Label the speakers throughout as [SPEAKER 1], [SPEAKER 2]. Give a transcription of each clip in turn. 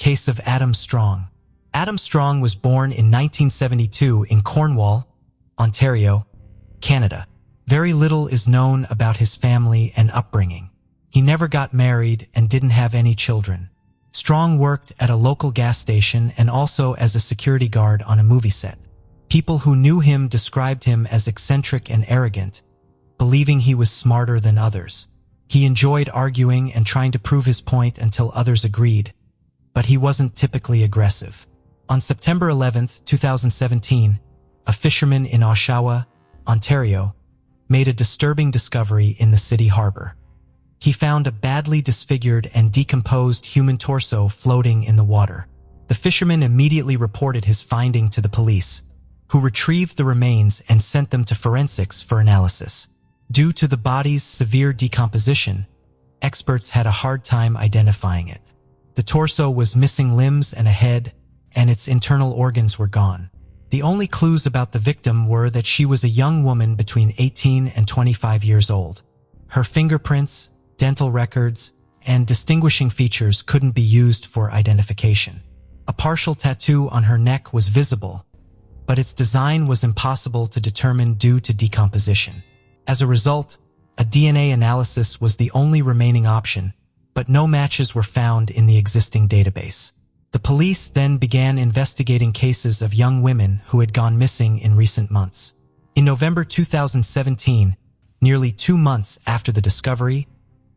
[SPEAKER 1] case of Adam Strong. Adam Strong was born in 1972 in Cornwall, Ontario, Canada. Very little is known about his family and upbringing. He never got married and didn't have any children. Strong worked at a local gas station and also as a security guard on a movie set. People who knew him described him as eccentric and arrogant, believing he was smarter than others. He enjoyed arguing and trying to prove his point until others agreed, but he wasn't typically aggressive. On September 11, 2017, a fisherman in Oshawa, Ontario, made a disturbing discovery in the city harbor. He found a badly disfigured and decomposed human torso floating in the water. The fisherman immediately reported his finding to the police, who retrieved the remains and sent them to forensics for analysis. Due to the body's severe decomposition, experts had a hard time identifying it. The torso was missing limbs and a head, and its internal organs were gone. The only clues about the victim were that she was a young woman between 18 and 25 years old. Her fingerprints, dental records, and distinguishing features couldn't be used for identification. A partial tattoo on her neck was visible, but its design was impossible to determine due to decomposition. As a result, a DNA analysis was the only remaining option, but no matches were found in the existing database. The police then began investigating cases of young women who had gone missing in recent months. In November 2017, nearly 2 months after the discovery,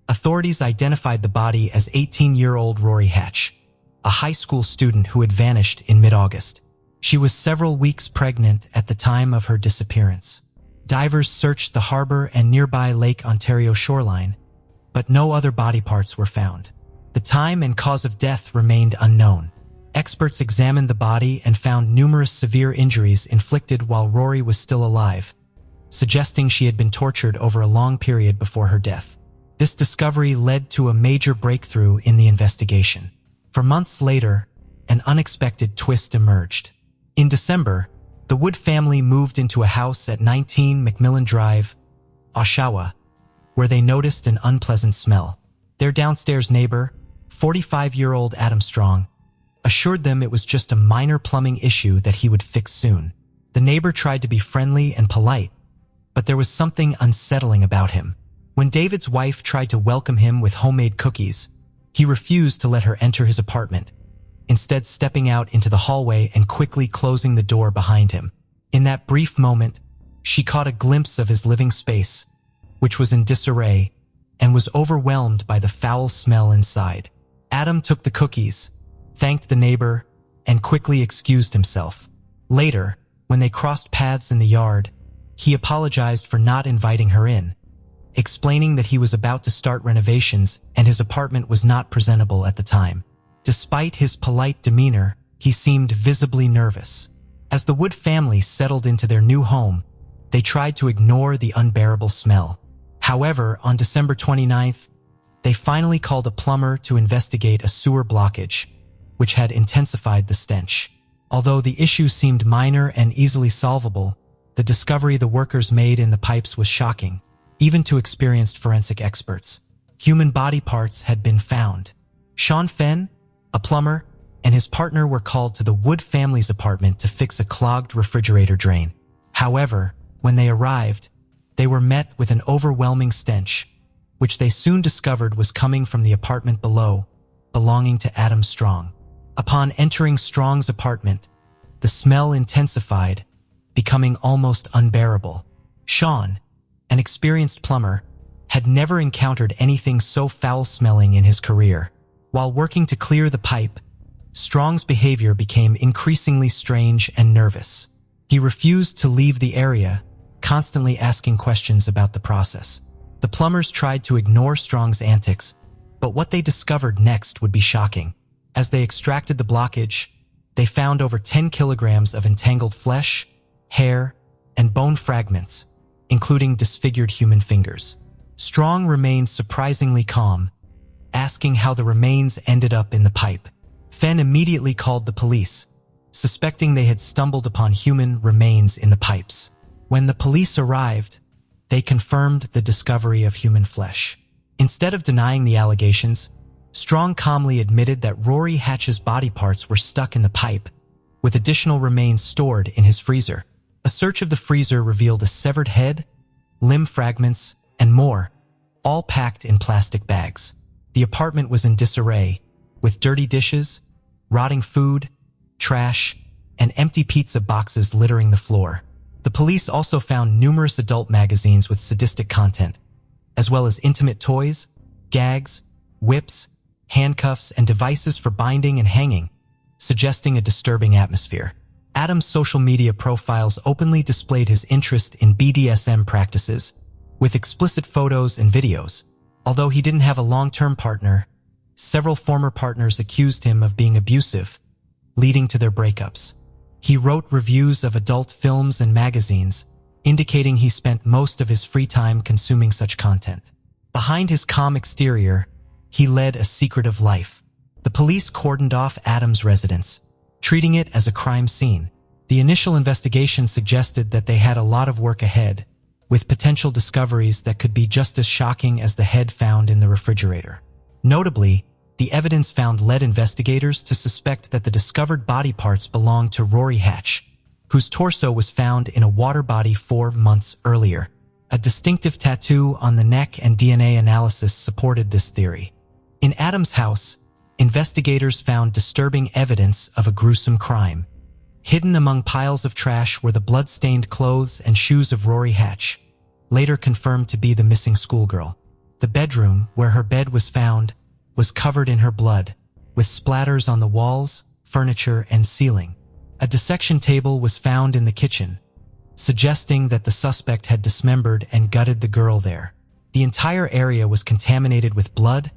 [SPEAKER 1] authorities identified the body as 18-year-old Rory Hatch, a high school student who had vanished in mid-August. She was several weeks pregnant at the time of her disappearance. Divers searched the harbor and nearby Lake Ontario shoreline, but no other body parts were found. The time and cause of death remained unknown. Experts examined the body and found numerous severe injuries inflicted while Rory was still alive, suggesting she had been tortured over a long period before her death. This discovery led to a major breakthrough in the investigation. For months later, an unexpected twist emerged. In December, the Wood family moved into a house at 19 Macmillan Drive, Oshawa, where they noticed an unpleasant smell. Their downstairs neighbor, 45-year-old Adam Strong, assured them it was just a minor plumbing issue that he would fix soon. The neighbor tried to be friendly and polite, but there was something unsettling about him. When David's wife tried to welcome him with homemade cookies, he refused to let her enter his apartment, instead stepping out into the hallway and quickly closing the door behind him. In that brief moment, she caught a glimpse of his living space, which was in disarray, and was overwhelmed by the foul smell inside. Adam took the cookies, thanked the neighbor, and quickly excused himself. Later, when they crossed paths in the yard, he apologized for not inviting her in, explaining that he was about to start renovations and his apartment was not presentable at the time. Despite his polite demeanor, he seemed visibly nervous. As the Wood family settled into their new home, they tried to ignore the unbearable smell. However, on December 29th, they finally called a plumber to investigate a sewer blockage, which had intensified the stench. Although the issue seemed minor and easily solvable, the discovery the workers made in the pipes was shocking, even to experienced forensic experts. Human body parts had been found. Sean Fenn, a plumber, and his partner were called to the Wood family's apartment to fix a clogged refrigerator drain. However, when they arrived, they were met with an overwhelming stench, which they soon discovered was coming from the apartment below, belonging to Adam Strong. Upon entering Strong's apartment, the smell intensified, becoming almost unbearable. Sean, an experienced plumber, had never encountered anything so foul-smelling in his career. While working to clear the pipe, Strong's behavior became increasingly strange and nervous. He refused to leave the area, constantly asking questions about the process. The plumbers tried to ignore Strong's antics, but what they discovered next would be shocking. As they extracted the blockage, they found over 10 kilograms of entangled flesh, hair, and bone fragments, including disfigured human fingers. Strong remained surprisingly calm, asking how the remains ended up in the pipe. Fenn immediately called the police, suspecting they had stumbled upon human remains in the pipes. When the police arrived, they confirmed the discovery of human flesh. Instead of denying the allegations, Strong calmly admitted that Rory Hatch's body parts were stuck in the pipe, with additional remains stored in his freezer. A search of the freezer revealed a severed head, limb fragments, and more, all packed in plastic bags. The apartment was in disarray, with dirty dishes, rotting food, trash, and empty pizza boxes littering the floor. The police also found numerous adult magazines with sadistic content, as well as intimate toys, gags, whips, handcuffs, and devices for binding and hanging, suggesting a disturbing atmosphere. Adam's social media profiles openly displayed his interest in BDSM practices, with explicit photos and videos. Although he didn't have a long-term partner, several former partners accused him of being abusive, leading to their breakups. He wrote reviews of adult films and magazines, indicating he spent most of his free time consuming such content. Behind his calm exterior, he led a secretive life. The police cordoned off Adam's residence, treating it as a crime scene. The initial investigation suggested that they had a lot of work ahead, with potential discoveries that could be just as shocking as the head found in the refrigerator. Notably, the evidence found led investigators to suspect that the discovered body parts belonged to Rory Hatch, whose torso was found in a water body 4 months earlier. A distinctive tattoo on the neck and DNA analysis supported this theory. In Adam's house, investigators found disturbing evidence of a gruesome crime. Hidden among piles of trash were the blood-stained clothes and shoes of Rory Hatch, later confirmed to be the missing schoolgirl. The bedroom, where her bed was found, was covered in her blood, with splatters on the walls, furniture, and ceiling. A dissection table was found in the kitchen, suggesting that the suspect had dismembered and gutted the girl there. The entire area was contaminated with blood,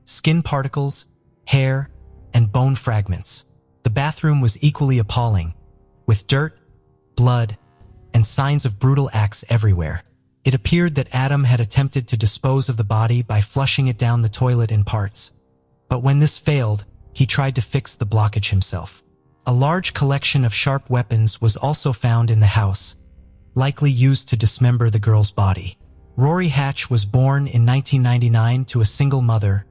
[SPEAKER 1] skin particles, hair, and bone fragments. The bathroom was equally appalling, with dirt, blood, and signs of brutal acts everywhere. It appeared that Adam had attempted to dispose of the body by flushing it down the toilet in parts. But when this failed, he tried to fix the blockage himself. A large collection of sharp weapons was also found in the house, likely used to dismember the girl's body. Rory Hatch was born in 1999 to a single mother,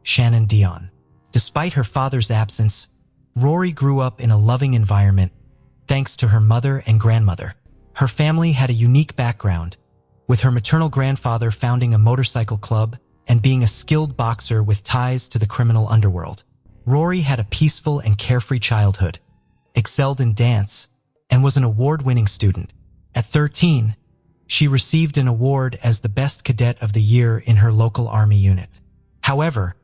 [SPEAKER 1] Shannon Dion. Despite her father's absence, Rory grew up in a loving environment, thanks to her mother and grandmother. Her family had a unique background, with her maternal grandfather founding a motorcycle club and being a skilled boxer with ties to the criminal underworld. Rory had a peaceful and carefree childhood, excelled in dance, and was an award-winning student. At 13, she received an award as the best cadet of the year in her local army unit. However,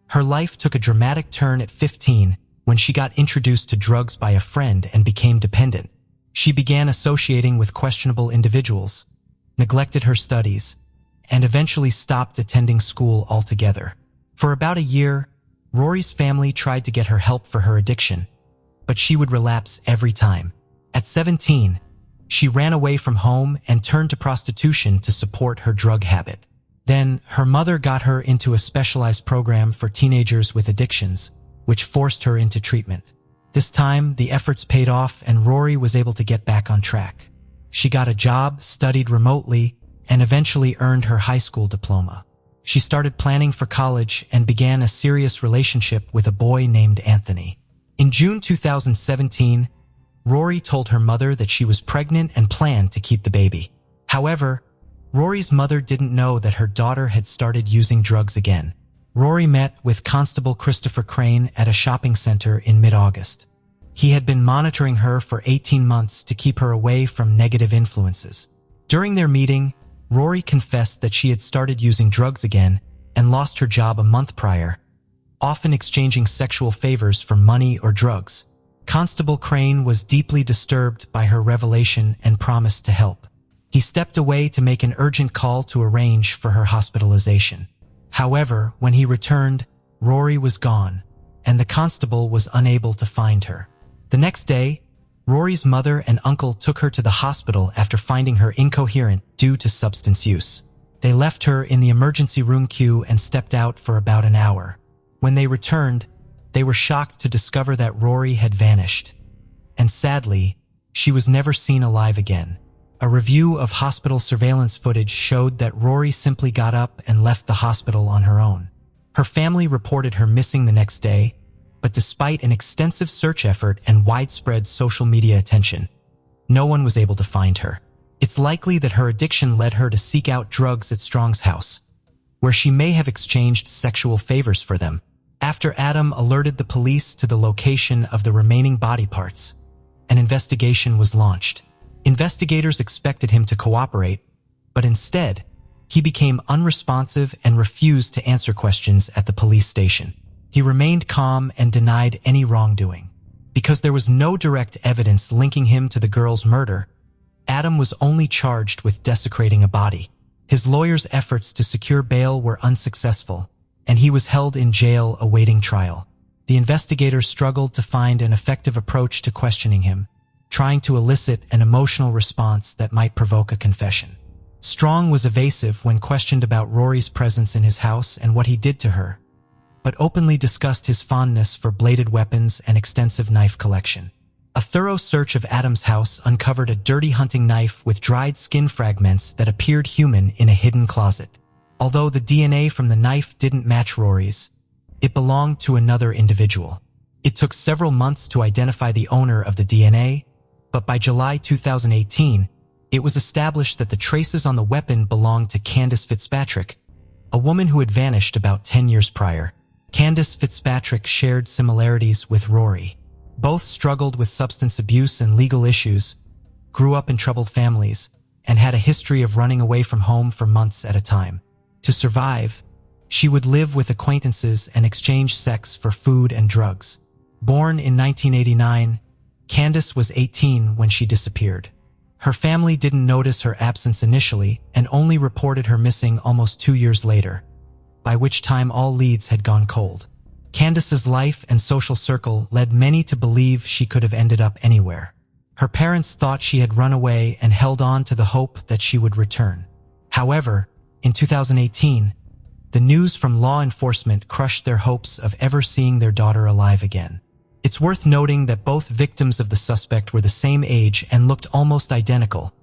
[SPEAKER 1] her life took a dramatic turn at 15 when she got introduced to drugs by a friend and became dependent. She began associating with questionable individuals, neglected her studies, and eventually stopped attending school altogether. For about a year, Rory's family tried to get her help for her addiction, but she would relapse every time. At 17, she ran away from home and turned to prostitution to support her drug habit. Then, her mother got her into a specialized program for teenagers with addictions, which forced her into treatment. This time, the efforts paid off and Rory was able to get back on track. She got a job, studied remotely, and eventually earned her high school diploma. She started planning for college and began a serious relationship with a boy named Anthony. In June 2017, Rory told her mother that she was pregnant and planned to keep the baby. However, Rory's mother didn't know that her daughter had started using drugs again. Rory met with Constable Christopher Crane at a shopping center in mid-August. He had been monitoring her for 18 months to keep her away from negative influences. During their meeting, Rory confessed that she had started using drugs again and lost her job a month prior, often exchanging sexual favors for money or drugs. Constable Crane was deeply disturbed by her revelation and promised to help. He stepped away to make an urgent call to arrange for her hospitalization. However, when he returned, Rory was gone, and the constable was unable to find her. The next day, Rory's mother and uncle took her to the hospital after finding her incoherent due to substance use. They left her in the emergency room queue and stepped out for about an hour. When they returned, they were shocked to discover that Rory had vanished. And sadly, she was never seen alive again. A review of hospital surveillance footage showed that Rory simply got up and left the hospital on her own. Her family reported her missing the next day, but despite an extensive search effort and widespread social media attention, no one was able to find her. It's likely that her addiction led her to seek out drugs at Strong's house, where she may have exchanged sexual favors for them. After Adam alerted the police to the location of the remaining body parts, an investigation was launched. Investigators expected him to cooperate, but instead, he became unresponsive and refused to answer questions at the police station. He remained calm and denied any wrongdoing. Because there was no direct evidence linking him to the girl's murder, Adam was only charged with desecrating a body. His lawyer's efforts to secure bail were unsuccessful, and he was held in jail awaiting trial. The investigators struggled to find an effective approach to questioning him, trying to elicit an emotional response that might provoke a confession. Strong was evasive when questioned about Rory's presence in his house and what he did to her, but openly discussed his fondness for bladed weapons and extensive knife collection. A thorough search of Adam's house uncovered a dirty hunting knife with dried skin fragments that appeared human in a hidden closet. Although the DNA from the knife didn't match Rory's, it belonged to another individual. It took several months to identify the owner of the DNA, but by July 2018, it was established that the traces on the weapon belonged to Candace Fitzpatrick, a woman who had vanished about 10 years prior. Candace Fitzpatrick shared similarities with Rory. Both struggled with substance abuse and legal issues, grew up in troubled families, and had a history of running away from home for months at a time. To survive, she would live with acquaintances and exchange sex for food and drugs. Born in 1989, Candace was 18 when she disappeared. Her family didn't notice her absence initially and only reported her missing almost 2 years later, by which time all leads had gone cold. Candace's life and social circle led many to believe she could have ended up anywhere. Her parents thought she had run away and held on to the hope that she would return. However, in 2018, the news from law enforcement crushed their hopes of ever seeing their daughter alive again. It's worth noting that both victims of the suspect were the same age and looked almost identical,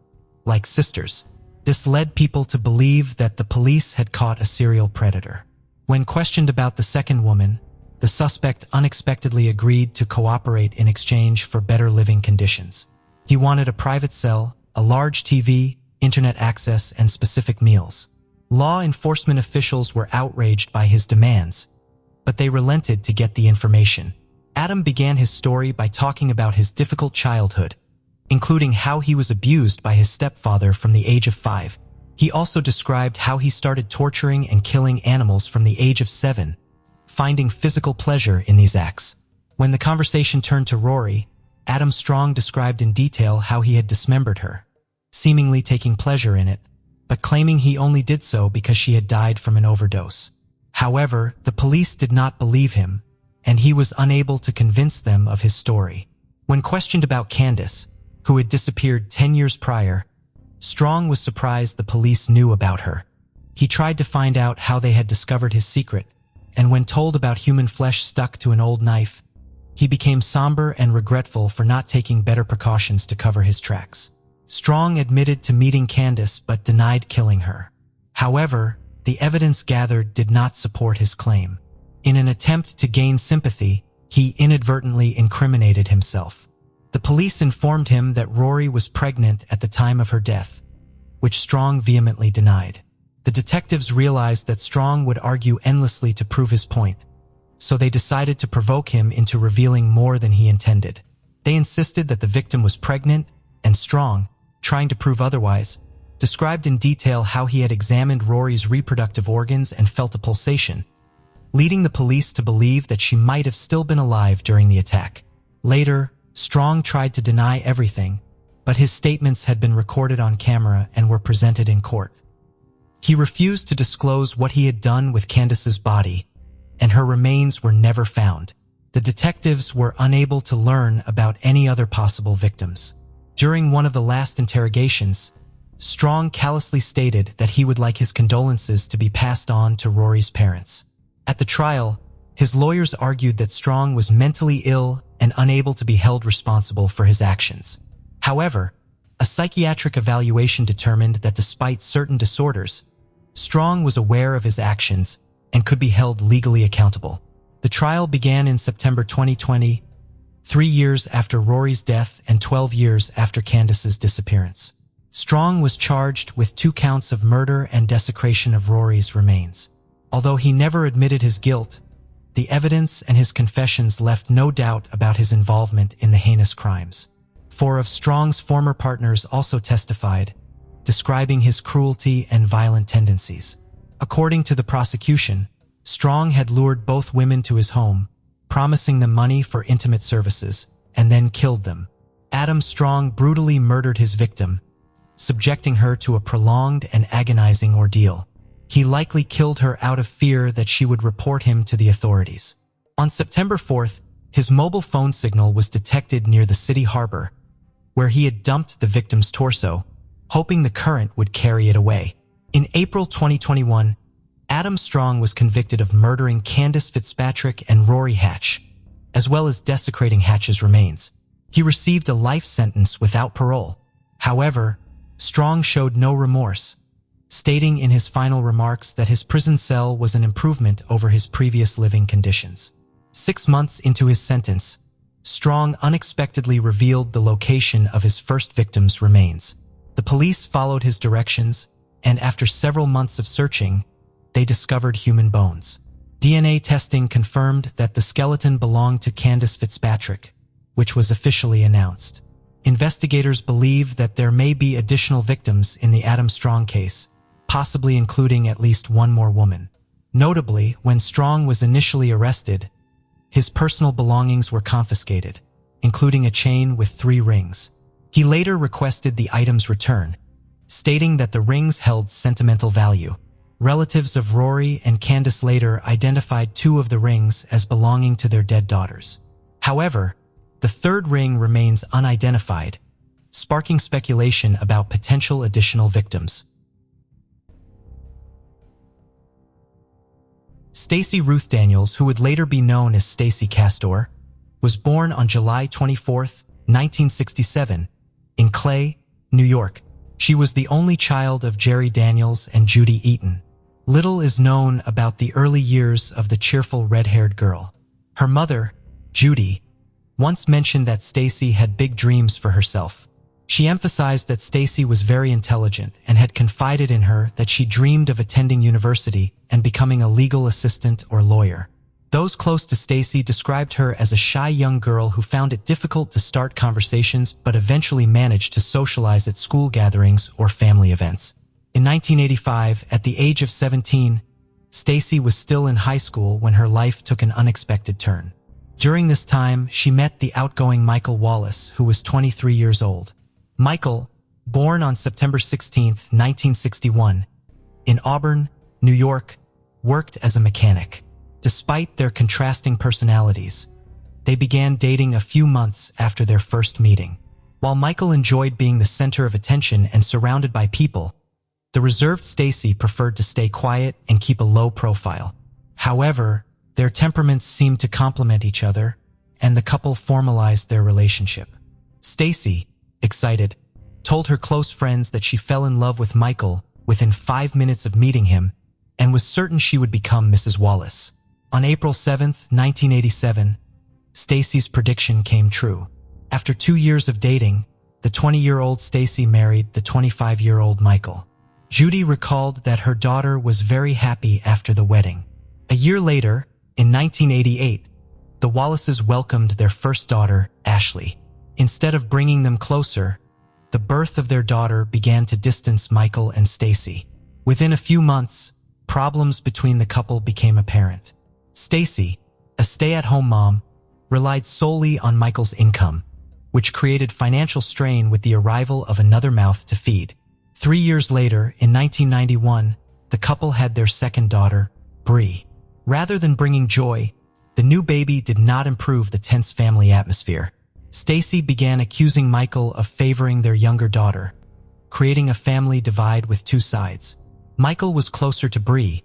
[SPEAKER 1] like sisters. This led people to believe that the police had caught a serial predator. When questioned about the second woman, the suspect unexpectedly agreed to cooperate in exchange for better living conditions. He wanted a private cell, a large TV, internet access, and specific meals. Law enforcement officials were outraged by his demands, but they relented to get the information. Adam began his story by talking about his difficult childhood, including how he was abused by his stepfather from the age of 5. He also described how he started torturing and killing animals from the age of 7, finding physical pleasure in these acts. When the conversation turned to Rory, Adam Strong described in detail how he had dismembered her, seemingly taking pleasure in it, but claiming he only did so because she had died from an overdose. However, the police did not believe him, and he was unable to convince them of his story. When questioned about Candace, who had disappeared 10 years prior, Strong was surprised the police knew about her. He tried to find out how they had discovered his secret, and when told about human flesh stuck to an old knife, he became somber and regretful for not taking better precautions to cover his tracks. Strong admitted to meeting Candace but denied killing her. However, the evidence gathered did not support his claim. In an attempt to gain sympathy, he inadvertently incriminated himself. The police informed him that Rory was pregnant at the time of her death, which Strong vehemently denied. The detectives realized that Strong would argue endlessly to prove his point, so they decided to provoke him into revealing more than he intended. They insisted that the victim was pregnant, and Strong, trying to prove otherwise, described in detail how he had examined Rory's reproductive organs and felt a pulsation, leading the police to believe that she might have still been alive during the attack. Later, Strong tried to deny everything, but his statements had been recorded on camera and were presented in court. He refused to disclose what he had done with Candace's body, and her remains were never found. The detectives were unable to learn about any other possible victims. During one of the last interrogations, Strong callously stated that he would like his condolences to be passed on to Rory's parents. At the trial, his lawyers argued that Strong was mentally ill and unable to be held responsible for his actions. However, a psychiatric evaluation determined that despite certain disorders, Strong was aware of his actions and could be held legally accountable. The trial began in September 2020, 3 years after Rory's death and 12 years after Candace's disappearance. Strong was charged with 2 counts of murder and desecration of Rory's remains. Although he never admitted his guilt, the evidence and his confessions left no doubt about his involvement in the heinous crimes. 4 of Strong's former partners also testified, describing his cruelty and violent tendencies. According to the prosecution, Strong had lured both women to his home, promising them money for intimate services, and then killed them. Adam Strong brutally murdered his victim, subjecting her to a prolonged and agonizing ordeal. He likely killed her out of fear that she would report him to the authorities. On September 4th, his mobile phone signal was detected near the city harbor, where he had dumped the victim's torso, hoping the current would carry it away. In April 2021, Adam Strong was convicted of murdering Candace Fitzpatrick and Rory Hatch, as well as desecrating Hatch's remains. He received a life sentence without parole. However, Strong showed no remorse, stating in his final remarks that his prison cell was an improvement over his previous living conditions. 6 months into his sentence, Strong unexpectedly revealed the location of his first victim's remains. The police followed his directions, and after several months of searching, they discovered human bones. DNA testing confirmed that the skeleton belonged to Candace Fitzpatrick, which was officially announced. Investigators believe that there may be additional victims in the Adam Strong case, possibly including at least one more woman. Notably, when Strong was initially arrested, his personal belongings were confiscated, including a chain with 3 rings. He later requested the items return, stating that the rings held sentimental value. Relatives of Rory and Candace later identified 2 of the rings as belonging to their dead daughters. However, the 3rd ring remains unidentified, sparking speculation about potential additional victims. Stacey Ruth Daniels, who would later be known as Stacey Castor, was born on July 24, 1967, in Clay, New York. She was the only child of Jerry Daniels and Judy Eaton. Little is known about the early years of the cheerful red-haired girl. Her mother, Judy, once mentioned that Stacey had big dreams for herself. She emphasized that Stacey was very intelligent and had confided in her that she dreamed of attending university and becoming a legal assistant or lawyer. Those close to Stacey described her as a shy young girl who found it difficult to start conversations but eventually managed to socialize at school gatherings or family events. In 1985, at the age of 17, Stacey was still in high school when her life took an unexpected turn. During this time, she met the outgoing Michael Wallace, who was 23 years old. Michael, born on September 16, 1961, in Auburn, New York, worked as a mechanic. Despite their contrasting personalities, they began dating a few months after their first meeting. While Michael enjoyed being the center of attention and surrounded by people, the reserved Stacey preferred to stay quiet and keep a low profile. However, their temperaments seemed to complement each other, and the couple formalized their relationship. Stacey, excited, told her close friends that she fell in love with Michael within 5 minutes of meeting him and was certain she would become Mrs. Wallace. On April 7, 1987, Stacey's prediction came true. After 2 years of dating, the 20-year-old Stacey married the 25-year-old Michael. Judy recalled that her daughter was very happy after the wedding. A year later, in 1988, the Wallaces welcomed their first daughter, Ashley. Instead of bringing them closer, the birth of their daughter began to distance Michael and Stacey. Within a few months, problems between the couple became apparent. Stacey, a stay-at-home mom, relied solely on Michael's income, which created financial strain with the arrival of another mouth to feed. 3 years later, in 1991, the couple had their second daughter, Bree. Rather than bringing joy, the new baby did not improve the tense family atmosphere. Stacey began accusing Michael of favoring their younger daughter, creating a family divide with 2 sides. Michael was closer to Bree,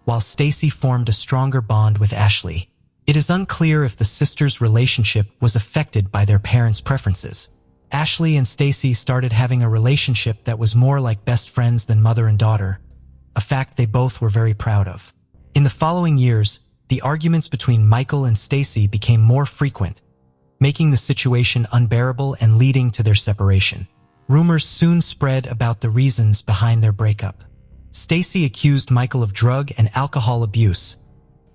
[SPEAKER 1] while Stacey formed a stronger bond with Ashley. It is unclear if the sisters' relationship was affected by their parents' preferences. Ashley and Stacey started having a relationship that was more like best friends than mother and daughter, a fact they both were very proud of. In the following years, the arguments between Michael and Stacy became more frequent, making the situation unbearable and leading to their separation. Rumors soon spread about the reasons behind their breakup. Stacy accused Michael of drug and alcohol abuse,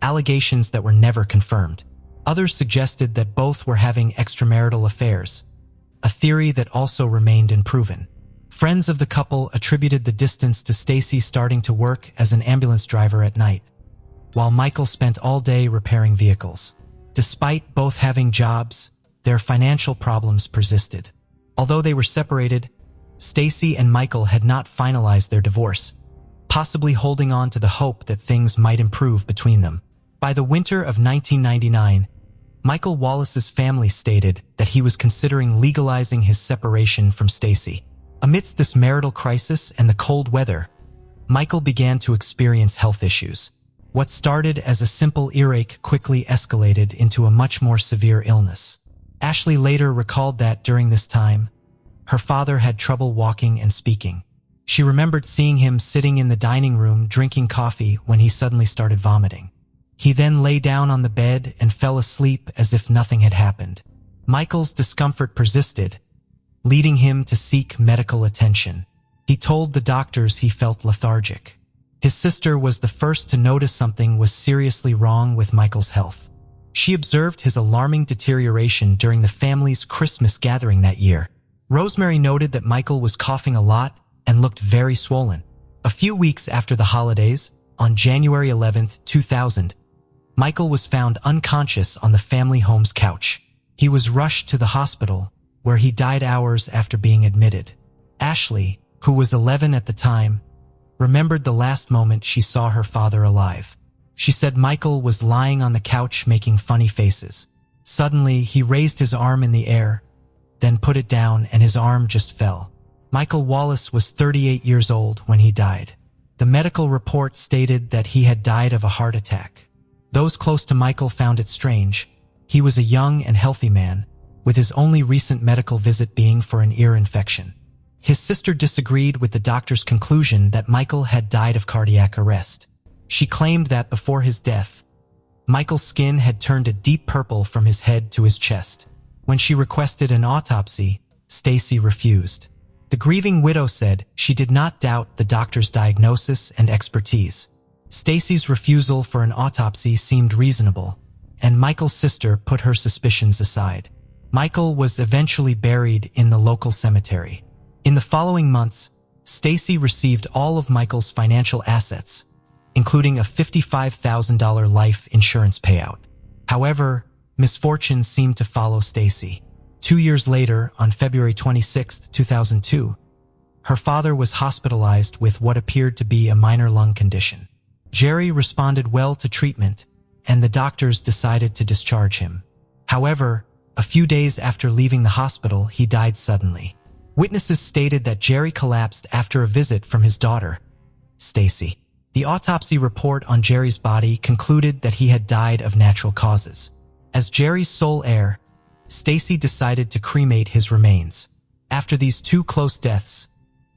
[SPEAKER 1] allegations that were never confirmed. Others suggested that both were having extramarital affairs, a theory that also remained unproven. Friends of the couple attributed the distance to Stacy starting to work as an ambulance driver at night, while Michael spent all day repairing vehicles. Despite both having jobs, their financial problems persisted. Although they were separated, Stacy and Michael had not finalized their divorce, possibly holding on to the hope that things might improve between them. By the winter of 1999, Michael Wallace's family stated that he was considering legalizing his separation from Stacy. Amidst this marital crisis and the cold weather, Michael began to experience health issues. What started as a simple earache quickly escalated into a much more severe illness. Ashley later recalled that during this time, her father had trouble walking and speaking. She remembered seeing him sitting in the dining room drinking coffee when he suddenly started vomiting. He then lay down on the bed and fell asleep as if nothing had happened. Michael's discomfort persisted, leading him to seek medical attention. He told the doctors he felt lethargic. His sister was the first to notice something was seriously wrong with Michael's health. She observed his alarming deterioration during the family's Christmas gathering that year. Rosemary noted that Michael was coughing a lot and looked very swollen. A few weeks after the holidays, on January 11, 2000, Michael was found unconscious on the family home's couch. He was rushed to the hospital, where he died hours after being admitted. Ashley, who was 11 at the time, remembered the last moment she saw her father alive. She said Michael was lying on the couch making funny faces. Suddenly, he raised his arm in the air, then put it down and his arm just fell. Michael Wallace was 38 years old when he died. The medical report stated that he had died of a heart attack. Those close to Michael found it strange. He was a young and healthy man, with his only recent medical visit being for an ear infection. His sister disagreed with the doctor's conclusion that Michael had died of cardiac arrest. She claimed that before his death, Michael's skin had turned a deep purple from his head to his chest. When she requested an autopsy, Stacy refused. The grieving widow said she did not doubt the doctor's diagnosis and expertise. Stacy's refusal for an autopsy seemed reasonable, and Michael's sister put her suspicions aside. Michael was eventually buried in the local cemetery. In the following months, Stacy received all of Michael's financial assets, including a $55,000 life insurance payout. However, misfortune seemed to follow Stacy. 2 years later, on February 26, 2002, her father was hospitalized with what appeared to be a minor lung condition. Jerry responded well to treatment, and the doctors decided to discharge him. However, a few days after leaving the hospital, he died suddenly. Witnesses stated that Jerry collapsed after a visit from his daughter, Stacy. The autopsy report on Jerry's body concluded that he had died of natural causes. As Jerry's sole heir, Stacy decided to cremate his remains. After these two close deaths,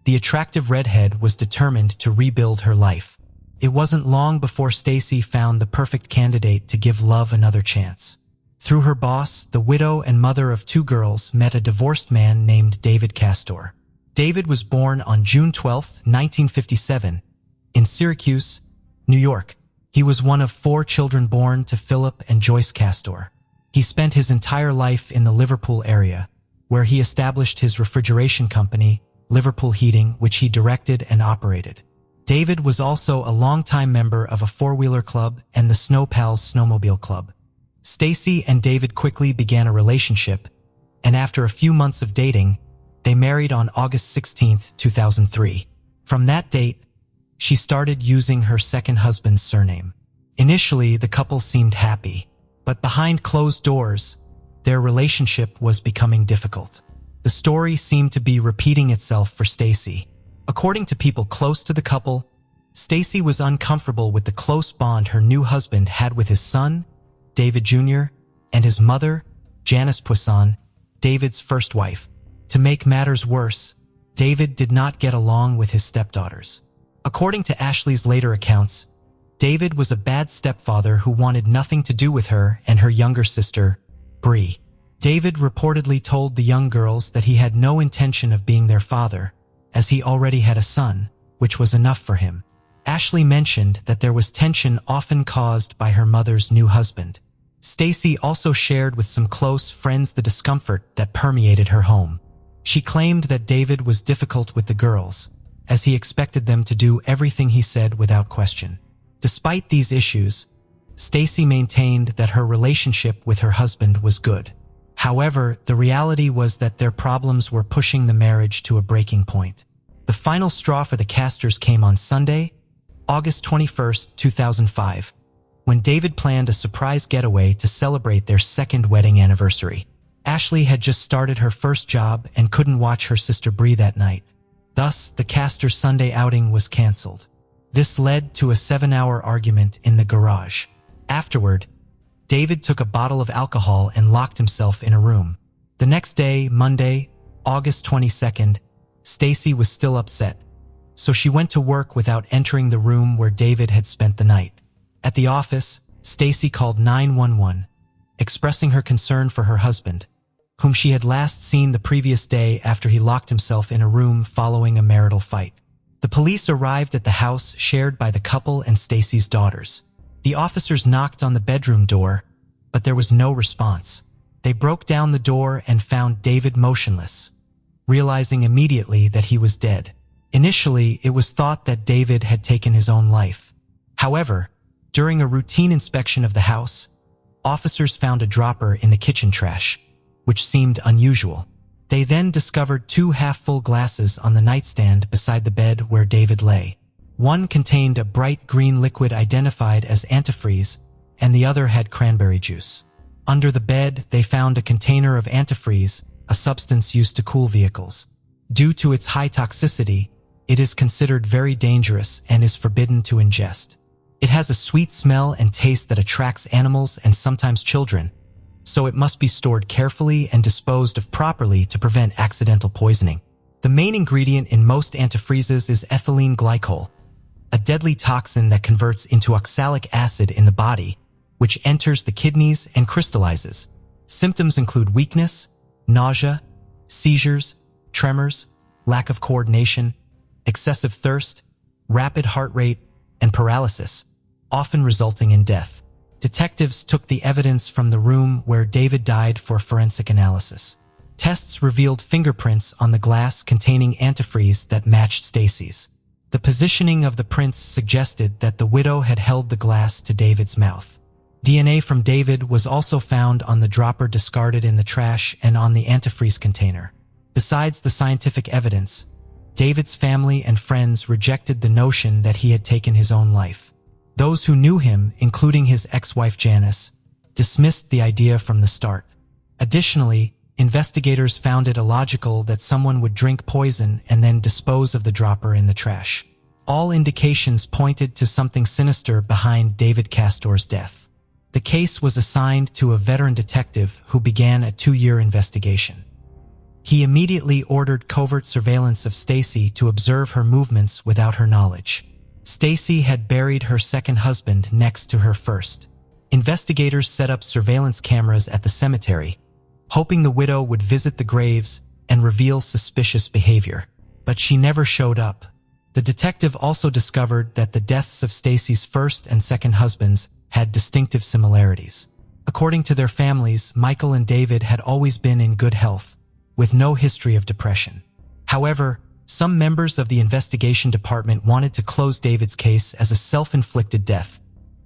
[SPEAKER 1] the attractive redhead was determined to rebuild her life. It wasn't long before Stacy found the perfect candidate to give love another chance. Through her boss, the widow and mother of 2 girls met a divorced man named David Castor. David was born on June 12, 1957, in Syracuse, New York. He was one of 4 children born to Philip and Joyce Castor. He spent his entire life in the Liverpool area, where he established his refrigeration company, Liverpool Heating, which he directed and operated. David was also a longtime member of a 4-wheeler club and the Snow Pals snowmobile club. Stacy and David quickly began a relationship, and after a few months of dating, they married on August 16, 2003. From that date, she started using her second husband's surname. Initially, the couple seemed happy, but behind closed doors, their relationship was becoming difficult. The story seemed to be repeating itself for Stacy. According to people close to the couple, Stacy was uncomfortable with the close bond her new husband had with his son, David Jr., and his mother, Janice Poisson, David's first wife. To make matters worse, David did not get along with his stepdaughters. According to Ashley's later accounts, David was a bad stepfather who wanted nothing to do with her and her younger sister, Bree. David reportedly told the young girls that he had no intention of being their father, as he already had a son, which was enough for him. Ashley mentioned that there was tension often caused by her mother's new husband. Stacy also shared with some close friends the discomfort that permeated her home. She claimed that David was difficult with the girls, as he expected them to do everything he said without question. Despite these issues, Stacy maintained that her relationship with her husband was good. However, the reality was that their problems were pushing the marriage to a breaking point. The final straw for the Castors came on Sunday, August 21, 2005, when David planned a surprise getaway to celebrate their second wedding anniversary. Ashley had just started her first job and couldn't watch her sister Bree that night. Thus, the Castors' Sunday outing was canceled. This led to a 7-hour argument in the garage. Afterward, David took a bottle of alcohol and locked himself in a room. The next day, Monday, August 22nd, Stacy was still upset, so she went to work without entering the room where David had spent the night. At the office, Stacy called 911, expressing her concern for her husband, whom she had last seen the previous day after he locked himself in a room following a marital fight. The police arrived at the house shared by the couple and Stacy's daughters. The officers knocked on the bedroom door, but there was no response. They broke down the door and found David motionless, realizing immediately that he was dead. Initially, it was thought that David had taken his own life. However, during a routine inspection of the house, officers found a dropper in the kitchen trash, which seemed unusual. They then discovered 2 half-full glasses on the nightstand beside the bed where David lay. One contained a bright green liquid identified as antifreeze, and the other had cranberry juice. Under the bed, they found a container of antifreeze, a substance used to cool vehicles. Due to its high toxicity, it is considered very dangerous and is forbidden to ingest. It has a sweet smell and taste that attracts animals and sometimes children, so it must be stored carefully and disposed of properly to prevent accidental poisoning. The main ingredient in most antifreezes is ethylene glycol, a deadly toxin that converts into oxalic acid in the body, which enters the kidneys and crystallizes. Symptoms include weakness, nausea, seizures, tremors, lack of coordination, excessive thirst, rapid heart rate, and paralysis, often resulting in death. Detectives took the evidence from the room where David died for forensic analysis. Tests revealed fingerprints on the glass containing antifreeze that matched Stacy's. The positioning of the prints suggested that the widow had held the glass to David's mouth. DNA from David was also found on the dropper discarded in the trash and on the antifreeze container. Besides the scientific evidence, David's family and friends rejected the notion that he had taken his own life. Those who knew him, including his ex-wife Janice, dismissed the idea from the start. Additionally, investigators found it illogical that someone would drink poison and then dispose of the dropper in the trash. All indications pointed to something sinister behind David Castor's death. The case was assigned to a veteran detective who began a 2-year investigation. He immediately ordered covert surveillance of Stacy to observe her movements without her knowledge. Stacy had buried her second husband next to her first. Investigators set up surveillance cameras at the cemetery, hoping the widow would visit the graves and reveal suspicious behavior. But she never showed up. The detective also discovered that the deaths of Stacy's first and second husbands had distinctive similarities. According to their families, Michael and David had always been in good health, with no history of depression. However, some members of the investigation department wanted to close David's case as a self-inflicted death,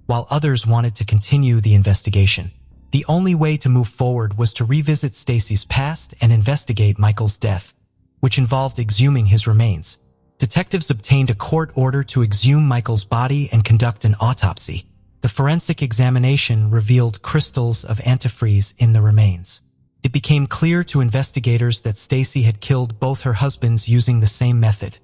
[SPEAKER 1] while others wanted to continue the investigation. The only way to move forward was to revisit Stacy's past and investigate Michael's death, which involved exhuming his remains. Detectives obtained a court order to exhume Michael's body and conduct an autopsy. The forensic examination revealed crystals of antifreeze in the remains. It became clear to investigators that Stacy had killed both her husbands using the same method,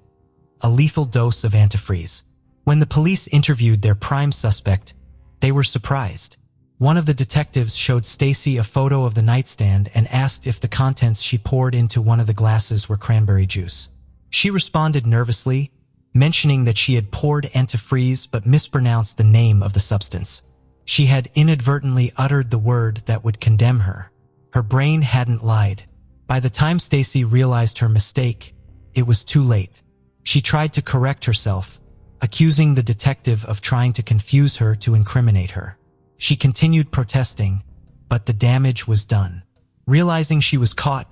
[SPEAKER 1] a lethal dose of antifreeze. When the police interviewed their prime suspect, they were surprised. One of the detectives showed Stacy a photo of the nightstand and asked if the contents she poured into one of the glasses were cranberry juice. She responded nervously, mentioning that she had poured antifreeze but mispronounced the name of the substance. She had inadvertently uttered the word that would condemn her. Her brain hadn't lied. By the time Stacy realized her mistake, it was too late. She tried to correct herself, accusing the detective of trying to confuse her to incriminate her. She continued protesting, but the damage was done. Realizing she was caught,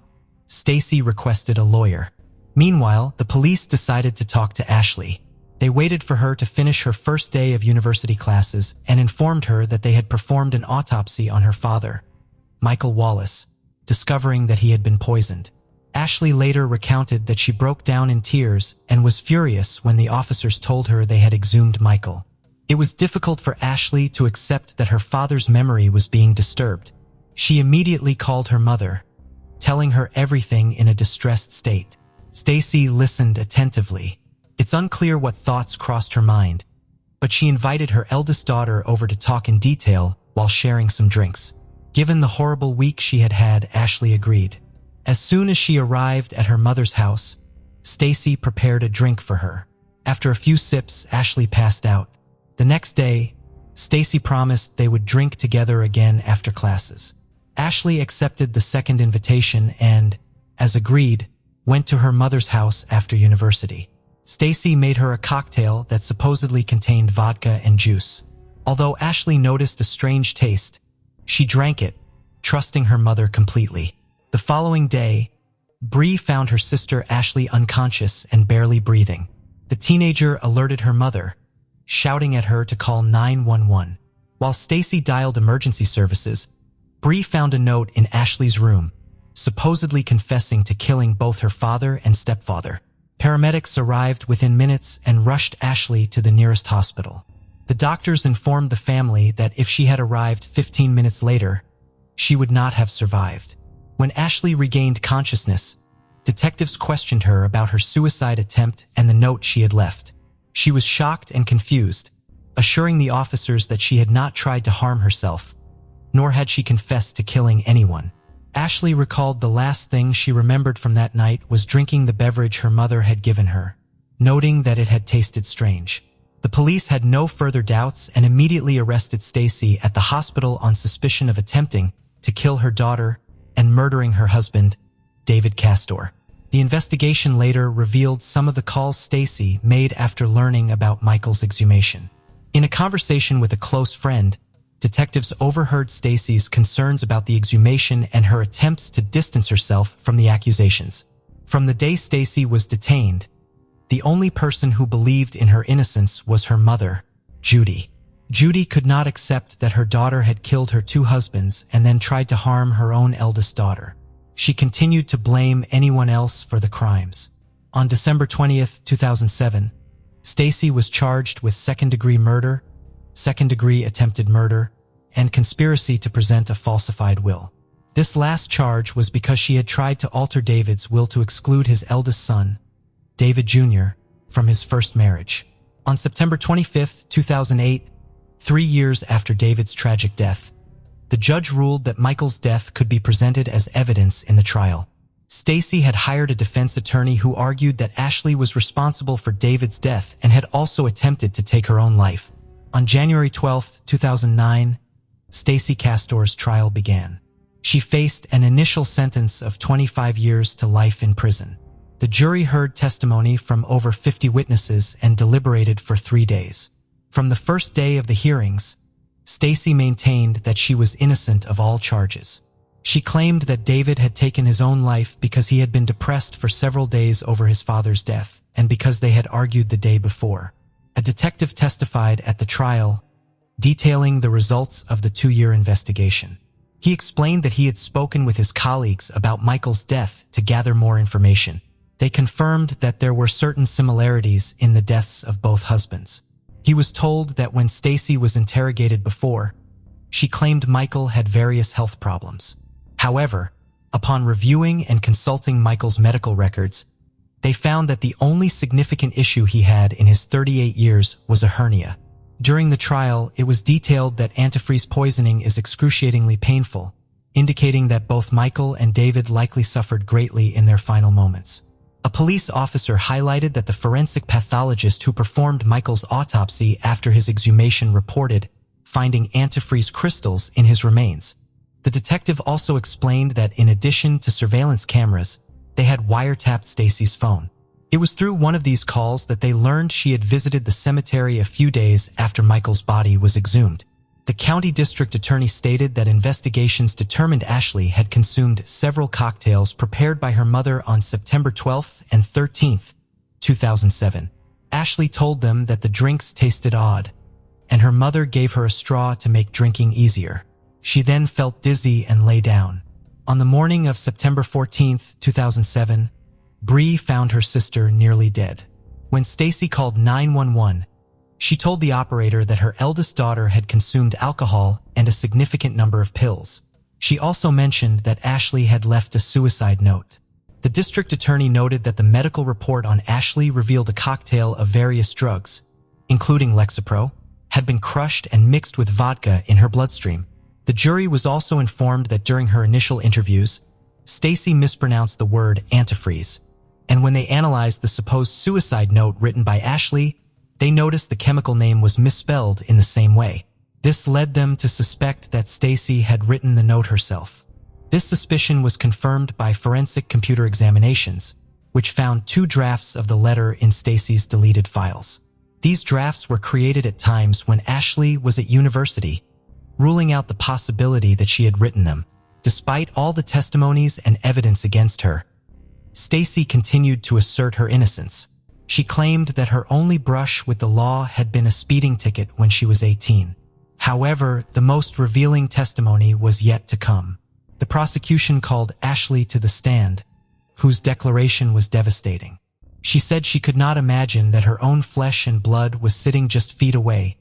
[SPEAKER 1] Stacy requested a lawyer. Meanwhile, the police decided to talk to Ashley. They waited for her to finish her first day of university classes and informed her that they had performed an autopsy on her father, Michael Wallace, discovering that he had been poisoned. Ashley later recounted that she broke down in tears and was furious when the officers told her they had exhumed Michael. It was difficult for Ashley to accept that her father's memory was being disturbed. She immediately called her mother, telling her everything in a distressed state. Stacy listened attentively. It's unclear what thoughts crossed her mind, but she invited her eldest daughter over to talk in detail while sharing some drinks. Given the horrible week she had had, Ashley agreed. As soon as she arrived at her mother's house, Stacy prepared a drink for her. After a few sips, Ashley passed out. The next day, Stacy promised they would drink together again after classes. Ashley accepted the second invitation and, as agreed, went to her mother's house after university. Stacy made her a cocktail that supposedly contained vodka and juice. Although Ashley noticed a strange taste, she drank it, trusting her mother completely. The following day, Bree found her sister Ashley unconscious and barely breathing. The teenager alerted her mother, shouting at her to call 911. While Stacy dialed emergency services, Bree found a note in Ashley's room, supposedly confessing to killing both her father and stepfather. Paramedics arrived within minutes and rushed Ashley to the nearest hospital. The doctors informed the family that if she had arrived 15 minutes later, she would not have survived. When Ashley regained consciousness, detectives questioned her about her suicide attempt and the note she had left. She was shocked and confused, assuring the officers that she had not tried to harm herself, nor had she confessed to killing anyone. Ashley recalled the last thing she remembered from that night was drinking the beverage her mother had given her, noting that it had tasted strange. The police had no further doubts and immediately arrested Stacy at the hospital on suspicion of attempting to kill her daughter and murdering her husband, David Castor. The investigation later revealed some of the calls Stacy made after learning about Michael's exhumation. In a conversation with a close friend, detectives overheard Stacy's concerns about the exhumation and her attempts to distance herself from the accusations. From the day Stacy was detained, the only person who believed in her innocence was her mother, Judy. Judy could not accept that her daughter had killed her two husbands and then tried to harm her own eldest daughter. She continued to blame anyone else for the crimes. On December 20th, 2007, Stacy was charged with second-degree murder, second-degree attempted murder, and conspiracy to present a falsified will. This last charge was because she had tried to alter David's will to exclude his eldest son, David Jr., from his first marriage. On September 25th, 2008, 3 years after David's tragic death, the judge ruled that Michael's death could be presented as evidence in the trial. Stacy had hired a defense attorney who argued that Ashley was responsible for David's death and had also attempted to take her own life. On January 12, 2009, Stacy Castor's trial began. She faced an initial sentence of 25 years to life in prison. The jury heard testimony from over 50 witnesses and deliberated for 3 days. From the first day of the hearings, Stacy maintained that she was innocent of all charges. She claimed that David had taken his own life because he had been depressed for several days over his father's death and because they had argued the day before. A detective testified at the trial, detailing the results of the 2-year investigation. He explained that he had spoken with his colleagues about Michael's death to gather more information. They confirmed that there were certain similarities in the deaths of both husbands. He was told that when Stacy was interrogated before, she claimed Michael had various health problems. However, upon reviewing and consulting Michael's medical records, they found that the only significant issue he had in his 38 years was a hernia. During the trial, it was detailed that antifreeze poisoning is excruciatingly painful, indicating that both Michael and David likely suffered greatly in their final moments. A police officer highlighted that the forensic pathologist who performed Michael's autopsy after his exhumation reported finding antifreeze crystals in his remains. The detective also explained that in addition to surveillance cameras, they had wiretapped Stacy's phone. It was through one of these calls that they learned she had visited the cemetery a few days after Michael's body was exhumed. The county district attorney stated that investigations determined Ashley had consumed several cocktails prepared by her mother on September 12th and 13th, 2007. Ashley told them that the drinks tasted odd, and her mother gave her a straw to make drinking easier. She then felt dizzy and lay down. On the morning of September 14th, 2007, Bree found her sister nearly dead. When Stacy called 911, she told the operator that her eldest daughter had consumed alcohol and a significant number of pills. She also mentioned that Ashley had left a suicide note. The district attorney noted that the medical report on Ashley revealed a cocktail of various drugs, including Lexapro, had been crushed and mixed with vodka in her bloodstream. The jury was also informed that during her initial interviews, Stacy mispronounced the word antifreeze, and when they analyzed the supposed suicide note written by Ashley, they noticed the chemical name was misspelled in the same way. This led them to suspect that Stacy had written the note herself. This suspicion was confirmed by forensic computer examinations, which found 2 drafts of the letter in Stacy's deleted files. These drafts were created at times when Ashley was at university, ruling out the possibility that she had written them. Despite all the testimonies and evidence against her, Stacy continued to assert her innocence. She claimed that her only brush with the law had been a speeding ticket when she was 18. However, the most revealing testimony was yet to come. The prosecution called Ashley to the stand, whose declaration was devastating. She said she could not imagine that her own flesh and blood was sitting just feet away,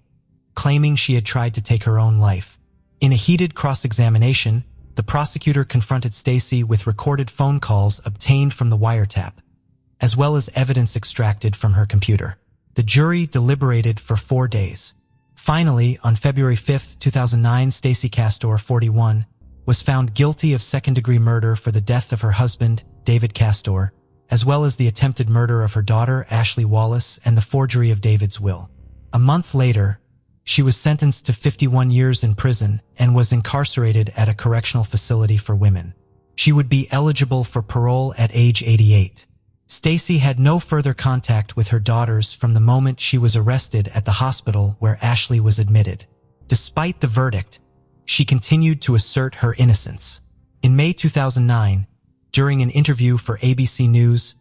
[SPEAKER 1] claiming she had tried to take her own life. In a heated cross-examination, the prosecutor confronted Stacy with recorded phone calls obtained from the wiretap, as well as evidence extracted from her computer. The jury deliberated for 4 days. Finally, on February 5, 2009, Stacy Castor, 41, was found guilty of second-degree murder for the death of her husband, David Castor, as well as the attempted murder of her daughter, Ashley Wallace, and the forgery of David's will. A month later, she was sentenced to 51 years in prison and was incarcerated at a correctional facility for women. She would be eligible for parole at age 88. Stacy had no further contact with her daughters from the moment she was arrested at the hospital where Ashley was admitted. Despite the verdict, she continued to assert her innocence. In May 2009, during an interview for ABC News,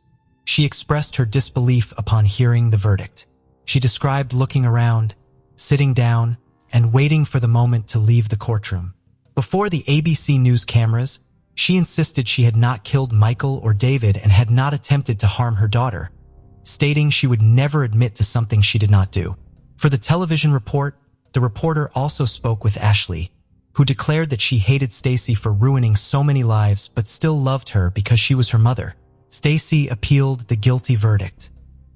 [SPEAKER 1] she expressed her disbelief upon hearing the verdict. She described looking around, sitting down, and waiting for the moment to leave the courtroom. Before the ABC News cameras, she insisted she had not killed Michael or David and had not attempted to harm her daughter, stating she would never admit to something she did not do. For the television report, the reporter also spoke with Ashley, who declared that she hated Stacy for ruining so many lives but still loved her because she was her mother. Stacy appealed the guilty verdict.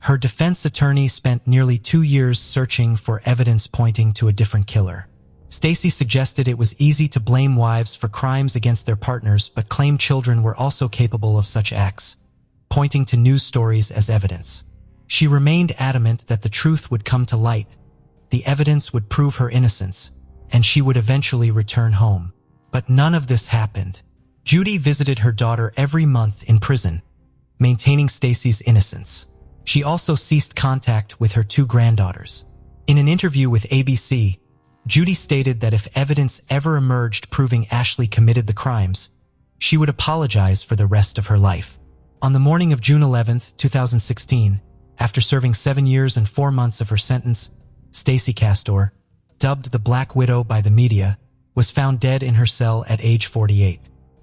[SPEAKER 1] Her defense attorney spent nearly 2 years searching for evidence pointing to a different killer. Stacy suggested it was easy to blame wives for crimes against their partners but claimed children were also capable of such acts, pointing to news stories as evidence. She remained adamant that the truth would come to light, the evidence would prove her innocence, and she would eventually return home. But none of this happened. Judy visited her daughter every month in prison, maintaining Stacy's innocence. She also ceased contact with her 2 granddaughters. In an interview with ABC, Judy stated that if evidence ever emerged proving Ashley committed the crimes, she would apologize for the rest of her life. On the morning of June 11, 2016, after serving 7 years and 4 months of her sentence, Stacy Castor, dubbed the Black Widow by the media, was found dead in her cell at age 48.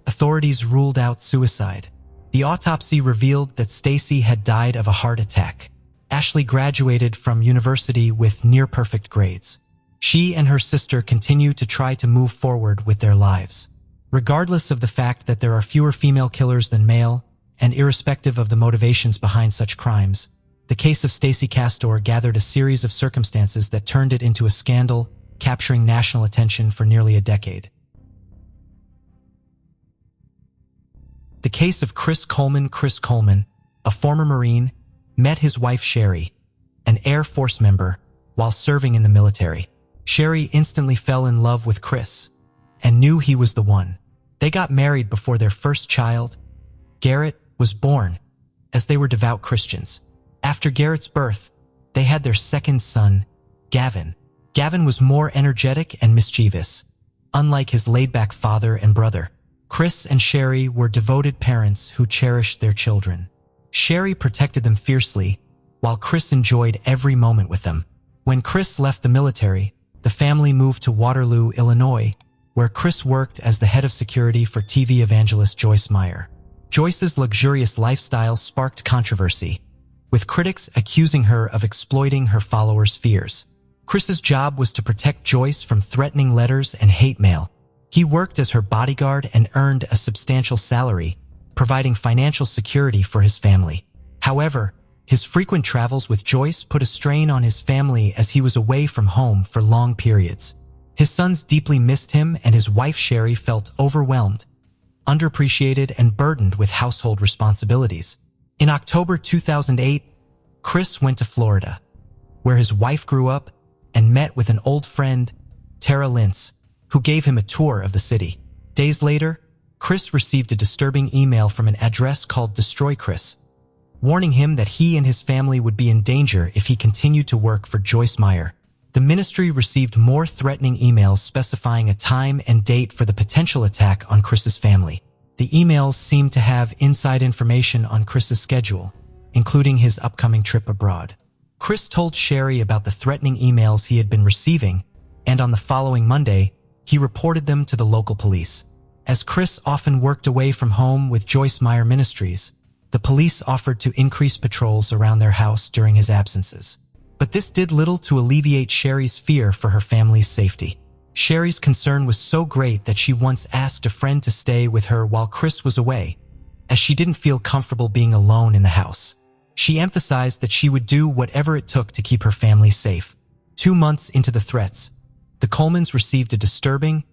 [SPEAKER 1] Authorities ruled out suicide. The autopsy revealed that Stacy had died of a heart attack. Ashley graduated from university with near-perfect grades. She and her sister continue to try to move forward with their lives. Regardless of the fact that there are fewer female killers than male, and irrespective of the motivations behind such crimes, the case of Stacy Castor gathered a series of circumstances that turned it into a scandal, capturing national attention for nearly a decade. The case of Chris Coleman, a former Marine, met his wife Sherry, an Air Force member, while serving in the military. Sherry instantly fell in love with Chris and knew he was the one. They got married before their first child, Garrett, was born, as they were devout Christians. After Garrett's birth, they had their second son, Gavin. Gavin was more energetic and mischievous, unlike his laid-back father and brother. Chris and Sherry were devoted parents who cherished their children. Sherry protected them fiercely, while Chris enjoyed every moment with them. When Chris left the military, the family moved to Waterloo, Illinois, where Chris worked as the head of security for TV evangelist Joyce Meyer. Joyce's luxurious lifestyle sparked controversy, with critics accusing her of exploiting her followers' fears. Chris's job was to protect Joyce from threatening letters and hate mail. He worked as her bodyguard and earned a substantial salary, providing financial security for his family. However, his frequent travels with Joyce put a strain on his family as he was away from home for long periods. His sons deeply missed him, and his wife Sherry felt overwhelmed, underappreciated, and burdened with household responsibilities. In October 2008, Chris went to Florida, where his wife grew up, and met with an old friend, Tara Lintz, who gave him a tour of the city. Days later, Chris received a disturbing email from an address called Destroy Chris, warning him that he and his family would be in danger if he continued to work for Joyce Meyer. The ministry received more threatening emails specifying a time and date for the potential attack on Chris's family. The emails seemed to have inside information on Chris's schedule, including his upcoming trip abroad. Chris told Sherry about the threatening emails he had been receiving, and on the following Monday, he reported them to the local police. As Chris often worked away from home with Joyce Meyer Ministries, the police offered to increase patrols around their house during his absences. But this did little to alleviate Sherry's fear for her family's safety. Sherry's concern was so great that she once asked a friend to stay with her while Chris was away, as she didn't feel comfortable being alone in the house. She emphasized that she would do whatever it took to keep her family safe. 2 months into the threats, the Colemans received a disturbing,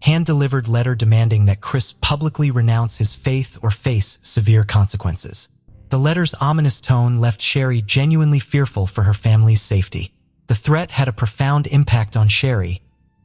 [SPEAKER 1] hand-delivered letter demanding that Chris publicly renounce his faith or face severe consequences. The letter's ominous tone left Sherry genuinely fearful for her family's safety. The threat had a profound impact on Sherry,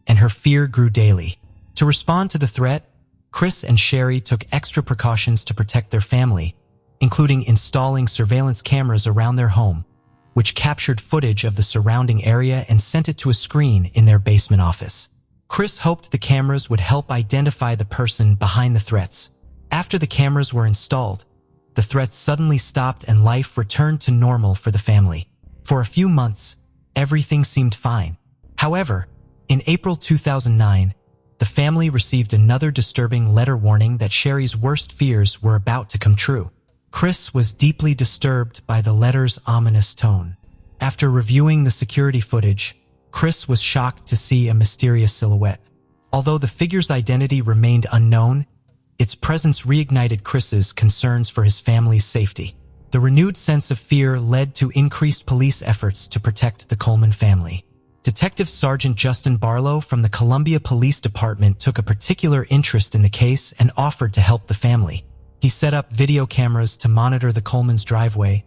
[SPEAKER 1] and her fear grew daily. To respond to the threat, Chris and Sherry took extra precautions to protect their family, including installing surveillance cameras around their home, which captured footage of the surrounding area and sent it to a screen in their basement office. Chris hoped the cameras would help identify the person behind the threats. After the cameras were installed, the threats suddenly stopped and life returned to normal for the family. For a few months, everything seemed fine. However, in April 2009, the family received another disturbing letter warning that Sherry's worst fears were about to come true. Chris was deeply disturbed by the letter's ominous tone. After reviewing the security footage, Chris was shocked to see a mysterious silhouette. Although the figure's identity remained unknown, its presence reignited Chris's concerns for his family's safety. The renewed sense of fear led to increased police efforts to protect the Coleman family. Detective Sergeant Justin Barlow from the Columbia Police Department took a particular interest in the case and offered to help the family. He set up video cameras to monitor the Coleman's driveway,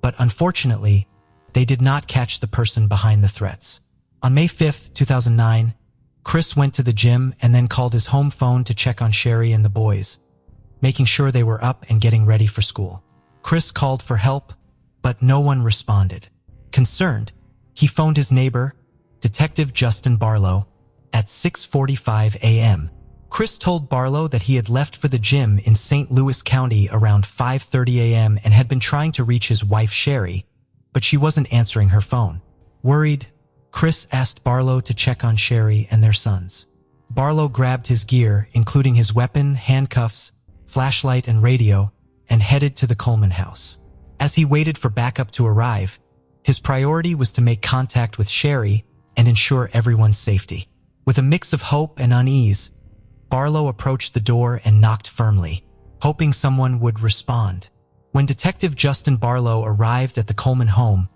[SPEAKER 1] but unfortunately, they did not catch the person behind the threats. On May 5, 2009, Chris went to the gym and then called his home phone to check on Sherry and the boys, making sure they were up and getting ready for school. Chris called for help, but no one responded. Concerned, he phoned his neighbor, Detective Justin Barlow, at 6:45 a.m. Chris told Barlow that he had left for the gym in St. Louis County around 5:30 a.m. and had been trying to reach his wife Sherry, but she wasn't answering her phone. Worried, Chris asked Barlow to check on Sherry and their sons. Barlow grabbed his gear, including his weapon, handcuffs, flashlight, and radio, and headed to the Coleman house. As he waited for backup to arrive, his priority was to make contact with Sherry and ensure everyone's safety. With a mix of hope and unease, Barlow approached the door and knocked firmly, hoping someone would respond. When Detective Justin Barlow arrived at the Coleman home,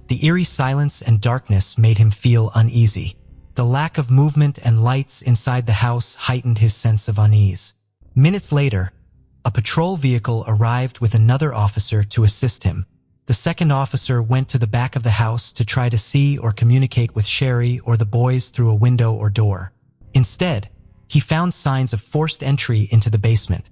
[SPEAKER 1] the eerie silence and darkness made him feel uneasy. The lack of movement and lights inside the house heightened his sense of unease. Minutes later, a patrol vehicle arrived with another officer to assist him. The second officer went to the back of the house to try to see or communicate with Sherry or the boys through a window or door. Instead, he found signs of forced entry into the basement,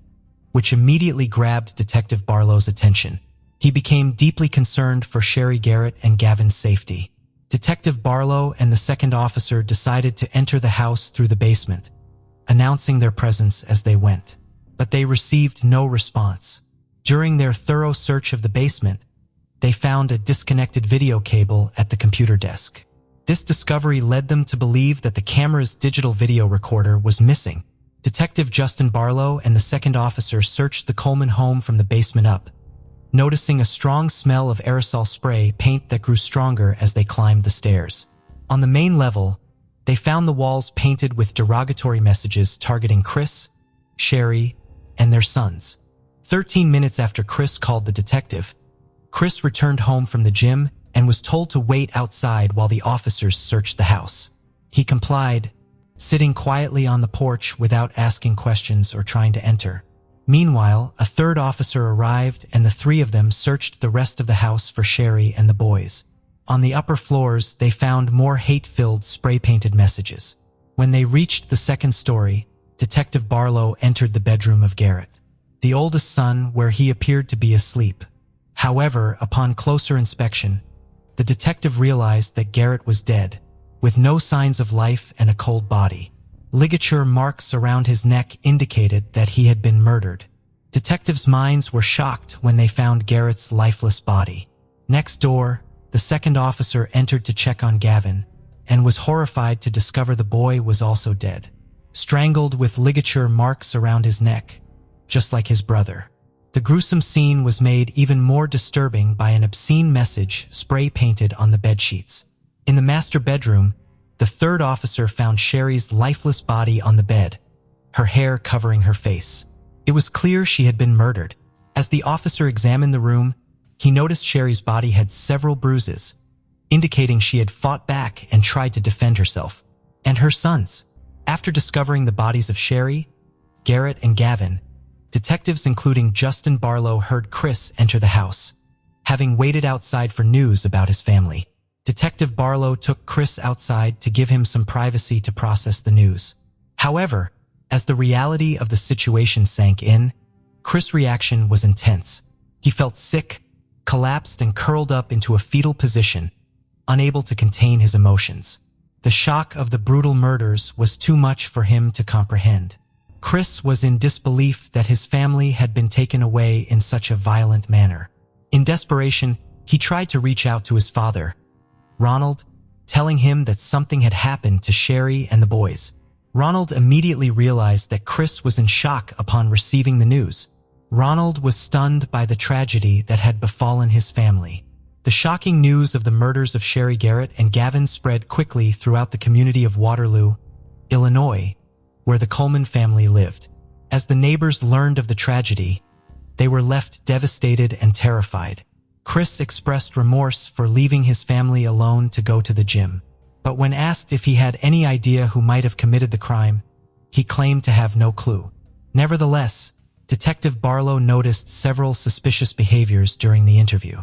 [SPEAKER 1] which immediately grabbed Detective Barlow's attention. He became deeply concerned for Sherry Garrett and Gavin's safety. Detective Barlow and the second officer decided to enter the house through the basement, announcing their presence as they went. But they received no response. During their thorough search of the basement, they found a disconnected video cable at the computer desk. This discovery led them to believe that the camera's digital video recorder was missing. Detective Justin Barlow and the second officer searched the Coleman home from the basement up, noticing a strong smell of aerosol spray paint that grew stronger as they climbed the stairs. On the main level, they found the walls painted with derogatory messages targeting Chris, Sherry, and their sons. 13 minutes after Chris called the detective, Chris returned home from the gym and was told to wait outside while the officers searched the house. He complied, sitting quietly on the porch without asking questions or trying to enter. Meanwhile, a third officer arrived and the three of them searched the rest of the house for Sherry and the boys. On the upper floors, they found more hate-filled spray-painted messages. When they reached the second story, Detective Barlow entered the bedroom of Garrett, the oldest son, where he appeared to be asleep. However, upon closer inspection, the detective realized that Garrett was dead, with no signs of life and a cold body. Ligature marks around his neck indicated that he had been murdered. Detectives' minds were shocked when they found Garrett's lifeless body. Next door, the second officer entered to check on Gavin and was horrified to discover the boy was also dead, strangled with ligature marks around his neck, just like his brother. The gruesome scene was made even more disturbing by an obscene message spray-painted on the bedsheets. In the master bedroom, the third officer found Sherry's lifeless body on the bed, her hair covering her face. It was clear she had been murdered. As the officer examined the room, he noticed Sherry's body had several bruises, indicating she had fought back and tried to defend herself. And her sons. After discovering the bodies of Sherry, Garrett, and Gavin, detectives including Justin Barlow heard Chris enter the house, having waited outside for news about his family. Detective Barlow took Chris outside to give him some privacy to process the news. However, as the reality of the situation sank in, Chris' reaction was intense. He felt sick, collapsed, and curled up into a fetal position, unable to contain his emotions. The shock of the brutal murders was too much for him to comprehend. Chris was in disbelief that his family had been taken away in such a violent manner. In desperation, he tried to reach out to his father, Ronald, telling him that something had happened to Sherry and the boys. Ronald immediately realized that Chris was in shock upon receiving the news. Ronald was stunned by the tragedy that had befallen his family. The shocking news of the murders of Sherry Garrett and Gavin spread quickly throughout the community of Waterloo, Illinois, where the Coleman family lived. As the neighbors learned of the tragedy, they were left devastated and terrified. Chris expressed remorse for leaving his family alone to go to the gym. But when asked if he had any idea who might have committed the crime, he claimed to have no clue. Nevertheless, Detective Barlow noticed several suspicious behaviors during the interview.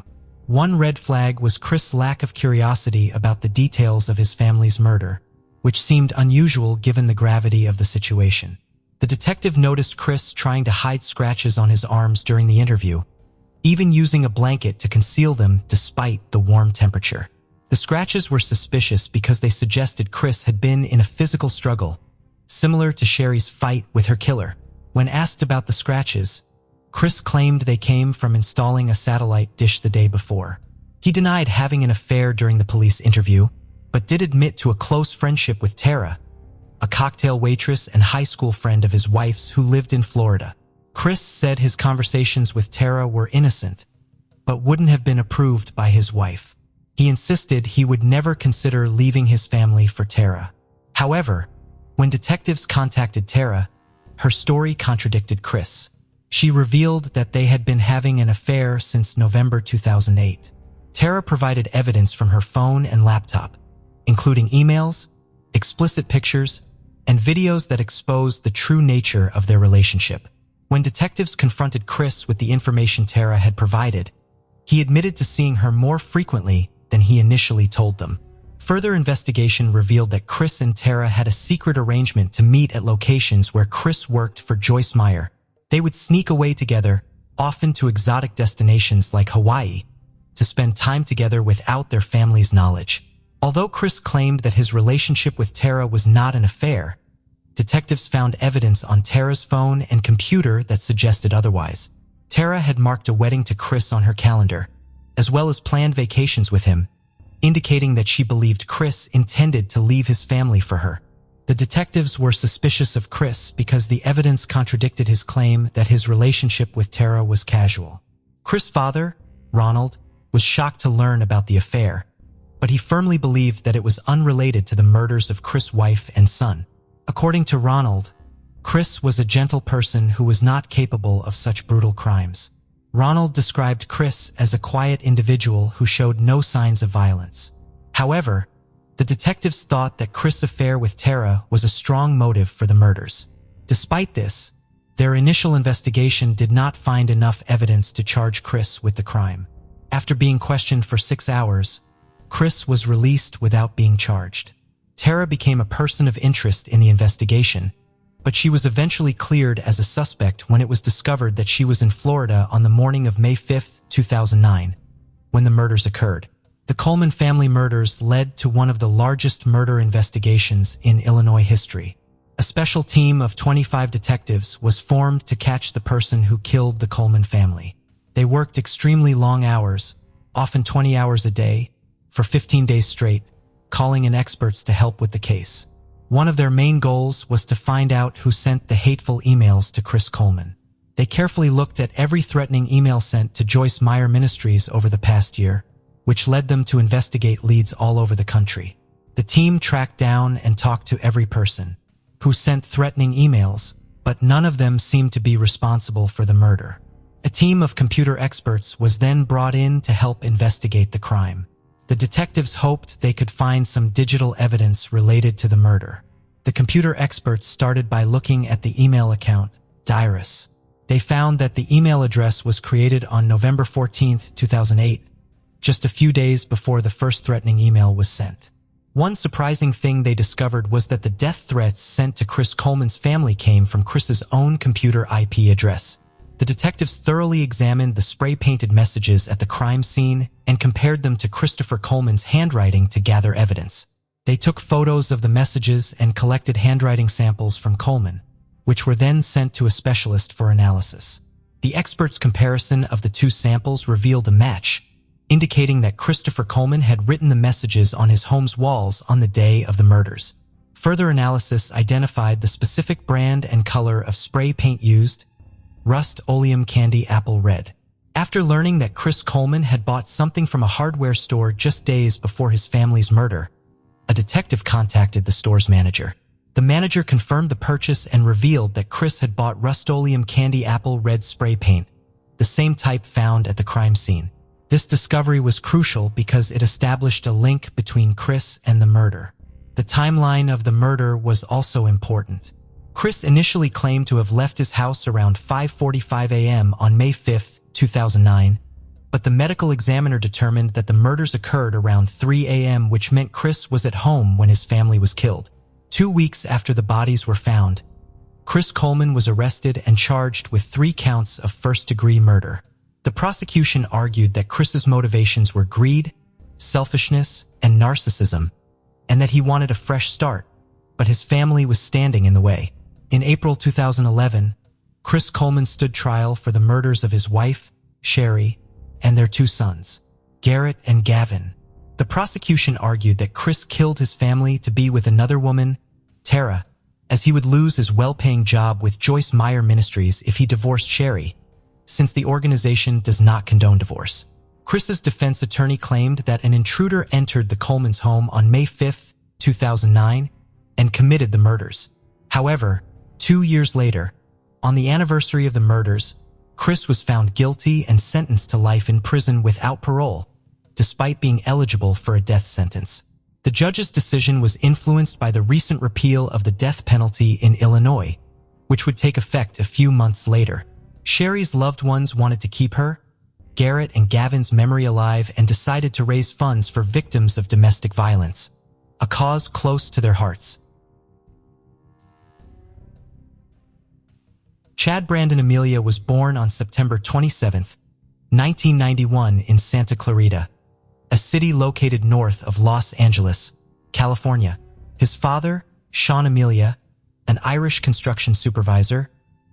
[SPEAKER 1] One red flag was Chris' lack of curiosity about the details of his family's murder, which seemed unusual given the gravity of the situation. The detective noticed Chris trying to hide scratches on his arms during the interview, even using a blanket to conceal them despite the warm temperature. The scratches were suspicious because they suggested Chris had been in a physical struggle, similar to Sherry's fight with her killer. When asked about the scratches, Chris claimed they came from installing a satellite dish the day before. He denied having an affair during the police interview, but did admit to a close friendship with Tara, a cocktail waitress and high school friend of his wife's who lived in Florida. Chris said his conversations with Tara were innocent, but wouldn't have been approved by his wife. He insisted he would never consider leaving his family for Tara. However, when detectives contacted Tara, her story contradicted Chris. She revealed that they had been having an affair since November 2008. Tara provided evidence from her phone and laptop, including emails, explicit pictures, and videos that exposed the true nature of their relationship. When detectives confronted Chris with the information Tara had provided, he admitted to seeing her more frequently than he initially told them. Further investigation revealed that Chris and Tara had a secret arrangement to meet at locations where Chris worked for Joyce Meyer. They would sneak away together, often to exotic destinations like Hawaii, to spend time together without their family's knowledge. Although Chris claimed that his relationship with Tara was not an affair, detectives found evidence on Tara's phone and computer that suggested otherwise. Tara had marked a wedding to Chris on her calendar, as well as planned vacations with him, indicating that she believed Chris intended to leave his family for her. The detectives were suspicious of Chris because the evidence contradicted his claim that his relationship with Tara was casual. Chris' father, Ronald, was shocked to learn about the affair, but he firmly believed that it was unrelated to the murders of Chris' wife and son. According to Ronald, Chris was a gentle person who was not capable of such brutal crimes. Ronald described Chris as a quiet individual who showed no signs of violence. However, the detectives thought that Chris' affair with Tara was a strong motive for the murders. Despite this, their initial investigation did not find enough evidence to charge Chris with the crime. After being questioned for 6 hours, Chris was released without being charged. Tara became a person of interest in the investigation, but she was eventually cleared as a suspect when it was discovered that she was in Florida on the morning of May 5, 2009, when the murders occurred. The Coleman family murders led to one of the largest murder investigations in Illinois history. A special team of 25 detectives was formed to catch the person who killed the Coleman family. They worked extremely long hours, often 20 hours a day, for 15 days straight, calling in experts to help with the case. One of their main goals was to find out who sent the hateful emails to Chris Coleman. They carefully looked at every threatening email sent to Joyce Meyer Ministries over the past year, which led them to investigate leads all over the country. The team tracked down and talked to every person who sent threatening emails, but none of them seemed to be responsible for the murder. A team of computer experts was then brought in to help investigate the crime. The detectives hoped they could find some digital evidence related to the murder. The computer experts started by looking at the email account, Dyrus. They found that the email address was created on November 14, 2008, just a few days before the first threatening email was sent. One surprising thing they discovered was that the death threats sent to Chris Coleman's family came from Chris's own computer IP address. The detectives thoroughly examined the spray-painted messages at the crime scene and compared them to Christopher Coleman's handwriting to gather evidence. They took photos of the messages and collected handwriting samples from Coleman, which were then sent to a specialist for analysis. The expert's comparison of the two samples revealed a match, indicating that Christopher Coleman had written the messages on his home's walls on the day of the murders. Further analysis identified the specific brand and color of spray paint used, Rust-Oleum Candy Apple Red. After learning that Chris Coleman had bought something from a hardware store just days before his family's murder, a detective contacted the store's manager. The manager confirmed the purchase and revealed that Chris had bought Rust-Oleum Candy Apple Red spray paint, the same type found at the crime scene. This discovery was crucial because it established a link between Chris and the murder. The timeline of the murder was also important. Chris initially claimed to have left his house around 5:45 a.m. on May 5, 2009, but the medical examiner determined that the murders occurred around 3 a.m., which meant Chris was at home when his family was killed. 2 weeks after the bodies were found, Chris Coleman was arrested and charged with 3 counts of first-degree murder. The prosecution argued that Chris's motivations were greed, selfishness, and narcissism, and that he wanted a fresh start, but his family was standing in the way. In April 2011, Chris Coleman stood trial for the murders of his wife, Sherry, and their 2 sons, Garrett and Gavin. The prosecution argued that Chris killed his family to be with another woman, Tara, as he would lose his well-paying job with Joyce Meyer Ministries if he divorced Sherry, since the organization does not condone divorce. Chris's defense attorney claimed that an intruder entered the Coleman's home on May 5, 2009, and committed the murders. However, 2 years later, on the anniversary of the murders, Chris was found guilty and sentenced to life in prison without parole, despite being eligible for a death sentence. The judge's decision was influenced by the recent repeal of the death penalty in Illinois, which would take effect a few months later. Sherry's loved ones wanted to keep her, Garrett and Gavin's memory alive and decided to raise funds for victims of domestic violence, a cause close to their hearts. Chad Brandon Amelia was born on September 27, 1991 in Santa Clarita, a city located north of Los Angeles, California. His father, Sean Amelia, an Irish construction supervisor,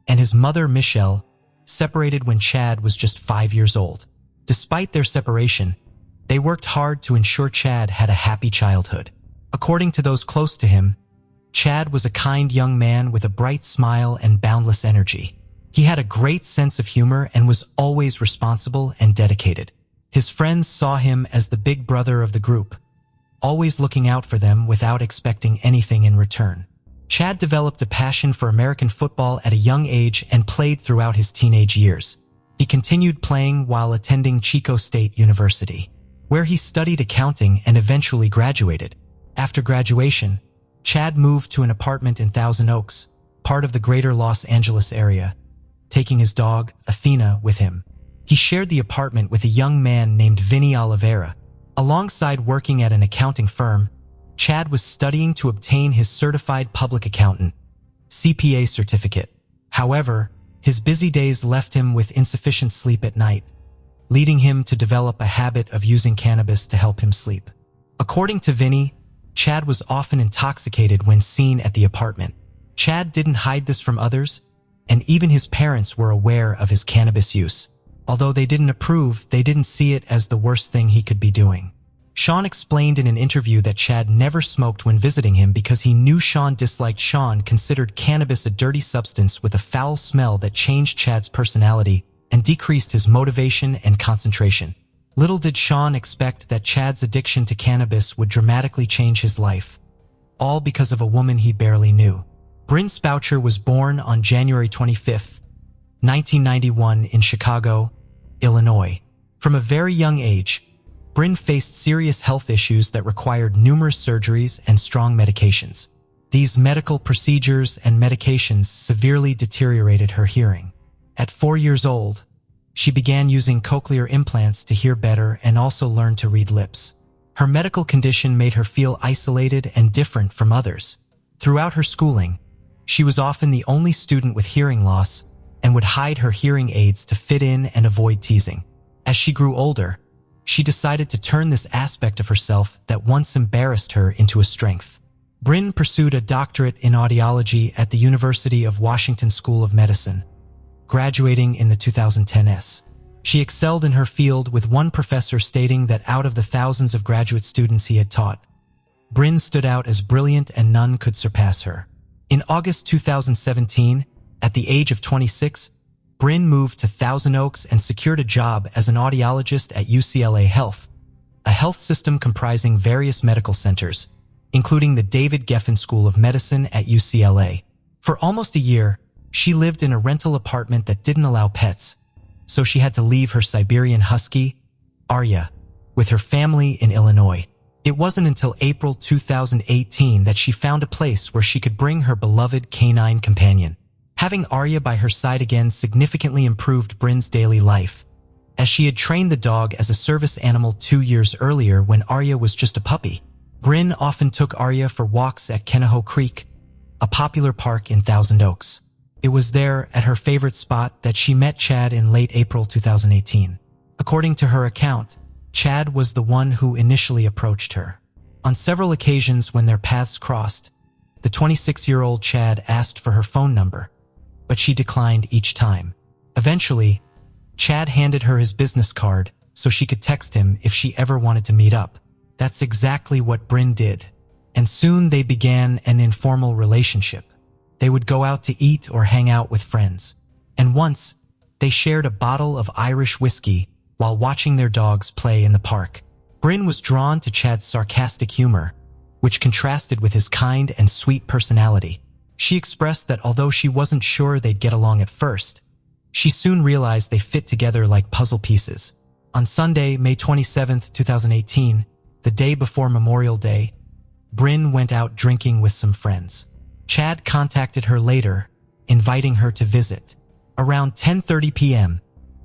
[SPEAKER 1] and his mother, Michelle, separated when Chad was just 5 years old. Despite their separation, they worked hard to ensure Chad had a happy childhood. According to those close to him, Chad was a kind young man with a bright smile and boundless energy. He had a great sense of humor and was always responsible and dedicated. His friends saw him as the big brother of the group, always looking out for them without expecting anything in return. Chad developed a passion for American football at a young age and played throughout his teenage years. He continued playing while attending Chico State University, where he studied accounting and eventually graduated. After graduation, Chad moved to an apartment in Thousand Oaks, part of the greater Los Angeles area, taking his dog, Athena, with him. He shared the apartment with a young man named Vinny Oliveira. Alongside working at an accounting firm, Chad was studying to obtain his Certified Public Accountant (CPA) certificate. However, his busy days left him with insufficient sleep at night, leading him to develop a habit of using cannabis to help him sleep. According to Vinny, Chad was often intoxicated when seen at the apartment. Chad didn't hide this from others, and even his parents were aware of his cannabis use. Although they didn't approve, they didn't see it as the worst thing he could be doing. Sean explained in an interview that Chad never smoked when visiting him because he knew Sean disliked. Sean considered cannabis a dirty substance with a foul smell that changed Chad's personality and decreased his motivation and concentration. Little did Sean expect that Chad's addiction to cannabis would dramatically change his life, all because of a woman he barely knew. Bryn Spoucher was born on January 25, 1991 in Chicago, Illinois. From a very young age, Bryn faced serious health issues that required numerous surgeries and strong medications. These medical procedures and medications severely deteriorated her hearing. At 4 years old, she began using cochlear implants to hear better and also learned to read lips. Her medical condition made her feel isolated and different from others. Throughout her schooling, she was often the only student with hearing loss and would hide her hearing aids to fit in and avoid teasing. As she grew older, she decided to turn this aspect of herself that once embarrassed her into a strength. Bryn pursued a doctorate in audiology at the University of Washington School of Medicine, graduating in the 2010s. She excelled in her field, with one professor stating that out of the thousands of graduate students he had taught, Bryn stood out as brilliant and none could surpass her. In August 2017, at the age of 26, Bryn moved to Thousand Oaks and secured a job as an audiologist at UCLA Health, a health system comprising various medical centers, including the David Geffen School of Medicine at UCLA. For almost a year, she lived in a rental apartment that didn't allow pets, so she had to leave her Siberian Husky, Arya, with her family in Illinois. It wasn't until April 2018 that she found a place where she could bring her beloved canine companion. Having Arya by her side again significantly improved Bryn's daily life, as she had trained the dog as a service animal 2 years earlier when Arya was just a puppy. Bryn often took Arya for walks at Kenaho Creek, a popular park in Thousand Oaks. It was there, at her favorite spot, that she met Chad in late April 2018. According to her account, Chad was the one who initially approached her. On several occasions when their paths crossed, the 26-year-old Chad asked for her phone number, but she declined each time. Eventually, Chad handed her his business card so she could text him if she ever wanted to meet up. That's exactly what Bryn did, and soon they began an informal relationship. They would go out to eat or hang out with friends, and once, they shared a bottle of Irish whiskey while watching their dogs play in the park. Bryn was drawn to Chad's sarcastic humor, which contrasted with his kind and sweet personality. She expressed that although she wasn't sure they'd get along at first, she soon realized they fit together like puzzle pieces. On Sunday, May 27, 2018, the day before Memorial Day, Bryn went out drinking with some friends. Chad contacted her later, inviting her to visit. Around 10:30 p.m.,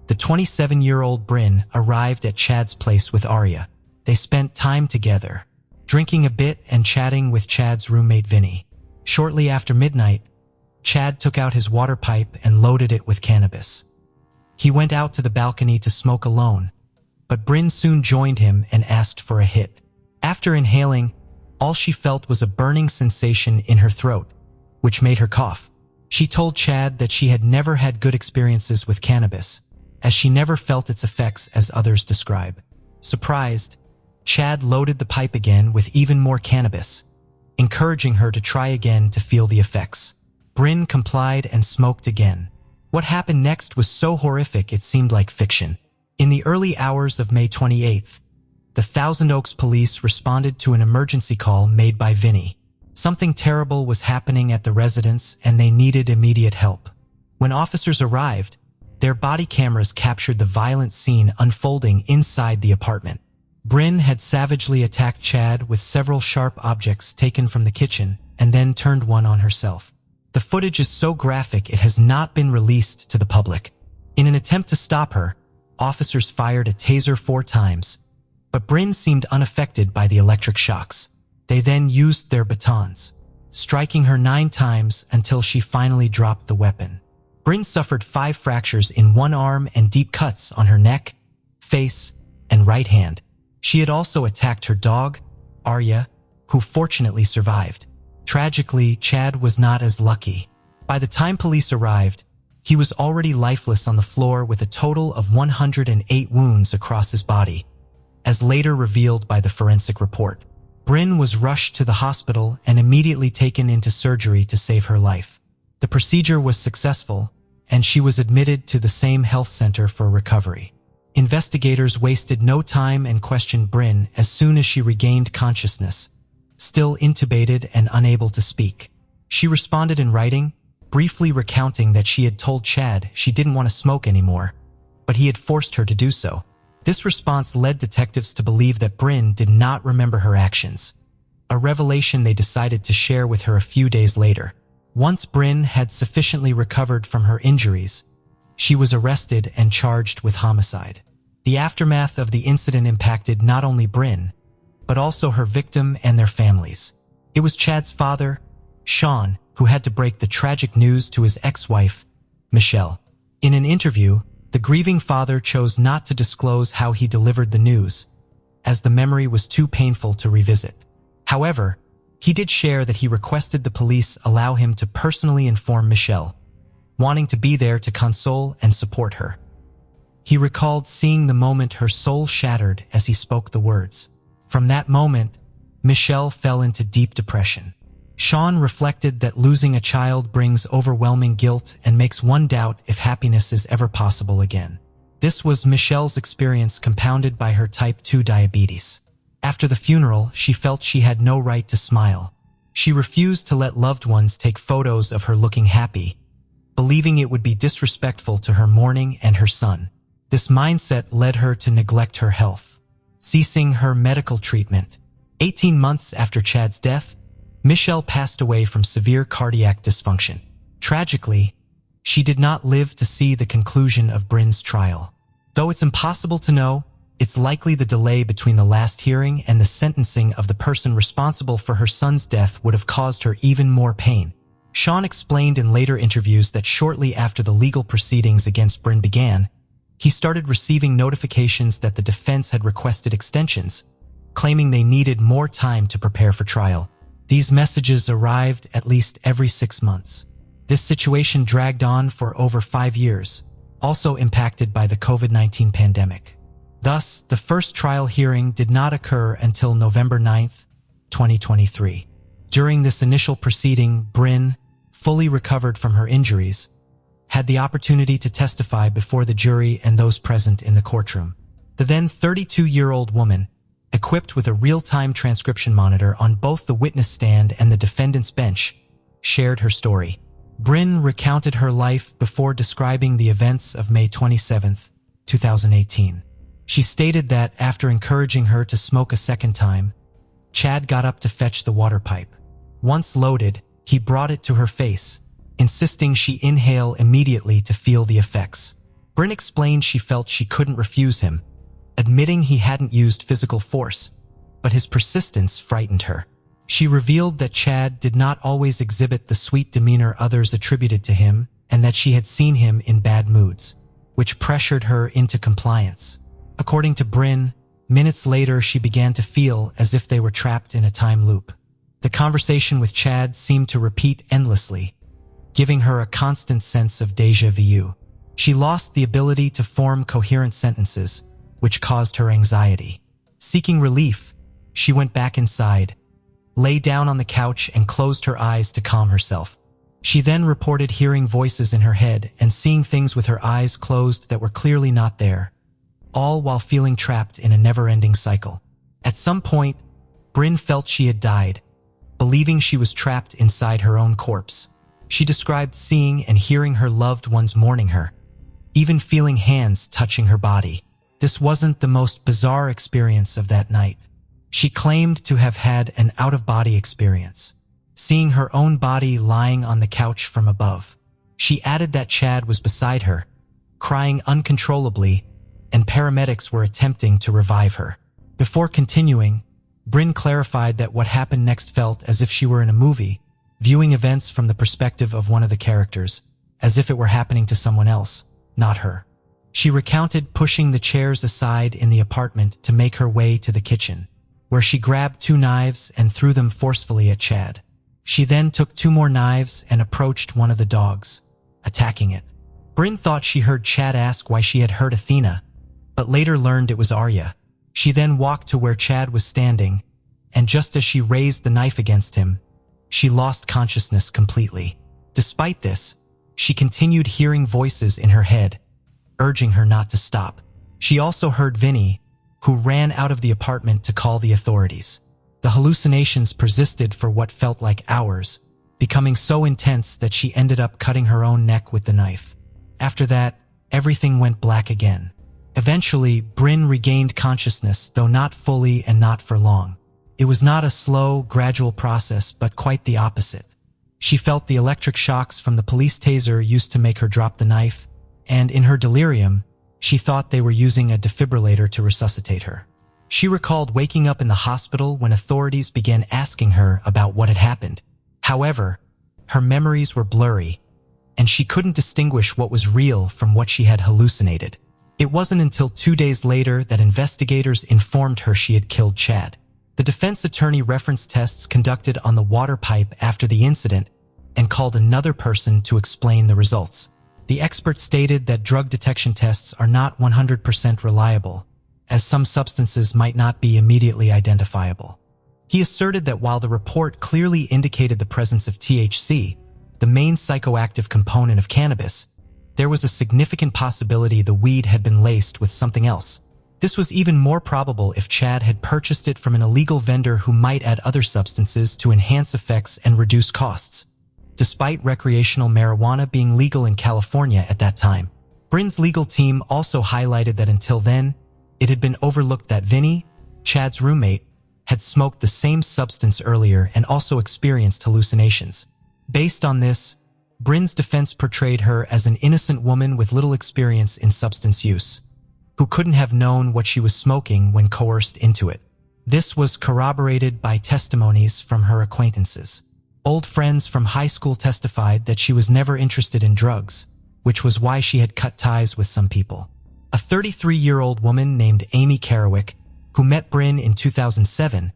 [SPEAKER 1] the 27-year-old Bryn arrived at Chad's place with Arya. They spent time together, drinking a bit and chatting with Chad's roommate Vinny. Shortly after midnight, Chad took out his water pipe and loaded it with cannabis. He went out to the balcony to smoke alone, but Bryn soon joined him and asked for a hit. After inhaling, all she felt was a burning sensation in her throat, which made her cough. She told Chad that she had never had good experiences with cannabis, as she never felt its effects as others describe. Surprised, Chad loaded the pipe again with even more cannabis, encouraging her to try again to feel the effects. Bryn complied and smoked again. What happened next was so horrific it seemed like fiction. In the early hours of May 28th, the Thousand Oaks police responded to an emergency call made by Vinny. Something terrible was happening at the residence and they needed immediate help. When officers arrived, their body cameras captured the violent scene unfolding inside the apartment. Bryn had savagely attacked Chad with several sharp objects taken from the kitchen and then turned one on herself. The footage is so graphic it has not been released to the public. In an attempt to stop her, officers fired a taser 4 times, but Bryn seemed unaffected by the electric shocks. They then used their batons, striking her 9 times until she finally dropped the weapon. Bryn suffered 5 fractures in one arm and deep cuts on her neck, face, and right hand. She had also attacked her dog, Arya, who fortunately survived. Tragically, Chad was not as lucky. By the time police arrived, he was already lifeless on the floor with a total of 108 wounds across his body, as later revealed by the forensic report. Bryn was rushed to the hospital and immediately taken into surgery to save her life. The procedure was successful, and she was admitted to the same health center for recovery. Investigators wasted no time and questioned Bryn as soon as she regained consciousness, still intubated and unable to speak. She responded in writing, briefly recounting that she had told Chad she didn't want to smoke anymore, but he had forced her to do so. This response led detectives to believe that Bryn did not remember her actions, a revelation they decided to share with her a few days later. Once Bryn had sufficiently recovered from her injuries, she was arrested and charged with homicide. The aftermath of the incident impacted not only Bryn, but also her victim and their families. It was Chad's father, Sean, who had to break the tragic news to his ex-wife, Michelle. In an interview, the grieving father chose not to disclose how he delivered the news, as the memory was too painful to revisit. However, he did share that he requested the police allow him to personally inform Michelle, wanting to be there to console and support her. He recalled seeing the moment her soul shattered as he spoke the words. From that moment, Michelle fell into deep depression. Sean reflected that losing a child brings overwhelming guilt and makes one doubt if happiness is ever possible again. This was Michelle's experience compounded by her type 2 diabetes. After the funeral, she felt she had no right to smile. She refused to let loved ones take photos of her looking happy, believing it would be disrespectful to her mourning and her son. This mindset led her to neglect her health, ceasing her medical treatment. 18 months after Chad's death, Michelle passed away from severe cardiac dysfunction. Tragically, she did not live to see the conclusion of Bryn's trial. Though it's impossible to know, it's likely the delay between the last hearing and the sentencing of the person responsible for her son's death would have caused her even more pain. Sean explained in later interviews that shortly after the legal proceedings against Bryn began, he started receiving notifications that the defense had requested extensions, claiming they needed more time to prepare for trial. These messages arrived at least every 6 months. This situation dragged on for over 5 years, also impacted by the COVID-19 pandemic. Thus, the first trial hearing did not occur until November 9, 2023. During this initial proceeding, Bryn, fully recovered from her injuries, had the opportunity to testify before the jury and those present in the courtroom. The then 32-year-old woman, equipped with a real-time transcription monitor on both the witness stand and the defendant's bench, shared her story. Bryn recounted her life before describing the events of May 27, 2018. She stated that after encouraging her to smoke a second time, Chad got up to fetch the water pipe. Once loaded, he brought it to her face, insisting she inhale immediately to feel the effects. Bryn explained she felt she couldn't refuse him, admitting he hadn't used physical force, but his persistence frightened her. She revealed that Chad did not always exhibit the sweet demeanor others attributed to him and that she had seen him in bad moods, which pressured her into compliance. According to Bryn, minutes later she began to feel as if they were trapped in a time loop. The conversation with Chad seemed to repeat endlessly, giving her a constant sense of déjà vu. She lost the ability to form coherent sentences, which caused her anxiety. Seeking relief, she went back inside, lay down on the couch and closed her eyes to calm herself. She then reported hearing voices in her head and seeing things with her eyes closed that were clearly not there, all while feeling trapped in a never-ending cycle. At some point, Bryn felt she had died, believing she was trapped inside her own corpse. She described seeing and hearing her loved ones mourning her, even feeling hands touching her body. This wasn't the most bizarre experience of that night. She claimed to have had an out-of-body experience, seeing her own body lying on the couch from above. She added that Chad was beside her, crying uncontrollably, and paramedics were attempting to revive her. Before continuing, Bryn clarified that what happened next felt as if she were in a movie, viewing events from the perspective of one of the characters, as if it were happening to someone else, not her. She recounted pushing the chairs aside in the apartment to make her way to the kitchen, where she grabbed 2 knives and threw them forcefully at Chad. She then took 2 more knives and approached one of the dogs, attacking it. Bryn thought she heard Chad ask why she had hurt Athena, but later learned it was Arya. She then walked to where Chad was standing, and just as she raised the knife against him, she lost consciousness completely. Despite this, she continued hearing voices in her head, urging her not to stop. She also heard Vinny, who ran out of the apartment to call the authorities. The hallucinations persisted for what felt like hours, becoming so intense that she ended up cutting her own neck with the knife. After that, everything went black again. Eventually, Bryn regained consciousness, though not fully and not for long. It was not a slow, gradual process, but quite the opposite. She felt the electric shocks from the police taser used to make her drop the knife, and in her delirium, she thought they were using a defibrillator to resuscitate her. She recalled waking up in the hospital when authorities began asking her about what had happened. However, her memories were blurry, and she couldn't distinguish what was real from what she had hallucinated. It wasn't until 2 days later that investigators informed her she had killed Chad. The defense attorney referenced tests conducted on the water pipe after the incident and called another person to explain the results. The expert stated that drug detection tests are not 100% reliable, as some substances might not be immediately identifiable. He asserted that while the report clearly indicated the presence of THC, the main psychoactive component of cannabis, there was a significant possibility the weed had been laced with something else. This was even more probable if Chad had purchased it from an illegal vendor who might add other substances to enhance effects and reduce costs, despite recreational marijuana being legal in California at that time. Bryn's legal team also highlighted that until then, it had been overlooked that Vinny, Chad's roommate, had smoked the same substance earlier and also experienced hallucinations. Based on this, Bryn's defense portrayed her as an innocent woman with little experience in substance use, who couldn't have known what she was smoking when coerced into it. This was corroborated by testimonies from her acquaintances. Old friends from high school testified that she was never interested in drugs, which was why she had cut ties with some people. A 33-year-old woman named Amy Carriwick, who met Bryn in 2007,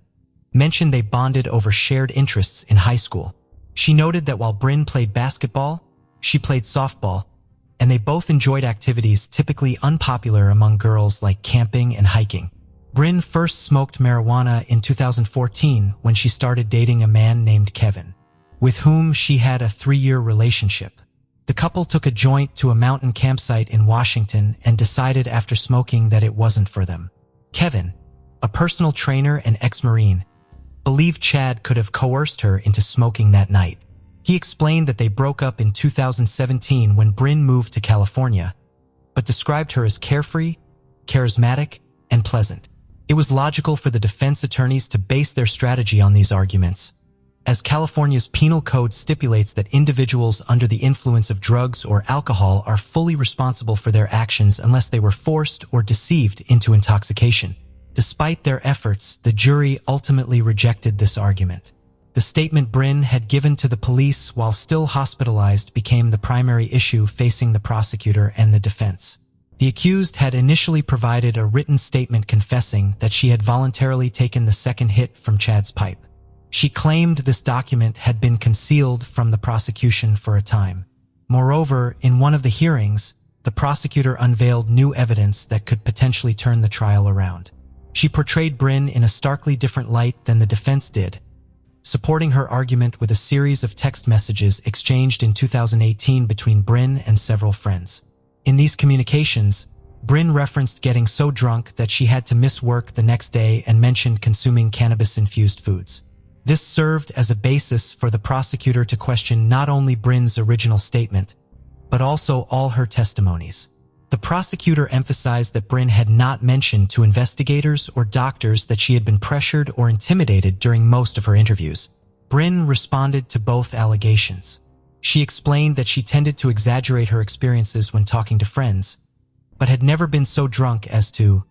[SPEAKER 1] mentioned they bonded over shared interests in high school. She noted that while Bryn played basketball, she played softball, and they both enjoyed activities typically unpopular among girls like camping and hiking. Bryn first smoked marijuana in 2014 when she started dating a man named Kevin, with whom she had a 3-year relationship. The couple took a joint to a mountain campsite in Washington and decided after smoking that it wasn't for them. Kevin, a personal trainer and ex-Marine, believed Chad could have coerced her into smoking that night. He explained that they broke up in 2017 when Bryn moved to California, but described her as carefree, charismatic, and pleasant. It was logical for the defense attorneys to base their strategy on these arguments, as California's penal code stipulates that individuals under the influence of drugs or alcohol are fully responsible for their actions unless they were forced or deceived into intoxication. Despite their efforts, the jury ultimately rejected this argument. The statement Bryn had given to the police while still hospitalized became the primary issue facing the prosecutor and the defense. The accused had initially provided a written statement confessing that she had voluntarily taken the second hit from Chad's pipe. She claimed this document had been concealed from the prosecution for a time. Moreover, in one of the hearings, the prosecutor unveiled new evidence that could potentially turn the trial around. She portrayed Bryn in a starkly different light than the defense did, supporting her argument with a series of text messages exchanged in 2018 between Bryn and several friends. In these communications, Bryn referenced getting so drunk that she had to miss work the next day and mentioned consuming cannabis-infused foods. This served as a basis for the prosecutor to question not only Bryn's original statement, but also all her testimonies. The prosecutor emphasized that Bryn had not mentioned to investigators or doctors that she had been pressured or intimidated during most of her interviews. Bryn responded to both allegations. She explained that she tended to exaggerate her experiences when talking to friends, but had never been so drunk as to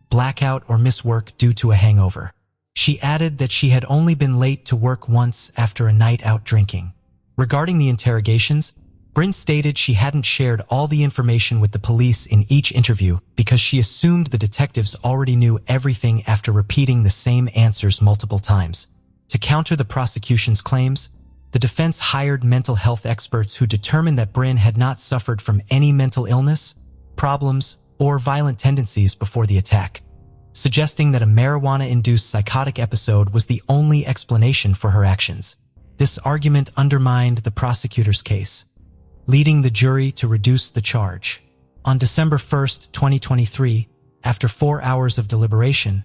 [SPEAKER 1] black out or miss work due to a hangover. She added that she had only been late to work once after a night out drinking. Regarding the interrogations, Bryn stated she hadn't shared all the information with the police in each interview because she assumed the detectives already knew everything after repeating the same answers multiple times. To counter the prosecution's claims, the defense hired mental health experts who determined that Bryn had not suffered from any mental illness, problems, or violent tendencies before the attack, suggesting that a marijuana-induced psychotic episode was the only explanation for her actions. This argument undermined the prosecutor's case, leading the jury to reduce the charge. On December 1, 2023, after 4 hours of deliberation,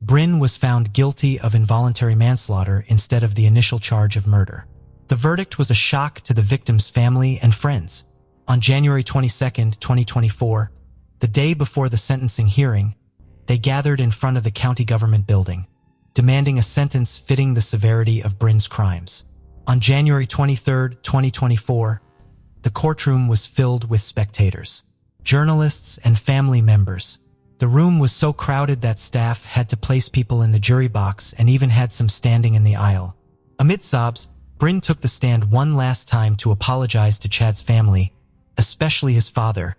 [SPEAKER 1] Bryn was found guilty of involuntary manslaughter instead of the initial charge of murder. The verdict was a shock to the victim's family and friends. On January 22, 2024, the day before the sentencing hearing, they gathered in front of the county government building, demanding a sentence fitting the severity of Bryn's crimes. On January 23, 2024, the courtroom was filled with spectators, journalists, and family members. The room was so crowded that staff had to place people in the jury box and even had some standing in the aisle. Amid sobs, Bryn took the stand one last time to apologize to Chad's family, especially his father,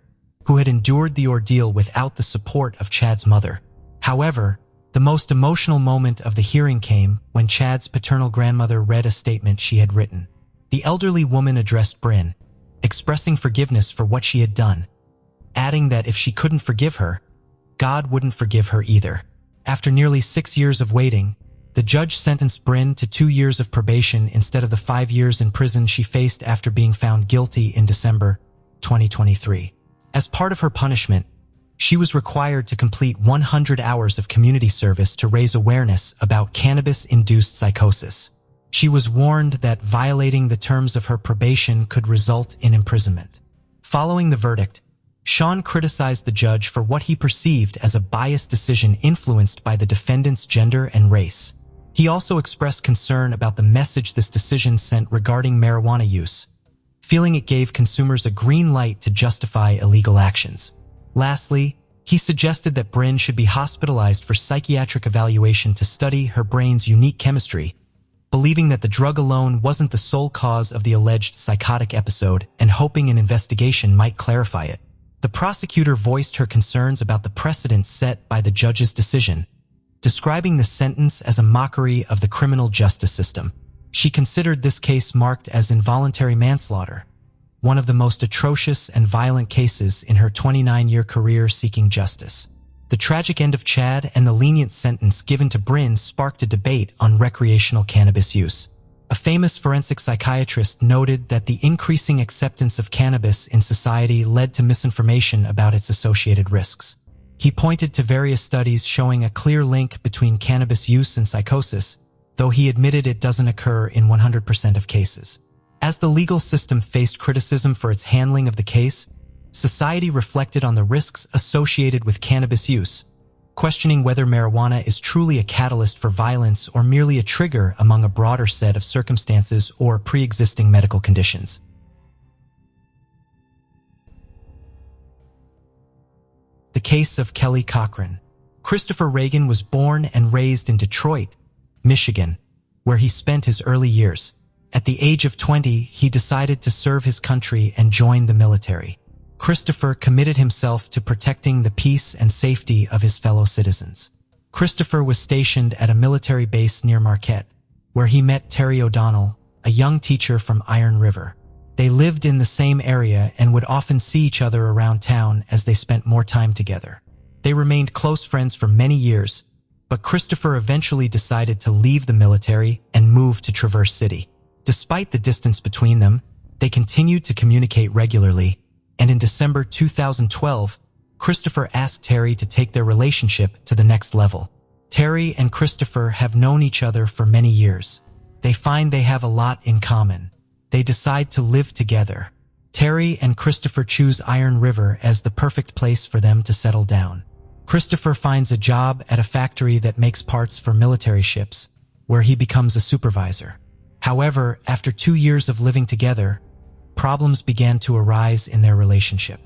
[SPEAKER 1] who had endured the ordeal without the support of Chad's mother. However, the most emotional moment of the hearing came when Chad's paternal grandmother read a statement she had written. The elderly woman addressed Bryn, expressing forgiveness for what she had done, adding that if she couldn't forgive her, God wouldn't forgive her either. After nearly 6 years of waiting, the judge sentenced Bryn to 2 years of probation instead of the 5 years in prison she faced after being found guilty in December 2023. As part of her punishment, she was required to complete 100 hours of community service to raise awareness about cannabis-induced psychosis. She was warned that violating the terms of her probation could result in imprisonment. Following the verdict, Sean criticized the judge for what he perceived as a biased decision influenced by the defendant's gender and race. He also expressed concern about the message this decision sent regarding marijuana use, feeling it gave consumers a green light to justify illegal actions. Lastly, he suggested that Bryn should be hospitalized for psychiatric evaluation to study her brain's unique chemistry, believing that the drug alone wasn't the sole cause of the alleged psychotic episode and hoping an investigation might clarify it. The prosecutor voiced her concerns about the precedent set by the judge's decision, describing the sentence as a mockery of the criminal justice system. She considered this case marked as involuntary manslaughter, one of the most atrocious and violent cases in her 29-year career seeking justice. The tragic end of Chad and the lenient sentence given to Bryn sparked a debate on recreational cannabis use. A famous forensic psychiatrist noted that the increasing acceptance of cannabis in society led to misinformation about its associated risks. He pointed to various studies showing a clear link between cannabis use and psychosis, though he admitted it doesn't occur in 100% of cases. As the legal system faced criticism for its handling of the case, society reflected on the risks associated with cannabis use, questioning whether marijuana is truly a catalyst for violence or merely a trigger among a broader set of circumstances or pre-existing medical conditions. The case of Kelly Cochran. Christopher Reagan was born and raised in Detroit, Michigan, where he spent his early years. At the age of 20, he decided to serve his country and join the military. Christopher committed himself to protecting the peace and safety of his fellow citizens. Christopher was stationed at a military base near Marquette, where he met Terry O'Donnell, a young teacher from Iron River. They lived in the same area and would often see each other around town as they spent more time together. They remained close friends for many years, but Christopher eventually decided to leave the military and move to Traverse City. Despite the distance between them, they continued to communicate regularly, and in December 2012, Christopher asked Terry to take their relationship to the next level. Terry and Christopher have known each other for many years. They find they have a lot in common. They decide to live together. Terry and Christopher choose Iron River as the perfect place for them to settle down. Christopher finds a job at a factory that makes parts for military ships, where he becomes a supervisor. However, after 2 years of living together, problems began to arise in their relationship.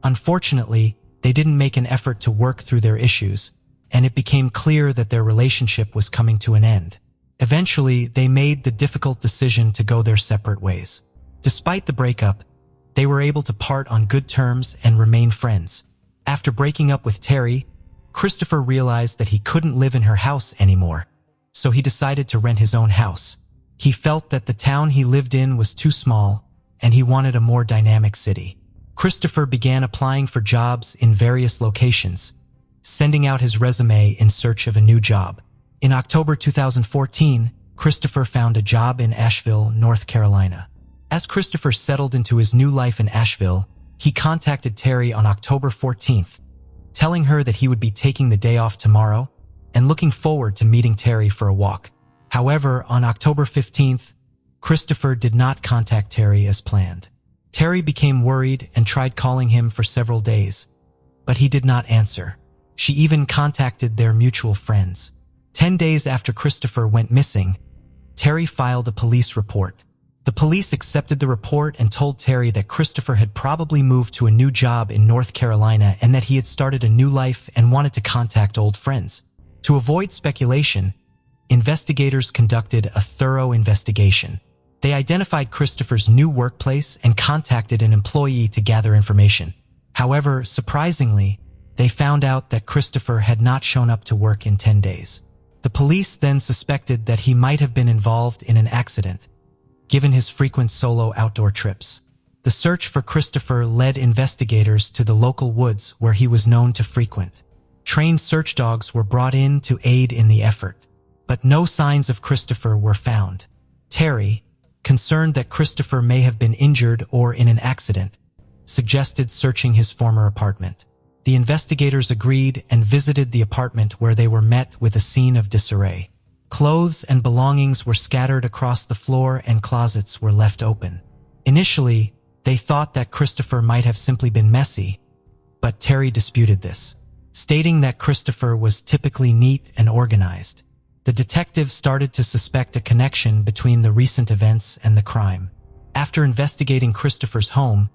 [SPEAKER 1] Unfortunately, they didn't make an effort to work through their issues, and it became clear that their relationship was coming to an end. Eventually, they made the difficult decision to go their separate ways. Despite the breakup, they were able to part on good terms and remain friends. After breaking up with Terry, Christopher realized that he couldn't live in her house anymore, so he decided to rent his own house. He felt that the town he lived in was too small, and he wanted a more dynamic city. Christopher began applying for jobs in various locations, sending out his resume in search of a new job. In October 2014, Christopher found a job in Asheville, North Carolina. As Christopher settled into his new life in Asheville, he contacted Terry on October 14th, telling her that he would be taking the day off tomorrow and looking forward to meeting Terry for a walk. However, on October 15th, Christopher did not contact Terry as planned. Terry became worried and tried calling him for several days, but he did not answer. She even contacted their mutual friends. 10 days after Christopher went missing, Terry filed a police report. The police accepted the report and told Terry that Christopher had probably moved to a new job in North Carolina and that he had started a new life and wanted to contact old friends. To avoid speculation, investigators conducted a thorough investigation. They identified Christopher's new workplace and contacted an employee to gather information. However, surprisingly, they found out that Christopher had not shown up to work in 10 days. The police then suspected that he might have been involved in an accident, given his frequent solo outdoor trips. The search for Christopher led investigators to the local woods where he was known to frequent. Trained search dogs were brought in to aid in the effort, but no signs of Christopher were found. Terry, concerned that Christopher may have been injured or in an accident, suggested searching his former apartment. The investigators agreed and visited the apartment where they were met with a scene of disarray. Clothes and belongings were scattered across the floor and closets were left open. Initially, they thought that Christopher might have simply been messy, but Terry disputed this, stating that Christopher was typically neat and organized. The detectives started to suspect a connection between the recent events and the crime. After investigating Christopher's home,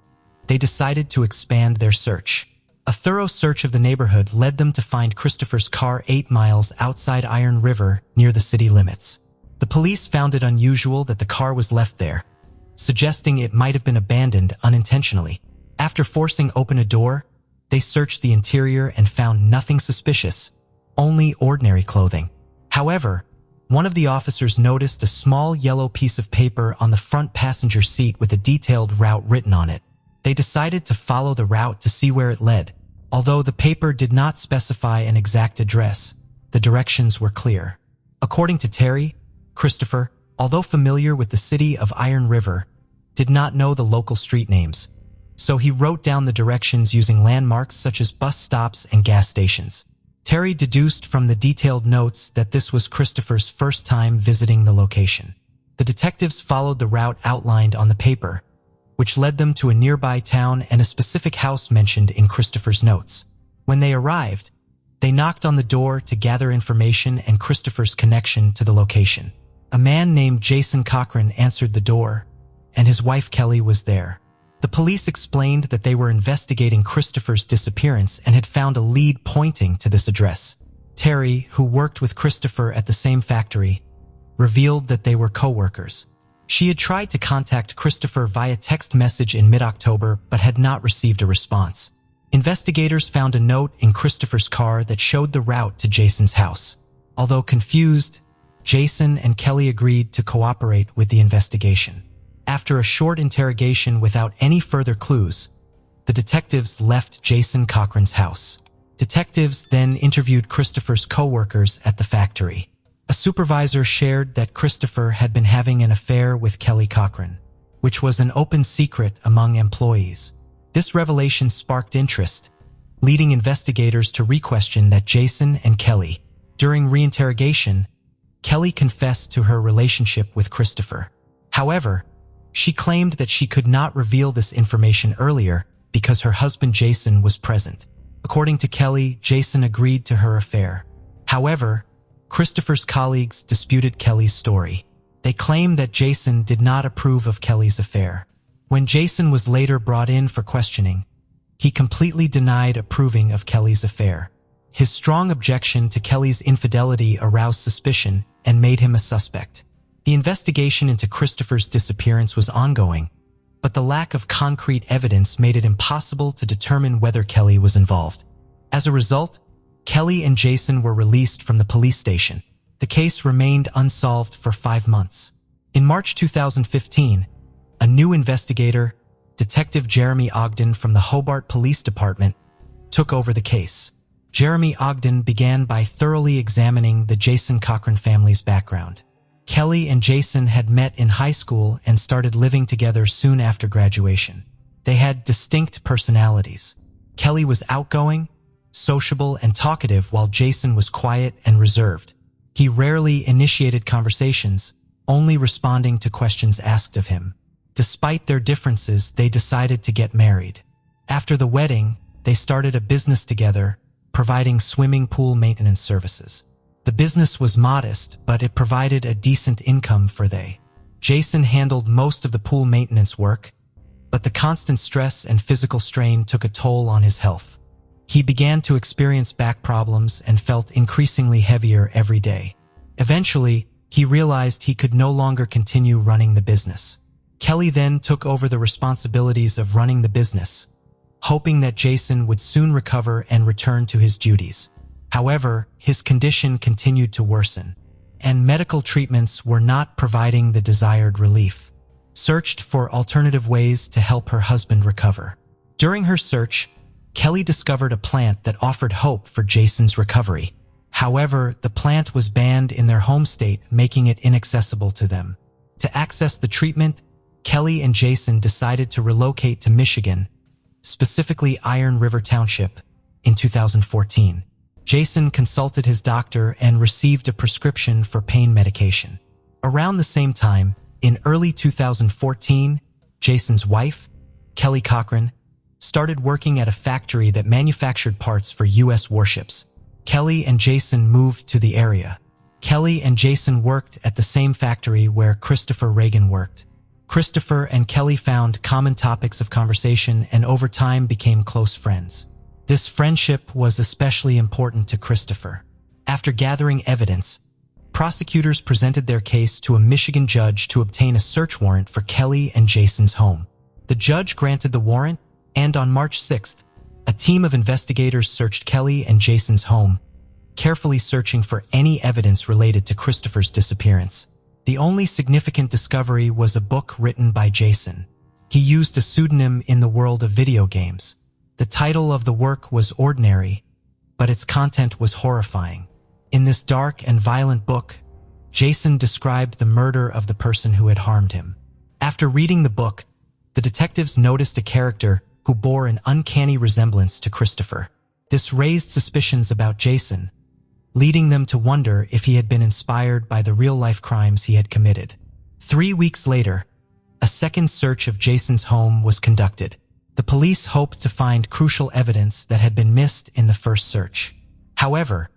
[SPEAKER 1] they decided to expand their search. A thorough search of the neighborhood led them to find Christopher's car 8 miles outside Iron River near the city limits. The police found it unusual that the car was left there, suggesting it might have been abandoned unintentionally. After forcing open a door, they searched the interior and found nothing suspicious, only ordinary clothing. However, one of the officers noticed a small yellow piece of paper on the front passenger seat with a detailed route written on it. They decided to follow the route to see where it led. Although the paper did not specify an exact address, the directions were clear. According to Terry, Christopher, although familiar with the city of Iron River, did not know the local street names, so he wrote down the directions using landmarks such as bus stops and gas stations. Terry deduced from the detailed notes that this was Christopher's first time visiting the location. The detectives followed the route outlined on the paper, which led them to a nearby town and a specific house mentioned in Christopher's notes. When they arrived, They knocked on the door to gather information and Christopher's connection to the location. A man named Jason Cochran answered the door, and his wife Kelly was there. The police explained that they were investigating Christopher's disappearance and had found a lead pointing to this address. Terry, who worked with Christopher at the same factory, revealed that they were co-workers. She had tried to contact Christopher via text message in mid-October but had not received a response. Investigators found a note in Christopher's car that showed the route to Jason's house. Although confused, Jason and Kelly agreed to cooperate with the investigation. After a short interrogation without any further clues, the detectives left Jason Cochran's house. Detectives then interviewed Christopher's co-workers at the factory. A supervisor shared that Christopher had been having an affair with Kelly Cochran, which was an open secret among employees. This revelation sparked interest, leading investigators to re-question that Jason and Kelly. During reinterrogation, Kelly confessed to her relationship with Christopher. However, she claimed that she could not reveal this information earlier because her husband Jason was present. According to Kelly, Jason agreed to her affair. However, Christopher's colleagues disputed Kelly's story. They claimed that Jason did not approve of Kelly's affair. When Jason was later brought in for questioning, he completely denied approving of Kelly's affair. His strong objection to Kelly's infidelity aroused suspicion and made him a suspect. The investigation into Christopher's disappearance was ongoing, but the lack of concrete evidence made it impossible to determine whether Kelly was involved. As a result, Kelly and Jason were released from the police station. The case remained unsolved for 5 months. In March 2015, a new investigator, Detective Jeremy Ogden from the Hobart Police Department, took over the case. Jeremy Ogden began by thoroughly examining the Jason Cochran family's background. Kelly and Jason had met in high school and started living together soon after graduation. They had distinct personalities. Kelly was outgoing, sociable, and talkative, while Jason was quiet and reserved. He rarely initiated conversations, only responding to questions asked of him. Despite their differences, they decided to get married. After the wedding, they started a business together, providing swimming pool maintenance services. The business was modest, but it provided a decent income for they. Jason handled most of the pool maintenance work, but the constant stress and physical strain took a toll on his health. He began to experience back problems and felt increasingly heavier every day. Eventually, he realized he could no longer continue running the business. Kelly then took over the responsibilities of running the business, hoping that Jason would soon recover and return to his duties. However, his condition continued to worsen, and medical treatments were not providing the desired relief. Searched for alternative ways to help her husband recover. During her search, Kelly discovered a plant that offered hope for Jason's recovery. However, the plant was banned in their home state, making it inaccessible to them. To access the treatment, Kelly and Jason decided to relocate to Michigan, specifically Iron River Township, in 2014. Jason consulted his doctor and received a prescription for pain medication. Around the same time, in early 2014, Jason's wife, Kelly Cochran, started working at a factory that manufactured parts for U.S. warships. Kelly and Jason moved to the area. Kelly and Jason worked at the same factory where Christopher Reagan worked. Christopher and Kelly found common topics of conversation and over time became close friends. This friendship was especially important to Christopher. After gathering evidence, prosecutors presented their case to a Michigan judge to obtain a search warrant for Kelly and Jason's home. The judge granted the warrant, and on March 6th, a team of investigators searched Kelly and Jason's home, carefully searching for any evidence related to Christopher's disappearance. The only significant discovery was a book written by Jason. He used a pseudonym in the world of video games. The title of the work was Ordinary, but its content was horrifying. In this dark and violent book, Jason described the murder of the person who had harmed him. After reading the book, the detectives noticed a character who bore an uncanny resemblance to Christopher. This raised suspicions about Jason, leading them to wonder if he had been inspired by the real-life crimes he had committed. 3 weeks later, a second search of Jason's home was conducted. The police hoped to find crucial evidence that had been missed in the first search. However,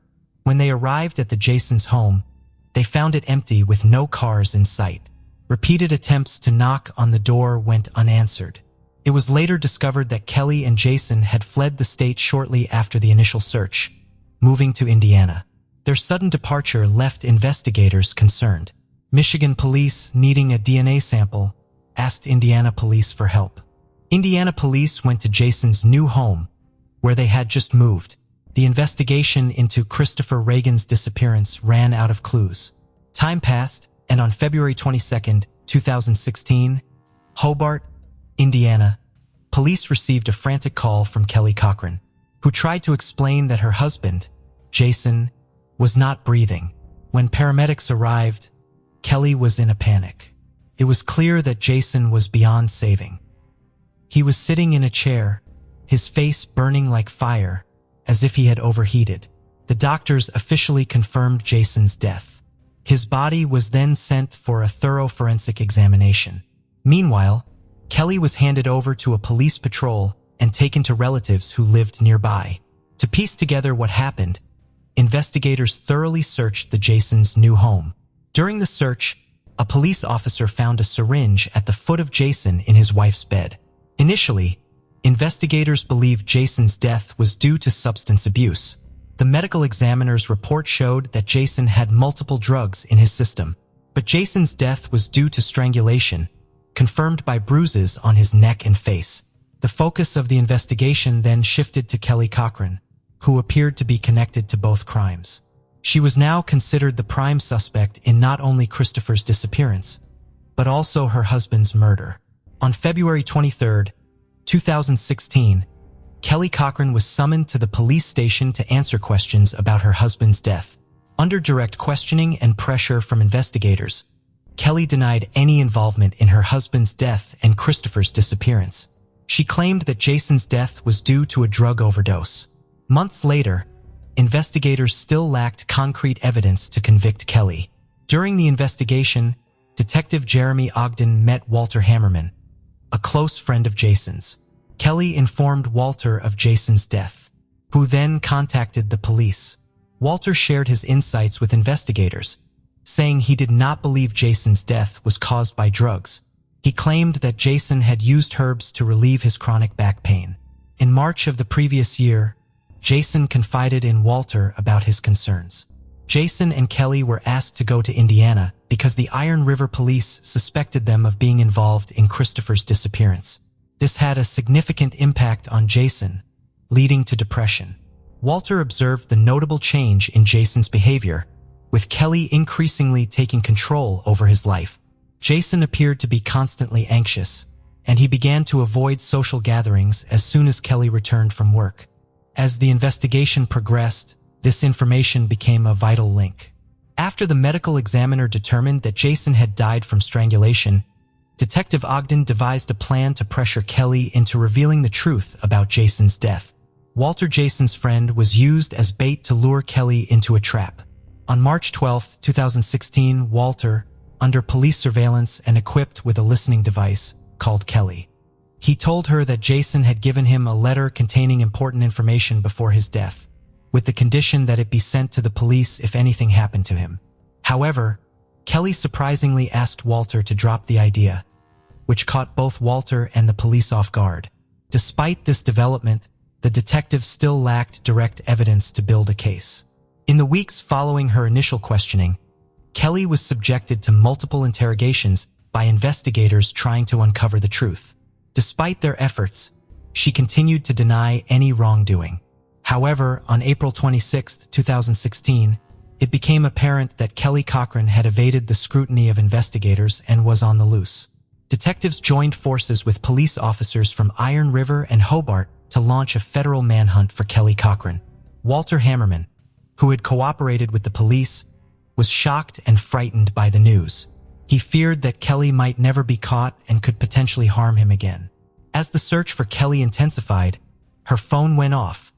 [SPEAKER 1] when they arrived at the Jason's home, they found it empty with no cars in sight. Repeated attempts to knock on the door went unanswered. It was later discovered that Kelly and Jason had fled the state shortly after the initial search, moving to Indiana. Their sudden departure left investigators concerned. Michigan police, needing a DNA sample, asked Indiana police for help. Indiana police went to Jason's new home, where they had just moved. The investigation into Christopher Reagan's disappearance ran out of clues. Time passed, and on February 22, 2016, Hobart, Indiana, police received a frantic call from Kelly Cochran, who tried to explain that her husband, Jason, was not breathing. When paramedics arrived, Kelly was in a panic. It was clear that Jason was beyond saving. He was sitting in a chair, his face burning like fire, as if he had overheated. The doctors officially confirmed Jason's death. His body was then sent for a thorough forensic examination. Meanwhile, Kelly was handed over to a police patrol and taken to relatives who lived nearby. To piece together what happened, investigators thoroughly searched the Jason's new home. During the search, a police officer found a syringe at the foot of Jason in his wife's bed. Initially, investigators believed Jason's death was due to substance abuse. The medical examiner's report showed that Jason had multiple drugs in his system, but Jason's death was due to strangulation, confirmed by bruises on his neck and face. The focus of the investigation then shifted to Kelly Cochran, who appeared to be connected to both crimes. She was now considered the prime suspect in not only Christopher's disappearance, but also her husband's murder. On February 23, 2016, Kelly Cochran was summoned to the police station to answer questions about her husband's death. Under direct questioning and pressure from investigators, Kelly denied any involvement in her husband's death and Christopher's disappearance. She claimed that Jason's death was due to a drug overdose. Months later, investigators still lacked concrete evidence to convict Kelly. During the investigation, Detective Jeremy Ogden met Walter Hammerman, a close friend of Jason's. Kelly informed Walter of Jason's death, who then contacted the police. Walter shared his insights with investigators, saying he did not believe Jason's death was caused by drugs. He claimed that Jason had used herbs to relieve his chronic back pain. In March of the previous year, Jason confided in Walter about his concerns. Jason and Kelly were asked to go to Indiana because the Iron River police suspected them of being involved in Christopher's disappearance. This had a significant impact on Jason, leading to depression. Walter observed the notable change in Jason's behavior, with Kelly increasingly taking control over his life. Jason appeared to be constantly anxious, and he began to avoid social gatherings as soon as Kelly returned from work. As the investigation progressed, this information became a vital link. After the medical examiner determined that Jason had died from strangulation, Detective Ogden devised a plan to pressure Kelly into revealing the truth about Jason's death. Walter, Jason's friend, was used as bait to lure Kelly into a trap. On March 12, 2016, Walter, under police surveillance and equipped with a listening device, called Kelly. He told her that Jason had given him a letter containing important information before his death, with the condition that it be sent to the police if anything happened to him. However, Kelly surprisingly asked Walter to drop the idea, which caught both Walter and the police off guard. Despite this development, the detective still lacked direct evidence to build a case. In the weeks following her initial questioning, Kelly was subjected to multiple interrogations by investigators trying to uncover the truth. Despite their efforts, she continued to deny any wrongdoing. However, on April 26, 2016, it became apparent that Kelly Cochran had evaded the scrutiny of investigators and was on the loose. Detectives joined forces with police officers from Iron River and Hobart to launch a federal manhunt for Kelly Cochran. Walter Hammerman, who had cooperated with the police, was shocked and frightened by the news. He feared that Kelly might never be caught and could potentially harm him again. As the search for Kelly intensified, her phone went off,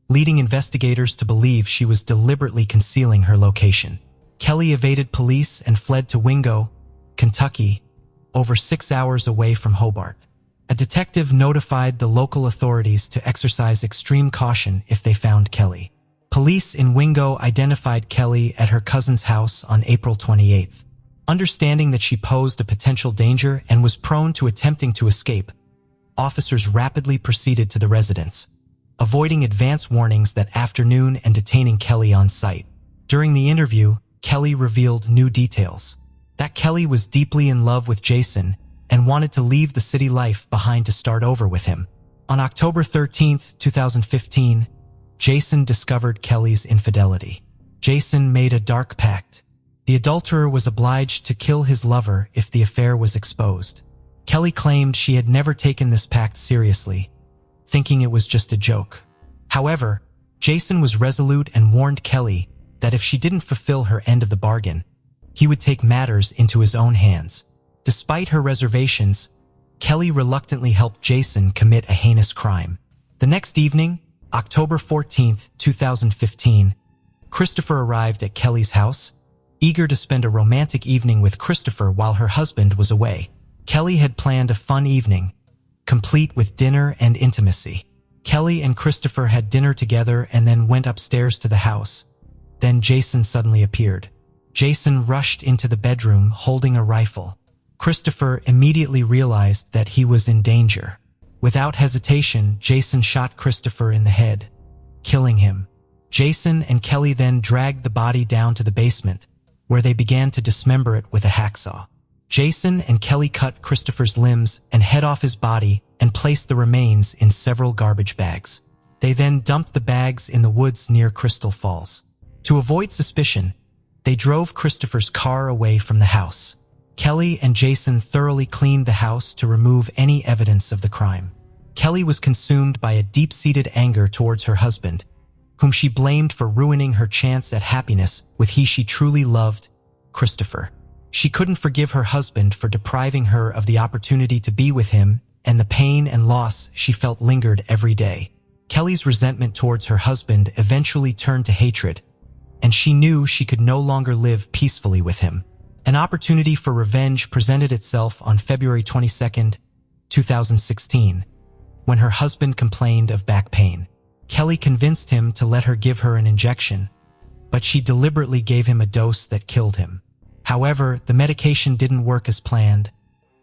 [SPEAKER 1] leading investigators to believe she was deliberately concealing her location. Kelly evaded police and fled to Wingo, Kentucky, over 6 hours away from Hobart. A detective notified the local authorities to exercise extreme caution if they found Kelly. Police in Wingo identified Kelly at her cousin's house on April 28th. Understanding that she posed a potential danger and was prone to attempting to escape, officers rapidly proceeded to the residence, avoiding advance warnings that afternoon and detaining Kelly on site. During the interview, Kelly revealed new details. That Kelly was deeply in love with Jason and wanted to leave the city life behind to start over with him. On October 13, 2015, Jason discovered Kelly's infidelity. Jason made a dark pact. The adulterer was obliged to kill his lover if the affair was exposed. Kelly claimed she had never taken this pact seriously, thinking it was just a joke. However, Jason was resolute and warned Kelly that if she didn't fulfill her end of the bargain, he would take matters into his own hands. Despite her reservations, Kelly reluctantly helped Jason commit a heinous crime. The next evening, October 14, 2015, Christopher arrived at Kelly's house, eager to spend a romantic evening with Christopher while her husband was away. Kelly had planned a fun evening, complete with dinner and intimacy. Kelly and Christopher had dinner together and then went upstairs to the house. Then Jason suddenly appeared. Jason rushed into the bedroom holding a rifle. Christopher immediately realized that he was in danger. Without hesitation, Jason shot Christopher in the head, killing him. Jason and Kelly then dragged the body down to the basement, where they began to dismember it with a hacksaw. Jason and Kelly cut Christopher's limbs and head off his body and placed the remains in several garbage bags. They then dumped the bags in the woods near Crystal Falls. To avoid suspicion, they drove Christopher's car away from the house. Kelly and Jason thoroughly cleaned the house to remove any evidence of the crime. Kelly was consumed by a deep-seated anger towards her husband, whom she blamed for ruining her chance at happiness with he she truly loved, Christopher. She couldn't forgive her husband for depriving her of the opportunity to be with him, and the pain and loss she felt lingered every day. Kelly's resentment towards her husband eventually turned to hatred, and she knew she could no longer live peacefully with him. An opportunity for revenge presented itself on February 22, 2016, when her husband complained of back pain. Kelly convinced him to let her give her an injection, but she deliberately gave him a dose that killed him. However, the medication didn't work as planned,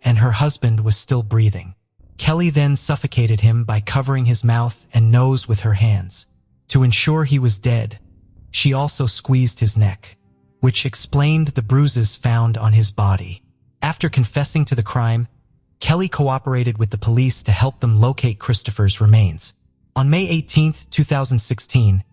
[SPEAKER 1] and her husband was still breathing. Kelly then suffocated him by covering his mouth and nose with her hands. To ensure he was dead, she also squeezed his neck, which explained the bruises found on his body. After confessing to the crime, Kelly cooperated with the police to help them locate Christopher's remains. On May 18, 2016,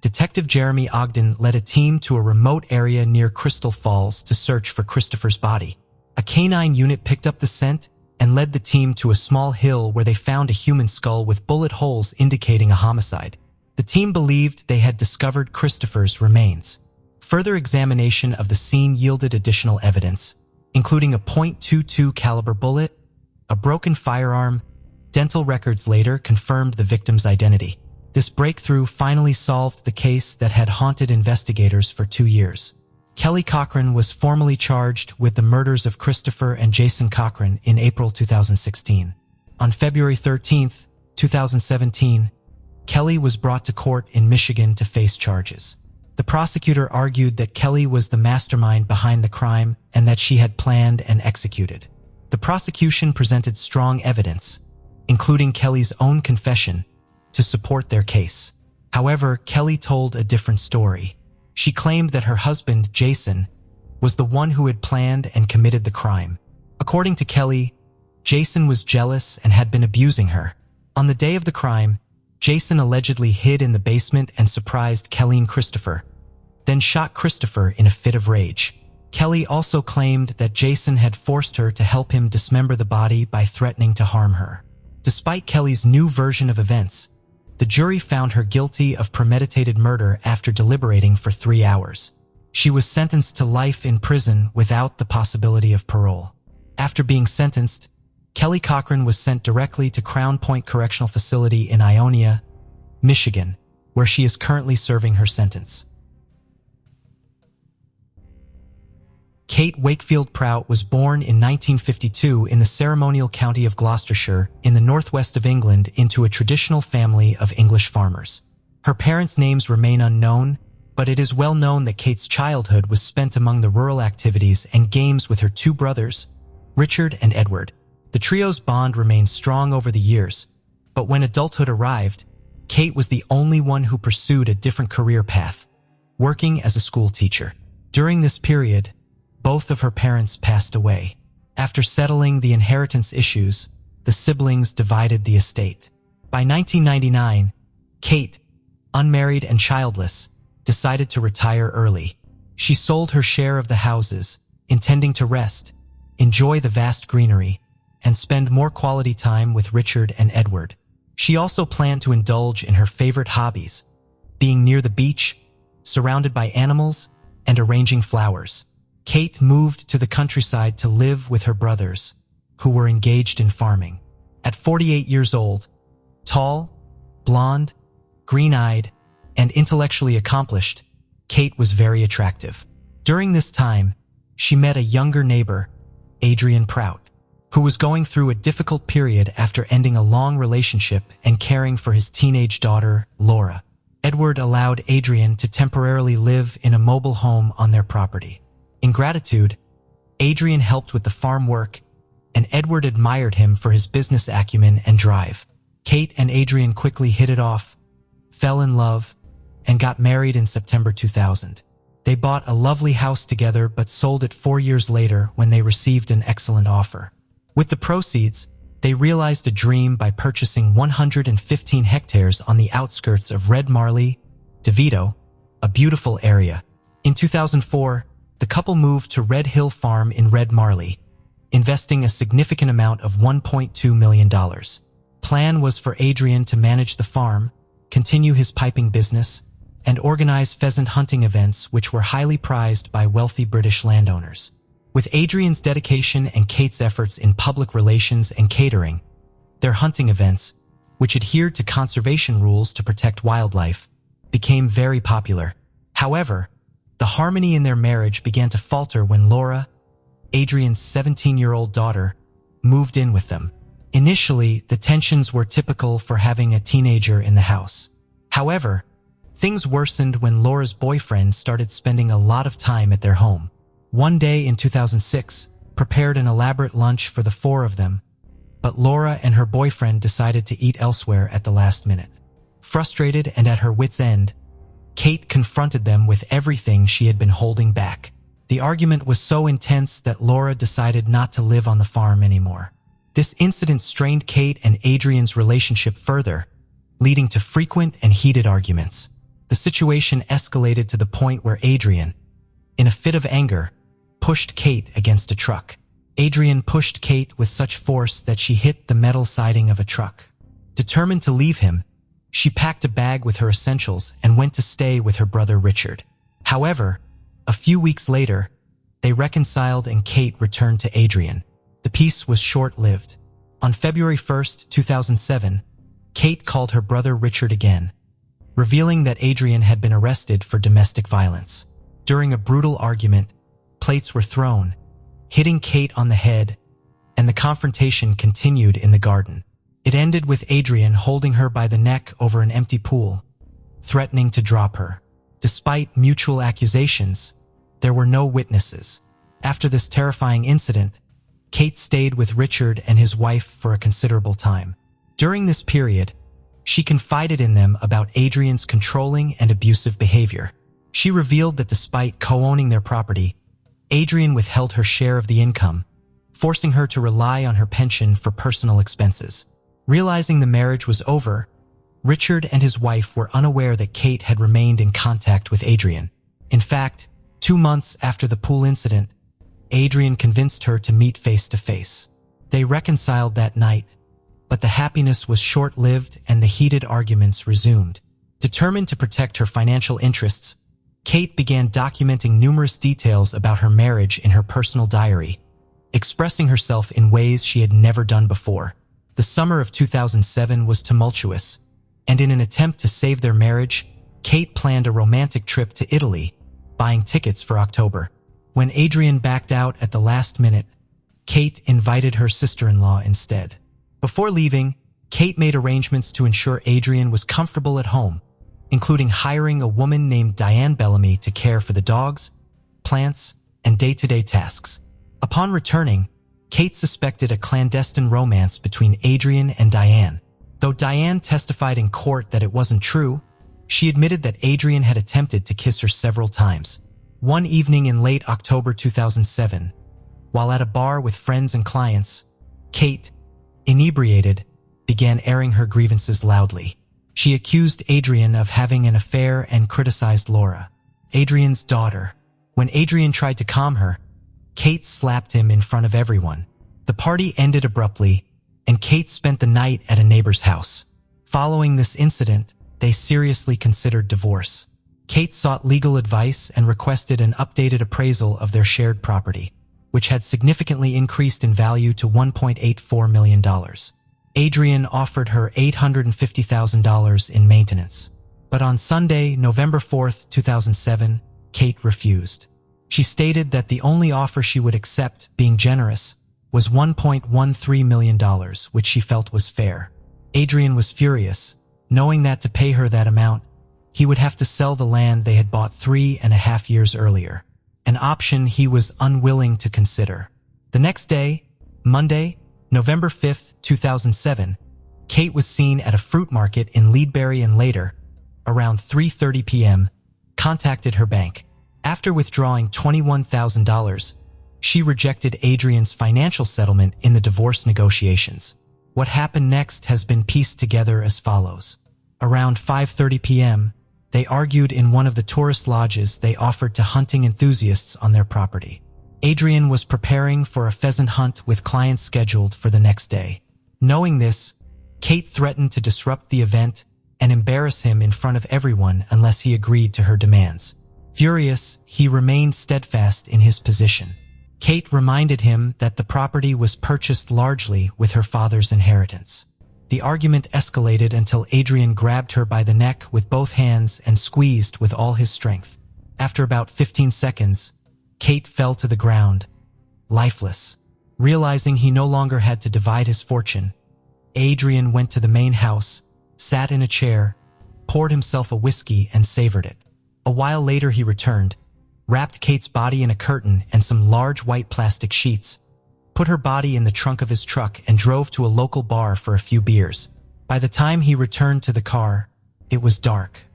[SPEAKER 1] Detective Jeremy Ogden led a team to a remote area near Crystal Falls to search for Christopher's body. A canine unit picked up the scent and led the team to a small hill where they found a human skull with bullet holes indicating a homicide. The team believed they had discovered Christopher's remains. Further examination of the scene yielded additional evidence, including a .22 caliber bullet, a broken firearm. Dental records later confirmed the victim's identity. This breakthrough finally solved the case that had haunted investigators for 2 years. Kelly Cochran was formally charged with the murders of Christopher and Jason Cochran in April 2016. On February 13, 2017, Kelly was brought to court in Michigan to face charges. The prosecutor argued that Kelly was the mastermind behind the crime and that she had planned and executed. The prosecution presented strong evidence, including Kelly's own confession, to support their case. However, Kelly told a different story. She claimed that her husband, Jason, was the one who had planned and committed the crime. According to Kelly, Jason was jealous and had been abusing her. On the day of the crime, Jason allegedly hid in the basement and surprised Kelly and Christopher, then shot Christopher in a fit of rage. Kelly also claimed that Jason had forced her to help him dismember the body by threatening to harm her. Despite Kelly's new version of events, the jury found her guilty of premeditated murder after deliberating for 3 hours. She was sentenced to life in prison without the possibility of parole. After being sentenced, Kelly Cochran was sent directly to Crown Point Correctional Facility in Ionia, Michigan, where she is currently serving her sentence. Kate Wakefield Prout was born in 1952 in the ceremonial county of Gloucestershire in the northwest of England into a traditional family of English farmers. Her parents' names remain unknown, but it is well known that Kate's childhood was spent among the rural activities and games with her two brothers, Richard and Edward. The trio's bond remained strong over the years, but when adulthood arrived, Kate was the only one who pursued a different career path, working as a school teacher. During this period, both of her parents passed away. After settling the inheritance issues, the siblings divided the estate. By 1999, Kate, unmarried and childless, decided to retire early. She sold her share of the houses, intending to rest, enjoy the vast greenery, and spend more quality time with Richard and Edward. She also planned to indulge in her favorite hobbies, being near the beach, surrounded by animals, and arranging flowers. Kate moved to the countryside to live with her brothers, who were engaged in farming. At 48 years old, tall, blonde, green-eyed, and intellectually accomplished, Kate was very attractive. During this time, she met a younger neighbor, Adrian Prout, who was going through a difficult period after ending a long relationship and caring for his teenage daughter, Laura. Edward allowed Adrian to temporarily live in a mobile home on their property. In gratitude, Adrian helped with the farm work, and Edward admired him for his business acumen and drive. Kate and Adrian quickly hit it off, fell in love, and got married in September 2000. They bought a lovely house together but sold it 4 years later when they received an excellent offer. With the proceeds, they realized a dream by purchasing 115 hectares on the outskirts of Red Marley, DeVito, a beautiful area. In 2004, the couple moved to Red Hill Farm in Red Marley, investing a significant amount of $1.2 million. Plan was for Adrian to manage the farm, continue his piping business, and organize pheasant hunting events which were highly prized by wealthy British landowners. With Adrian's dedication and Kate's efforts in public relations and catering, their hunting events, which adhered to conservation rules to protect wildlife, became very popular. However, the harmony in their marriage began to falter when Laura, Adrian's 17-year-old daughter, moved in with them. Initially, the tensions were typical for having a teenager in the house. However, things worsened when Laura's boyfriend started spending a lot of time at their home. One day in 2006, prepared an elaborate lunch for the four of them, but Laura and her boyfriend decided to eat elsewhere at the last minute. Frustrated and at her wit's end, Kate confronted them with everything she had been holding back. The argument was so intense that Laura decided not to live on the farm anymore. This incident strained Kate and Adrian's relationship further, leading to frequent and heated arguments. The situation escalated to the point where Adrian, in a fit of anger, pushed Kate against a truck. Adrian pushed Kate with such force that she hit the metal siding of a truck. Determined to leave him, she packed a bag with her essentials and went to stay with her brother Richard. However, a few weeks later, they reconciled and Kate returned to Adrian. The peace was short-lived. On February 1st, 2007, Kate called her brother Richard again, revealing that Adrian had been arrested for domestic violence. During a brutal argument, plates were thrown, hitting Kate on the head, and the confrontation continued in the garden. It ended with Adrian holding her by the neck over an empty pool, threatening to drop her. Despite mutual accusations, there were no witnesses. After this terrifying incident, Kate stayed with Richard and his wife for a considerable time. During this period, she confided in them about Adrian's controlling and abusive behavior. She revealed that despite co-owning their property, Adrian withheld her share of the income, forcing her to rely on her pension for personal expenses. Realizing the marriage was over, Richard and his wife were unaware that Kate had remained in contact with Adrian. In fact, 2 months after the pool incident, Adrian convinced her to meet face-to-face. They reconciled that night, but the happiness was short-lived and the heated arguments resumed. Determined to protect her financial interests, Kate began documenting numerous details about her marriage in her personal diary, expressing herself in ways she had never done before. The summer of 2007 was tumultuous, and in an attempt to save their marriage, Kate planned a romantic trip to Italy, buying tickets for October. When Adrian backed out at the last minute, Kate invited her sister-in-law instead. Before leaving, Kate made arrangements to ensure Adrian was comfortable at home, including hiring a woman named Diane Bellamy to care for the dogs, plants, and day-to-day tasks. Upon returning, Kate suspected a clandestine romance between Adrian and Diane. Though Diane testified in court that it wasn't true, she admitted that Adrian had attempted to kiss her several times. One evening in late October 2007, while at a bar with friends and clients, Kate, inebriated, began airing her grievances loudly. She accused Adrian of having an affair and criticized Laura, Adrian's daughter. When Adrian tried to calm her, Kate slapped him in front of everyone. The party ended abruptly, and Kate spent the night at a neighbor's house. Following this incident, they seriously considered divorce. Kate sought legal advice and requested an updated appraisal of their shared property, which had significantly increased in value to $1.84 million. Adrian offered her $850,000 in maintenance. But on Sunday, November 4, 2007, Kate refused. She stated that the only offer she would accept, being generous, was $1.13 million, which she felt was fair. Adrian was furious, knowing that to pay her that amount, he would have to sell the land they had bought 3.5 years earlier, an option he was unwilling to consider. The next day, Monday, November 5, 2007, Kate was seen at a fruit market in Leadberry and later, around 3:30 p.m., contacted her bank. After withdrawing $21,000, she rejected Adrian's financial settlement in the divorce negotiations. What happened next has been pieced together as follows. Around 5:30 p.m., they argued in one of the tourist lodges they offered to hunting enthusiasts on their property. Adrian was preparing for a pheasant hunt with clients scheduled for the next day. Knowing this, Kate threatened to disrupt the event and embarrass him in front of everyone unless he agreed to her demands. Furious, he remained steadfast in his position. Kate reminded him that the property was purchased largely with her father's inheritance. The argument escalated until Adrian grabbed her by the neck with both hands and squeezed with all his strength. After about 15 seconds, Kate fell to the ground, lifeless. Realizing he no longer had to divide his fortune, Adrian went to the main house, sat in a chair, poured himself a whiskey and savored it. A while later he returned, wrapped Kate's body in a curtain and some large white plastic sheets, put her body in the trunk of his truck and drove to a local bar for a few beers. By the time he returned to the car, it was dark.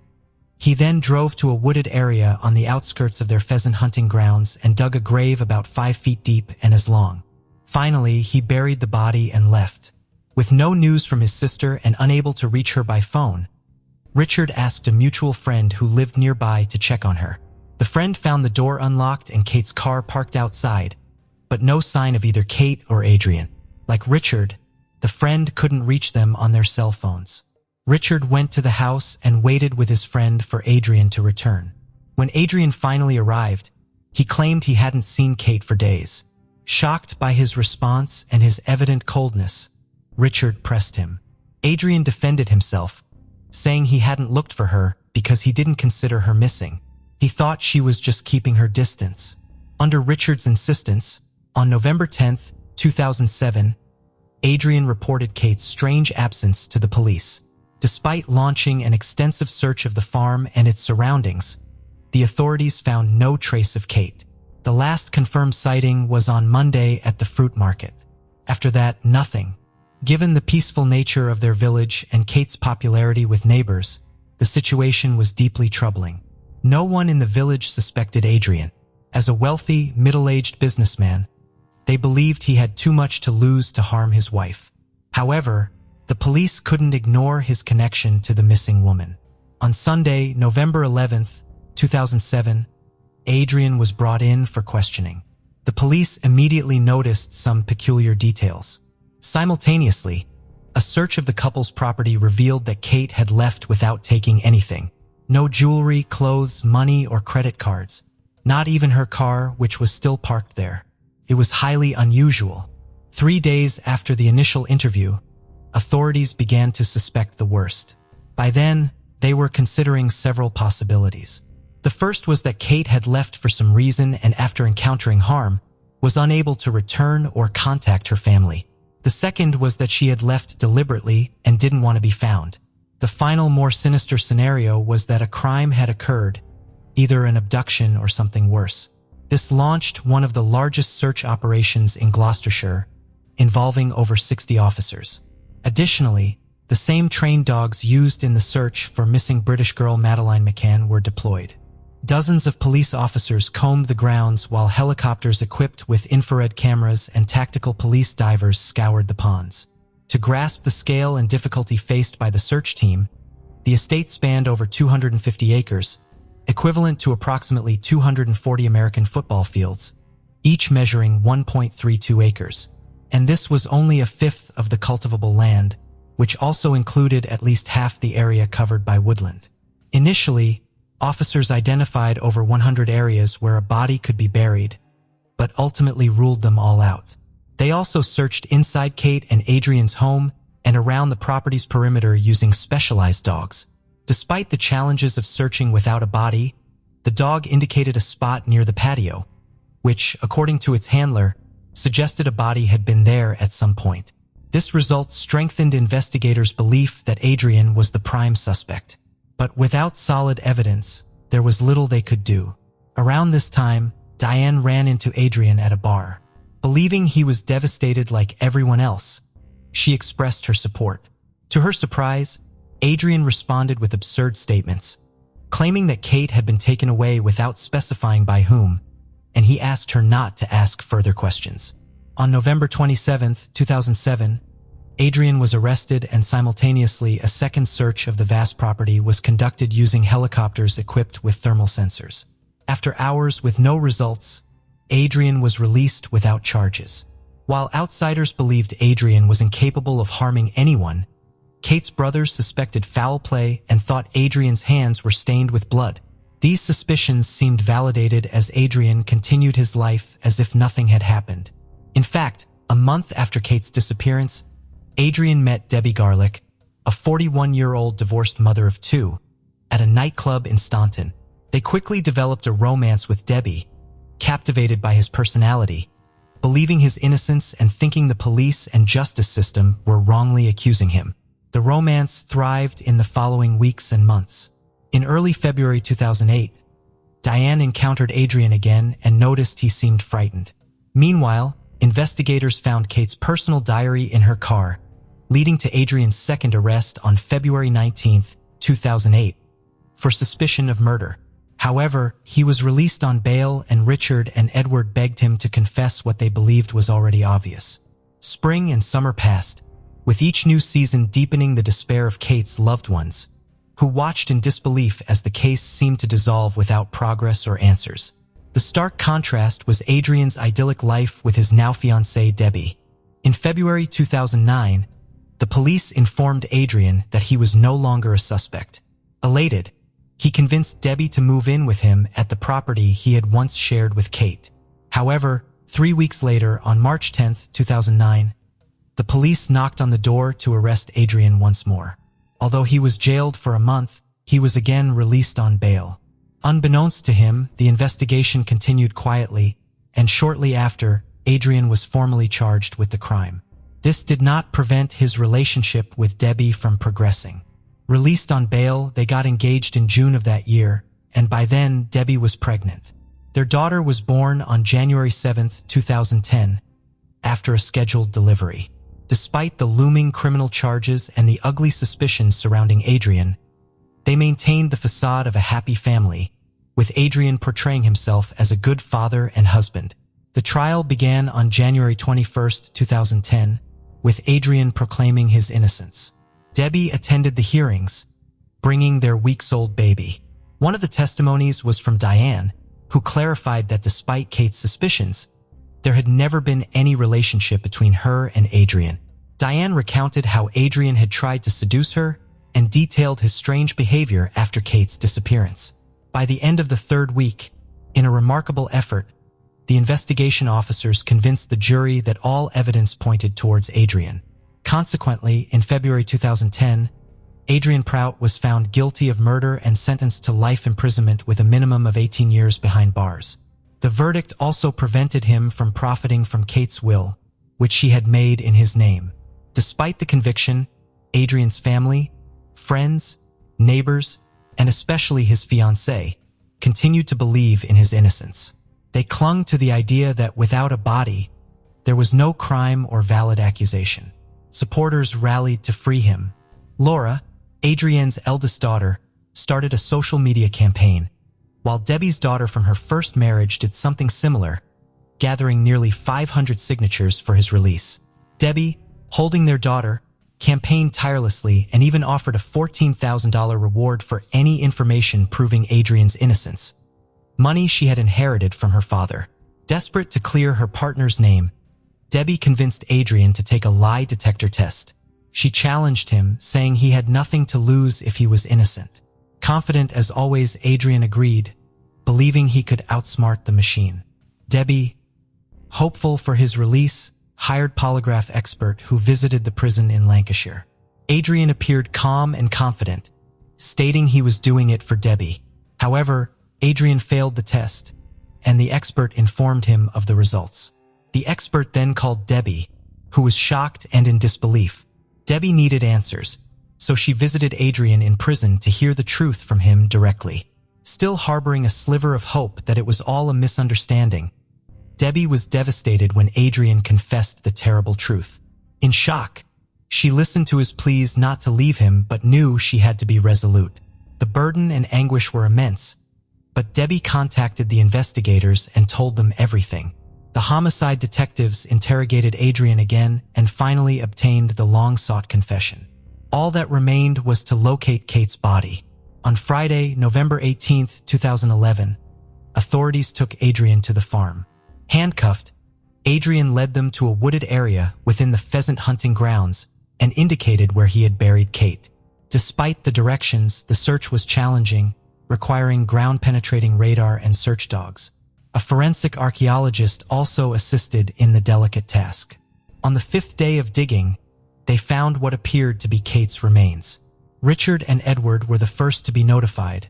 [SPEAKER 1] He then drove to a wooded area on the outskirts of their pheasant hunting grounds and dug a grave about 5 feet deep and as long. Finally, he buried the body and left. With no news from his sister and unable to reach her by phone, Richard asked a mutual friend who lived nearby to check on her. The friend found the door unlocked and Kate's car parked outside, but no sign of either Kate or Adrian. Like Richard, the friend couldn't reach them on their cell phones. Richard went to the house and waited with his friend for Adrian to return. When Adrian finally arrived, he claimed he hadn't seen Kate for days. Shocked by his response and his evident coldness, Richard pressed him. Adrian defended himself, saying he hadn't looked for her because he didn't consider her missing. He thought she was just keeping her distance. Under Richard's insistence, on November 10, 2007, Adrian reported Kate's strange absence to the police. Despite launching an extensive search of the farm and its surroundings, the authorities found no trace of Kate. The last confirmed sighting was on Monday at the fruit market. After that, nothing. Given the peaceful nature of their village and Kate's popularity with neighbors, the situation was deeply troubling. No one in the village suspected Adrian. As a wealthy, middle-aged businessman, they believed he had too much to lose to harm his wife. However, the police couldn't ignore his connection to the missing woman. On Sunday, November 11, 2007, Adrian was brought in for questioning. The police immediately noticed some peculiar details. Simultaneously, a search of the couple's property revealed that Kate had left without taking anything. No jewelry, clothes, money, or credit cards. Not even her car, which was still parked there. It was highly unusual. 3 days after the initial interview, authorities began to suspect the worst. By then, they were considering several possibilities. The first was that Kate had left for some reason and after encountering harm, was unable to return or contact her family. The second was that she had left deliberately and didn't want to be found. The final, more sinister scenario was that a crime had occurred, either an abduction or something worse. This launched one of the largest search operations in Gloucestershire, involving over 60 officers. Additionally, the same trained dogs used in the search for missing British girl Madeleine McCann were deployed. Dozens of police officers combed the grounds while helicopters equipped with infrared cameras and tactical police divers scoured the ponds. To grasp the scale and difficulty faced by the search team, the estate spanned over 250 acres, equivalent to approximately 240 American football fields, each measuring 1.32 acres. And this was only a fifth of the cultivable land, which also included at least half the area covered by woodland. Initially, officers identified over 100 areas where a body could be buried, but ultimately ruled them all out. They also searched inside Kate and Adrian's home and around the property's perimeter using specialized dogs. Despite the challenges of searching without a body, the dog indicated a spot near the patio, which, according to its handler, suggested a body had been there at some point. This result strengthened investigators' belief that Adrian was the prime suspect. But without solid evidence, there was little they could do. Around this time, Diane ran into Adrian at a bar. Believing he was devastated like everyone else, she expressed her support. To her surprise, Adrian responded with absurd statements, claiming that Kate had been taken away without specifying by whom, and he asked her not to ask further questions. On November 27, 2007, Adrian was arrested, and simultaneously a second search of the vast property was conducted using helicopters equipped with thermal sensors. After hours with no results, Adrian was released without charges. While outsiders believed Adrian was incapable of harming anyone, Kate's brothers suspected foul play and thought Adrian's hands were stained with blood. These suspicions seemed validated as Adrian continued his life as if nothing had happened. In fact, a month after Kate's disappearance, Adrian met Debbie Garlick, a 41-year-old divorced mother of two, at a nightclub in Staunton. They quickly developed a romance with Debbie, captivated by his personality, believing his innocence and thinking the police and justice system were wrongly accusing him. The romance thrived in the following weeks and months. In early February 2008, Diane encountered Adrian again and noticed he seemed frightened. Meanwhile, investigators found Kate's personal diary in her car, leading to Adrian's second arrest on February 19, 2008, for suspicion of murder. However, he was released on bail, and Richard and Edward begged him to confess what they believed was already obvious. Spring and summer passed, with each new season deepening the despair of Kate's loved ones, who watched in disbelief as the case seemed to dissolve without progress or answers. The stark contrast was Adrian's idyllic life with his now-fiancée Debbie. In February 2009, the police informed Adrian that he was no longer a suspect. Elated, he convinced Debbie to move in with him at the property he had once shared with Kate. However, 3 weeks later, on March 10, 2009, the police knocked on the door to arrest Adrian once more. Although he was jailed for a month, he was again released on bail. Unbeknownst to him, the investigation continued quietly, and shortly after, Adrian was formally charged with the crime. This did not prevent his relationship with Debbie from progressing. Released on bail, they got engaged in June of that year, and by then, Debbie was pregnant. Their daughter was born on January 7, 2010, after a scheduled delivery. Despite the looming criminal charges and the ugly suspicions surrounding Adrian, they maintained the facade of a happy family, with Adrian portraying himself as a good father and husband. The trial began on January 21, 2010, with Adrian proclaiming his innocence. Debbie attended the hearings, bringing their weeks-old baby. One of the testimonies was from Diane, who clarified that despite Kate's suspicions, there had never been any relationship between her and Adrian. Diane recounted how Adrian had tried to seduce her and detailed his strange behavior after Kate's disappearance. By the end of the third week, in a remarkable effort, the investigation officers convinced the jury that all evidence pointed towards Adrian. Consequently, in February 2010, Adrian Prout was found guilty of murder and sentenced to life imprisonment with a minimum of 18 years behind bars. The verdict also prevented him from profiting from Kate's will, which she had made in his name. Despite the conviction, Adrian's family, Friends, neighbors, and especially his fiancée continued to believe in his innocence. They clung to the idea that without a body, there was no crime or valid accusation. Supporters rallied to free him. Laura, Adrienne's eldest daughter, started a social media campaign, while Debbie's daughter from her first marriage did something similar, gathering nearly 500 signatures for his release. Debbie, holding their daughter, campaigned tirelessly and even offered a $14,000 reward for any information proving Adrienne's innocence, money she had inherited from her father. Desperate to clear her partner's name, Debbie convinced Adrienne to take a lie detector test. She challenged him, saying he had nothing to lose if he was innocent. Confident as always, Adrienne agreed, believing he could outsmart the machine. Debbie, hopeful for his release, hired polygraph expert who visited the prison in Lancashire. Adrienne appeared calm and confident, stating he was doing it for Debbie. However, Adrienne failed the test, and the expert informed him of the results. The expert then called Debbie, who was shocked and in disbelief. Debbie needed answers, so she visited Adrienne in prison to hear the truth from him directly. Still harboring a sliver of hope that it was all a misunderstanding, Debbie was devastated when Adrienne confessed the terrible truth. In shock, she listened to his pleas not to leave him but knew she had to be resolute. The burden and anguish were immense, but Debbie contacted the investigators and told them everything. The homicide detectives interrogated Adrienne again and finally obtained the long-sought confession. All that remained was to locate Kate's body. On Friday, November 18, 2011, authorities took Adrienne to the farm. Handcuffed, Adrienne led them to a wooded area within the pheasant hunting grounds and indicated where he had buried Kate. Despite the directions, the search was challenging, requiring ground-penetrating radar and search dogs. A forensic archaeologist also assisted in the delicate task. On the 5th day of digging, they found what appeared to be Kate's remains. Richard and Edward were the first to be notified,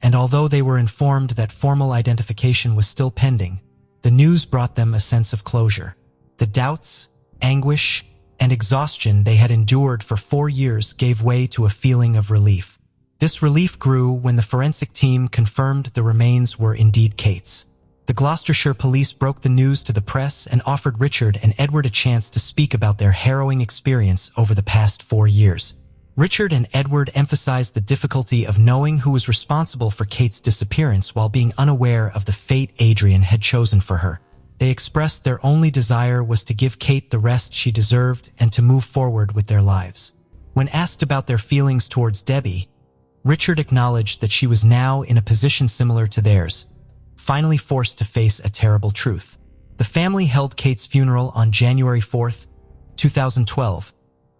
[SPEAKER 1] and although they were informed that formal identification was still pending, the news brought them a sense of closure. The doubts, anguish, and exhaustion they had endured for 4 years gave way to a feeling of relief. This relief grew when the forensic team confirmed the remains were indeed Kate's. The Gloucestershire police broke the news to the press and offered Richard and Edward a chance to speak about their harrowing experience over the past 4 years. Richard and Edward emphasized the difficulty of knowing who was responsible for Kate's disappearance while being unaware of the fate Adrienne had chosen for her. They expressed their only desire was to give Kate the rest she deserved and to move forward with their lives. When asked about their feelings towards Debbie, Richard acknowledged that she was now in a position similar to theirs, finally forced to face a terrible truth. The family held Kate's funeral on January 4, 2012,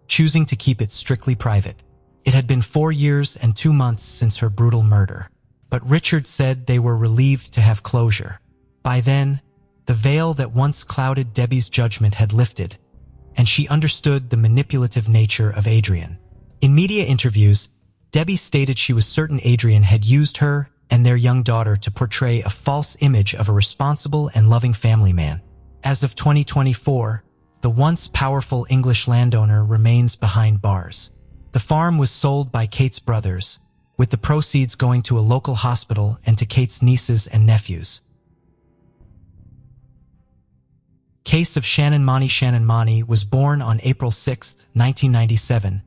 [SPEAKER 1] choosing to keep it strictly private. It had been 4 years and 2 months since her brutal murder, but Richard said they were relieved to have closure. By then, the veil that once clouded Debbie's judgment had lifted, and she understood the manipulative nature of Adrienne. In media interviews, Debbie stated she was certain Adrienne had used her and their young daughter to portray a false image of a responsible and loving family man. As of 2024, the once powerful English landowner remains behind bars. The farm was sold by Kate's brothers, with the proceeds going to a local hospital and to Kate's nieces and nephews. Case of Shannon Mani was born on April 6, 1997,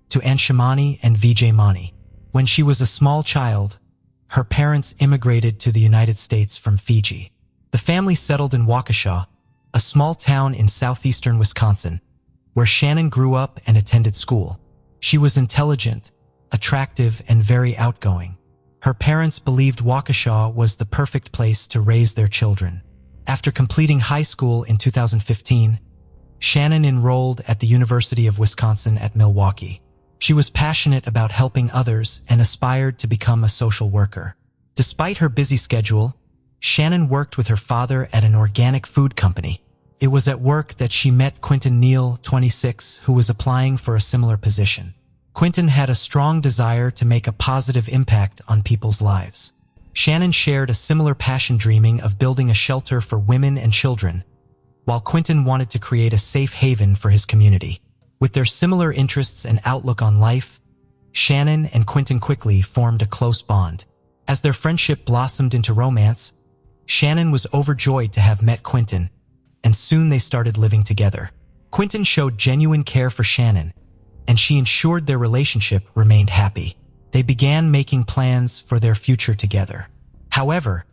[SPEAKER 1] to Anshamani and Vijay Mani. When she was a small child, her parents immigrated to the United States from Fiji. The family settled in Waukesha, a small town in southeastern Wisconsin, where Shannon grew up and attended school. She was intelligent, attractive, and very outgoing. Her parents believed Waukesha was the perfect place to raise their children. After completing high school in 2015, Shannon enrolled at the University of Wisconsin at Milwaukee. She was passionate about helping others and aspired to become a social worker. Despite her busy schedule, Shannon worked with her father at an organic food company. It was at work that she met Quentin Neal, 26, who was applying for a similar position. Quentin had a strong desire to make a positive impact on people's lives. Shannon shared a similar passion, dreaming of building a shelter for women and children, while Quentin wanted to create a safe haven for his community. With their similar interests and outlook on life, Shannon and Quentin quickly formed a close bond. As their friendship blossomed into romance, Shannon was overjoyed to have met Quentin, and soon they started living together. Quentin showed genuine care for Shannon, and she ensured their relationship remained happy. They began making plans for their future together. However,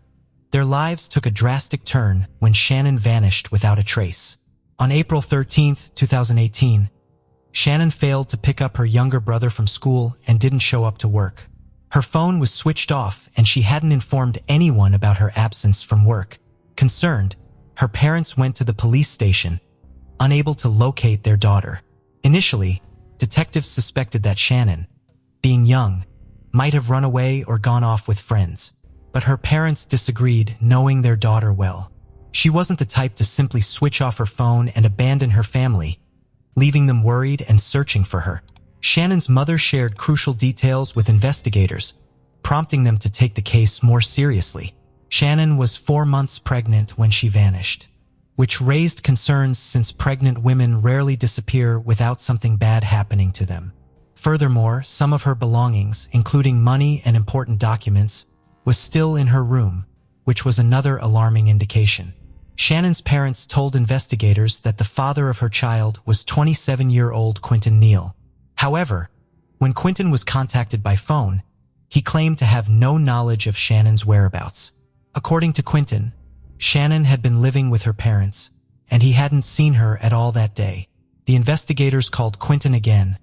[SPEAKER 1] their lives took a drastic turn when Shannon vanished without a trace. On April 13, 2018, Shannon failed to pick up her younger brother from school and didn't show up to work. Her phone was switched off and she hadn't informed anyone about her absence from work. Concerned, her parents went to the police station, unable to locate their daughter. Initially, detectives suspected that Shannon, being young, might have run away or gone off with friends. But her parents disagreed, knowing their daughter well. She wasn't the type to simply switch off her phone and abandon her family, leaving them worried and searching for her. Shannon's mother shared crucial details with investigators, prompting them to take the case more seriously. Shannon was 4 months pregnant when she vanished, which raised concerns since pregnant women rarely disappear without something bad happening to them. Furthermore, some of her belongings, including money and important documents, was still in her room, which was another alarming indication. Shannon's parents told investigators that the father of her child was 27-year-old Quentin Neal. However, when Quentin was contacted by phone, he claimed to have no knowledge of Shannon's whereabouts. According to Quentin, Shannon had been living with her parents, and he hadn't seen her at all that day. The investigators called Quentin again,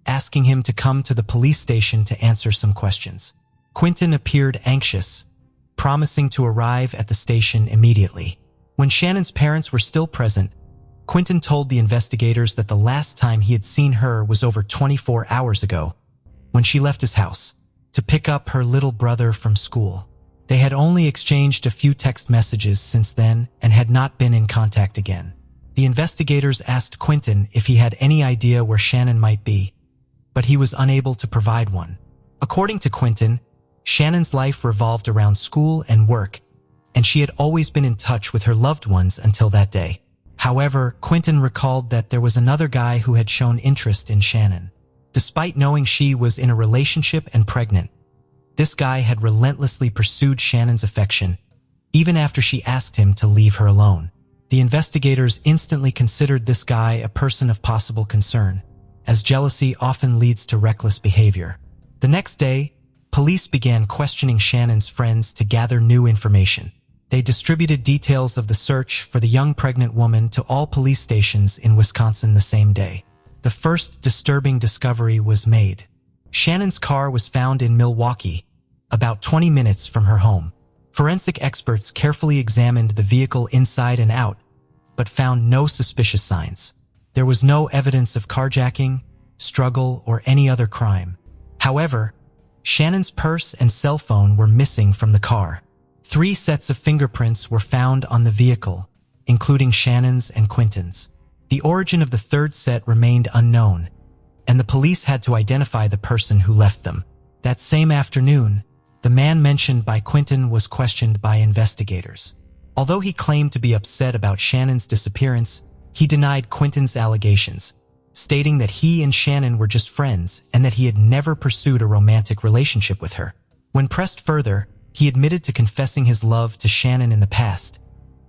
[SPEAKER 1] asking him to come to the police station to answer some questions. Quentin appeared anxious, promising to arrive at the station immediately. When Shannon's parents were still present, Quentin told the investigators that the last time he had seen her was over 24 hours ago, when she left his house to pick up her little brother from school. They had only exchanged a few text messages since then and had not been in contact again. The investigators asked Quentin if he had any idea where Shannon might be, but he was unable to provide one. According to Quentin, Shannon's life revolved around school and work, and she had always been in touch with her loved ones until that day. However, Quentin recalled that there was another guy who had shown interest in Shannon. Despite knowing she was in a relationship and pregnant, this guy had relentlessly pursued Shannon's affection, even after she asked him to leave her alone. The investigators instantly considered this guy a person of possible concern, as jealousy often leads to reckless behavior. The next day, police began questioning Shannon's friends to gather new information. They distributed details of the search for the young pregnant woman to all police stations in Wisconsin the same day. The first disturbing discovery was made. Shannon's car was found in Milwaukee, about 20 minutes from her home. Forensic experts carefully examined the vehicle inside and out, but found no suspicious signs. There was no evidence of carjacking, struggle, or any other crime. However, Shannon's purse and cell phone were missing from the car. 3 sets of fingerprints were found on the vehicle, including Shannon's and Quentin's. The origin of the third set remained unknown, and the police had to identify the person who left them. That same afternoon, the man mentioned by Quentin was questioned by investigators. Although he claimed to be upset about Shannon's disappearance, he denied Quentin's allegations, stating that he and Shannon were just friends and that he had never pursued a romantic relationship with her. When pressed further, he admitted to confessing his love to Shannon in the past,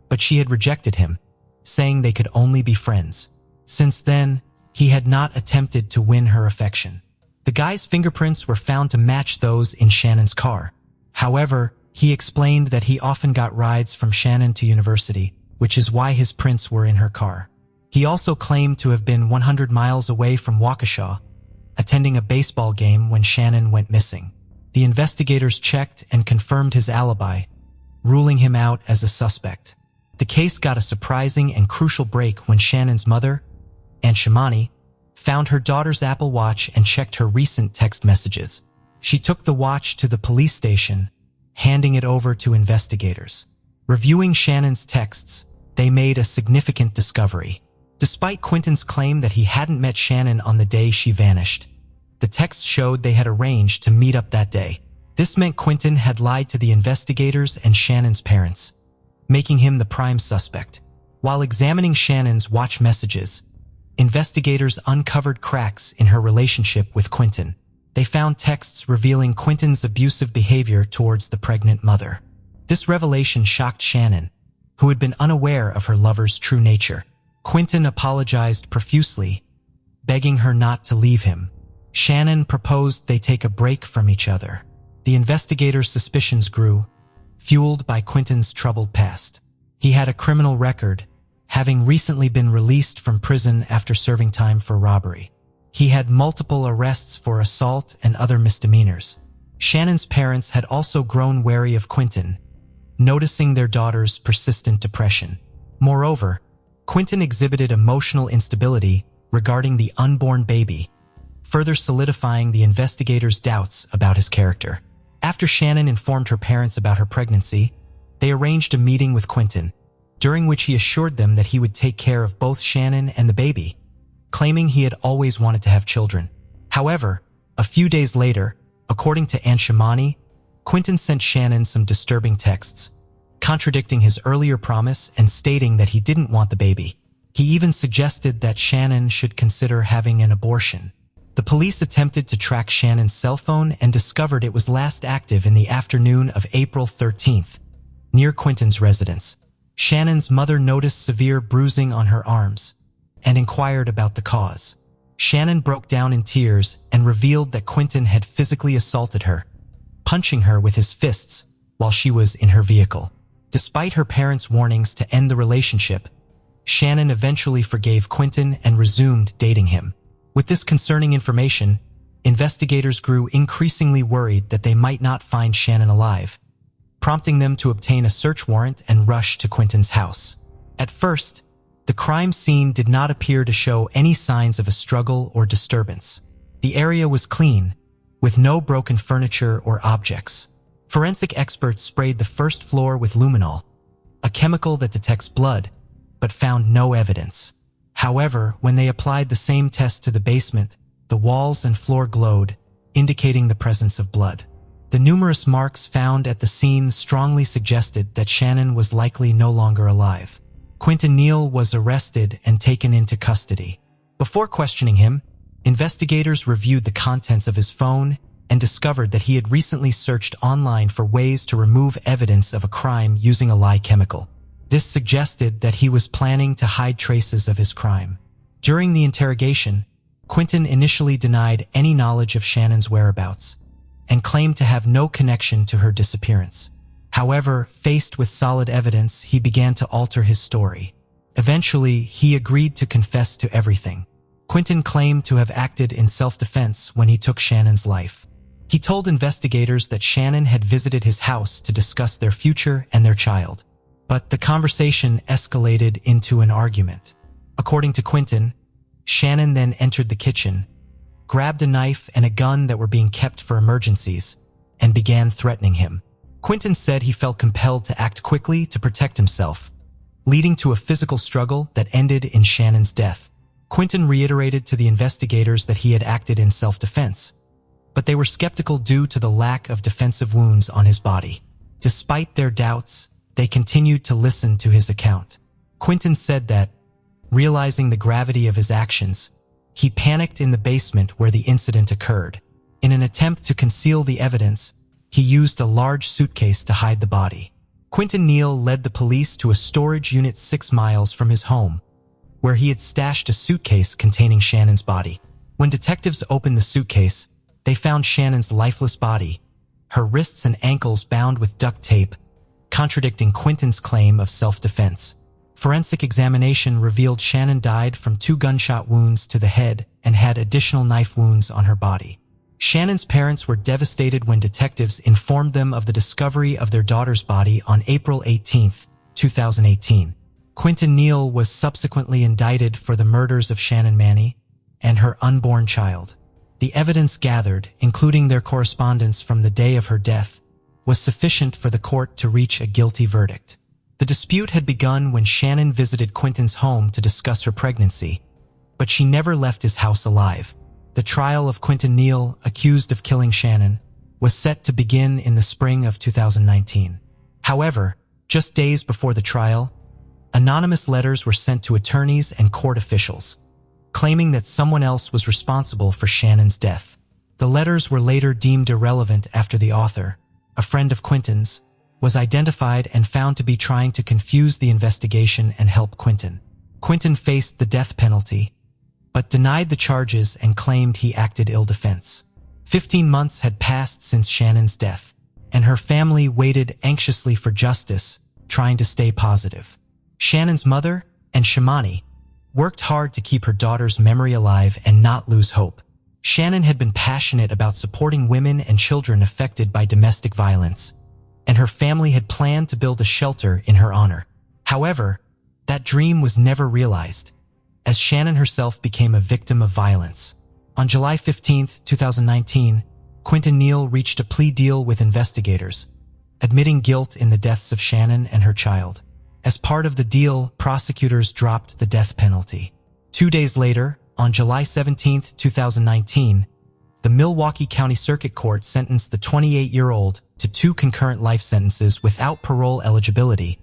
[SPEAKER 1] but she had rejected him, saying they could only be friends. Since then, he had not attempted to win her affection. The guy's fingerprints were found to match those in Shannon's car. However, he explained that he often got rides from Shannon to university, which is why his prints were in her car. He also claimed to have been 100 miles away from Waukesha, attending a baseball game when Shannon went missing. The investigators checked and confirmed his alibi, ruling him out as a suspect. The case got a surprising and crucial break when Shannon's mother, Aunt Shamani, found her daughter's Apple Watch and checked her recent text messages. She took the watch to the police station, handing it over to investigators. Reviewing Shannon's texts, they made a significant discovery. Despite Quentin's claim that he hadn't met Shannon on the day she vanished, the text showed they had arranged to meet up that day. This meant Quentin had lied to the investigators and Shannon's parents, making him the prime suspect. While examining Shannon's watch messages, investigators uncovered cracks in her relationship with Quentin. they found texts revealing Quentin's abusive behavior towards the pregnant mother. This revelation shocked Shannon, who had been unaware of her lover's true nature. Quentin apologized profusely, begging her not to leave him. Shannon proposed they take a break from each other. The investigators' suspicions grew, fueled by Quentin's troubled past. He had a criminal record, having recently been released from prison after serving time for robbery. He had multiple arrests for assault and other misdemeanors. Shannon's parents had also grown wary of Quentin, noticing their daughter's persistent depression. Moreover, Quentin exhibited emotional instability regarding the unborn baby, further solidifying the investigators' doubts about his character. After Shannon informed her parents about her pregnancy, they arranged a meeting with Quentin, during which he assured them that he would take care of both Shannon and the baby, claiming he had always wanted to have children. However, a few days later, according to Aunt Shimani, Quentin sent Shannon some disturbing texts, contradicting his earlier promise and stating that he didn't want the baby. He even suggested that Shannon should consider having an abortion. The police attempted to track Shannon's cell phone and discovered it was last active in the afternoon of April 13th, near Quentin's residence. Shannon's mother noticed severe bruising on her arms and inquired about the cause. Shannon broke down in tears and revealed that Quentin had physically assaulted her, punching her with his fists while she was in her vehicle. Despite her parents' warnings to end the relationship, Shannon eventually forgave Quentin and resumed dating him. With this concerning information, investigators grew increasingly worried that they might not find Shannon alive, prompting them to obtain a search warrant and rush to Quentin's house. At first, the crime scene did not appear to show any signs of a struggle or disturbance. The area was clean, with no broken furniture or objects. Forensic experts sprayed the first floor with luminol, a chemical that detects blood, but found no evidence. However, when they applied the same test to the basement, the walls and floor glowed, indicating the presence of blood. The numerous marks found at the scene strongly suggested that Shannon was likely no longer alive. Quentin Neal was arrested and taken into custody. Before questioning him, investigators reviewed the contents of his phone and discovered that he had recently searched online for ways to remove evidence of a crime using a lye chemical. This suggested that he was planning to hide traces of his crime. During the interrogation, Quentin initially denied any knowledge of Shannon's whereabouts and claimed to have no connection to her disappearance. However, faced with solid evidence, he began to alter his story. Eventually, he agreed to confess to everything. Quentin claimed to have acted in self-defense when he took Shannon's life. He told investigators that Shannon had visited his house to discuss their future and their child. But the conversation escalated into an argument. According to Quentin, Shannon then entered the kitchen, grabbed a knife and a gun that were being kept for emergencies, and began threatening him. Quentin said he felt compelled to act quickly to protect himself, leading to a physical struggle that ended in Shannon's death. Quentin reiterated to the investigators that he had acted in self-defense, but they were skeptical due to the lack of defensive wounds on his body. Despite their doubts, they continued to listen to his account. Quentin said that, realizing the gravity of his actions, he panicked in the basement where the incident occurred. In an attempt to conceal the evidence, he used a large suitcase to hide the body. Quentin Neal led the police to a storage unit 6 miles from his home, where he had stashed a suitcase containing Shannon's body. When detectives opened the suitcase, they found Shannon's lifeless body, her wrists and ankles bound with duct tape, contradicting Quentin's claim of self-defense. Forensic examination revealed Shannon died from 2 gunshot wounds to the head and had additional knife wounds on her body. Shannon's parents were devastated when detectives informed them of the discovery of their daughter's body on April 18, 2018. Quentin Neal was subsequently indicted for the murders of Shannon Manny and her unborn child. The evidence gathered, including their correspondence from the day of her death, was sufficient for the court to reach a guilty verdict. The dispute had begun when Shannon visited Quentin's home to discuss her pregnancy, but she never left his house alive. The trial of Quentin Neal, accused of killing Shannon, was set to begin in the spring of 2019. However, just days before the trial, anonymous letters were sent to attorneys and court officials, claiming that someone else was responsible for Shannon's death. The letters were later deemed irrelevant after the author, a friend of Quentin's, was identified and found to be trying to confuse the investigation and help Quentin. Quentin faced the death penalty, but denied the charges and claimed he acted ill-defense. 15 months had passed since Shannon's death, and her family waited anxiously for justice, trying to stay positive. Shannon's mother and Shamani worked hard to keep her daughter's memory alive and not lose hope. Shannon had been passionate about supporting women and children affected by domestic violence, and her family had planned to build a shelter in her honor. However, that dream was never realized, as Shannon herself became a victim of violence. On July 15, 2019, Quentin Neal reached a plea deal with investigators, admitting guilt in the deaths of Shannon and her child. As part of the deal, prosecutors dropped the death penalty. 2 days later, on July 17, 2019, the Milwaukee County Circuit Court sentenced the 28-year-old to 2 concurrent life sentences without parole eligibility,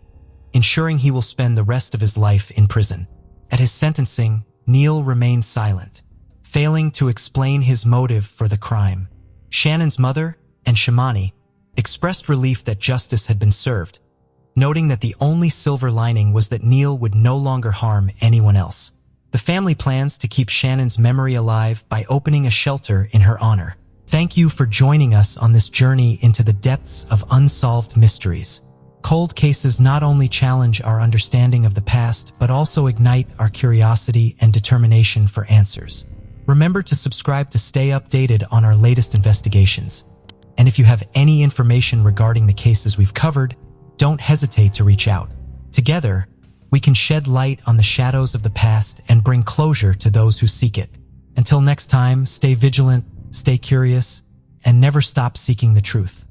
[SPEAKER 1] ensuring he will spend the rest of his life in prison. At his sentencing, Neal remained silent, failing to explain his motive for the crime. Shannon's mother and Shamani expressed relief that justice had been served, noting that the only silver lining was that Neal would no longer harm anyone else. The family plans to keep Shannon's memory alive by opening a shelter in her honor. Thank you for joining us on this journey into the depths of unsolved mysteries. Cold cases not only challenge our understanding of the past, but also ignite our curiosity and determination for answers. Remember to subscribe to stay updated on our latest investigations. And if you have any information regarding the cases we've covered, don't hesitate to reach out. Together, we can shed light on the shadows of the past and bring closure to those who seek it. Until next time, stay vigilant, stay curious, and never stop seeking the truth.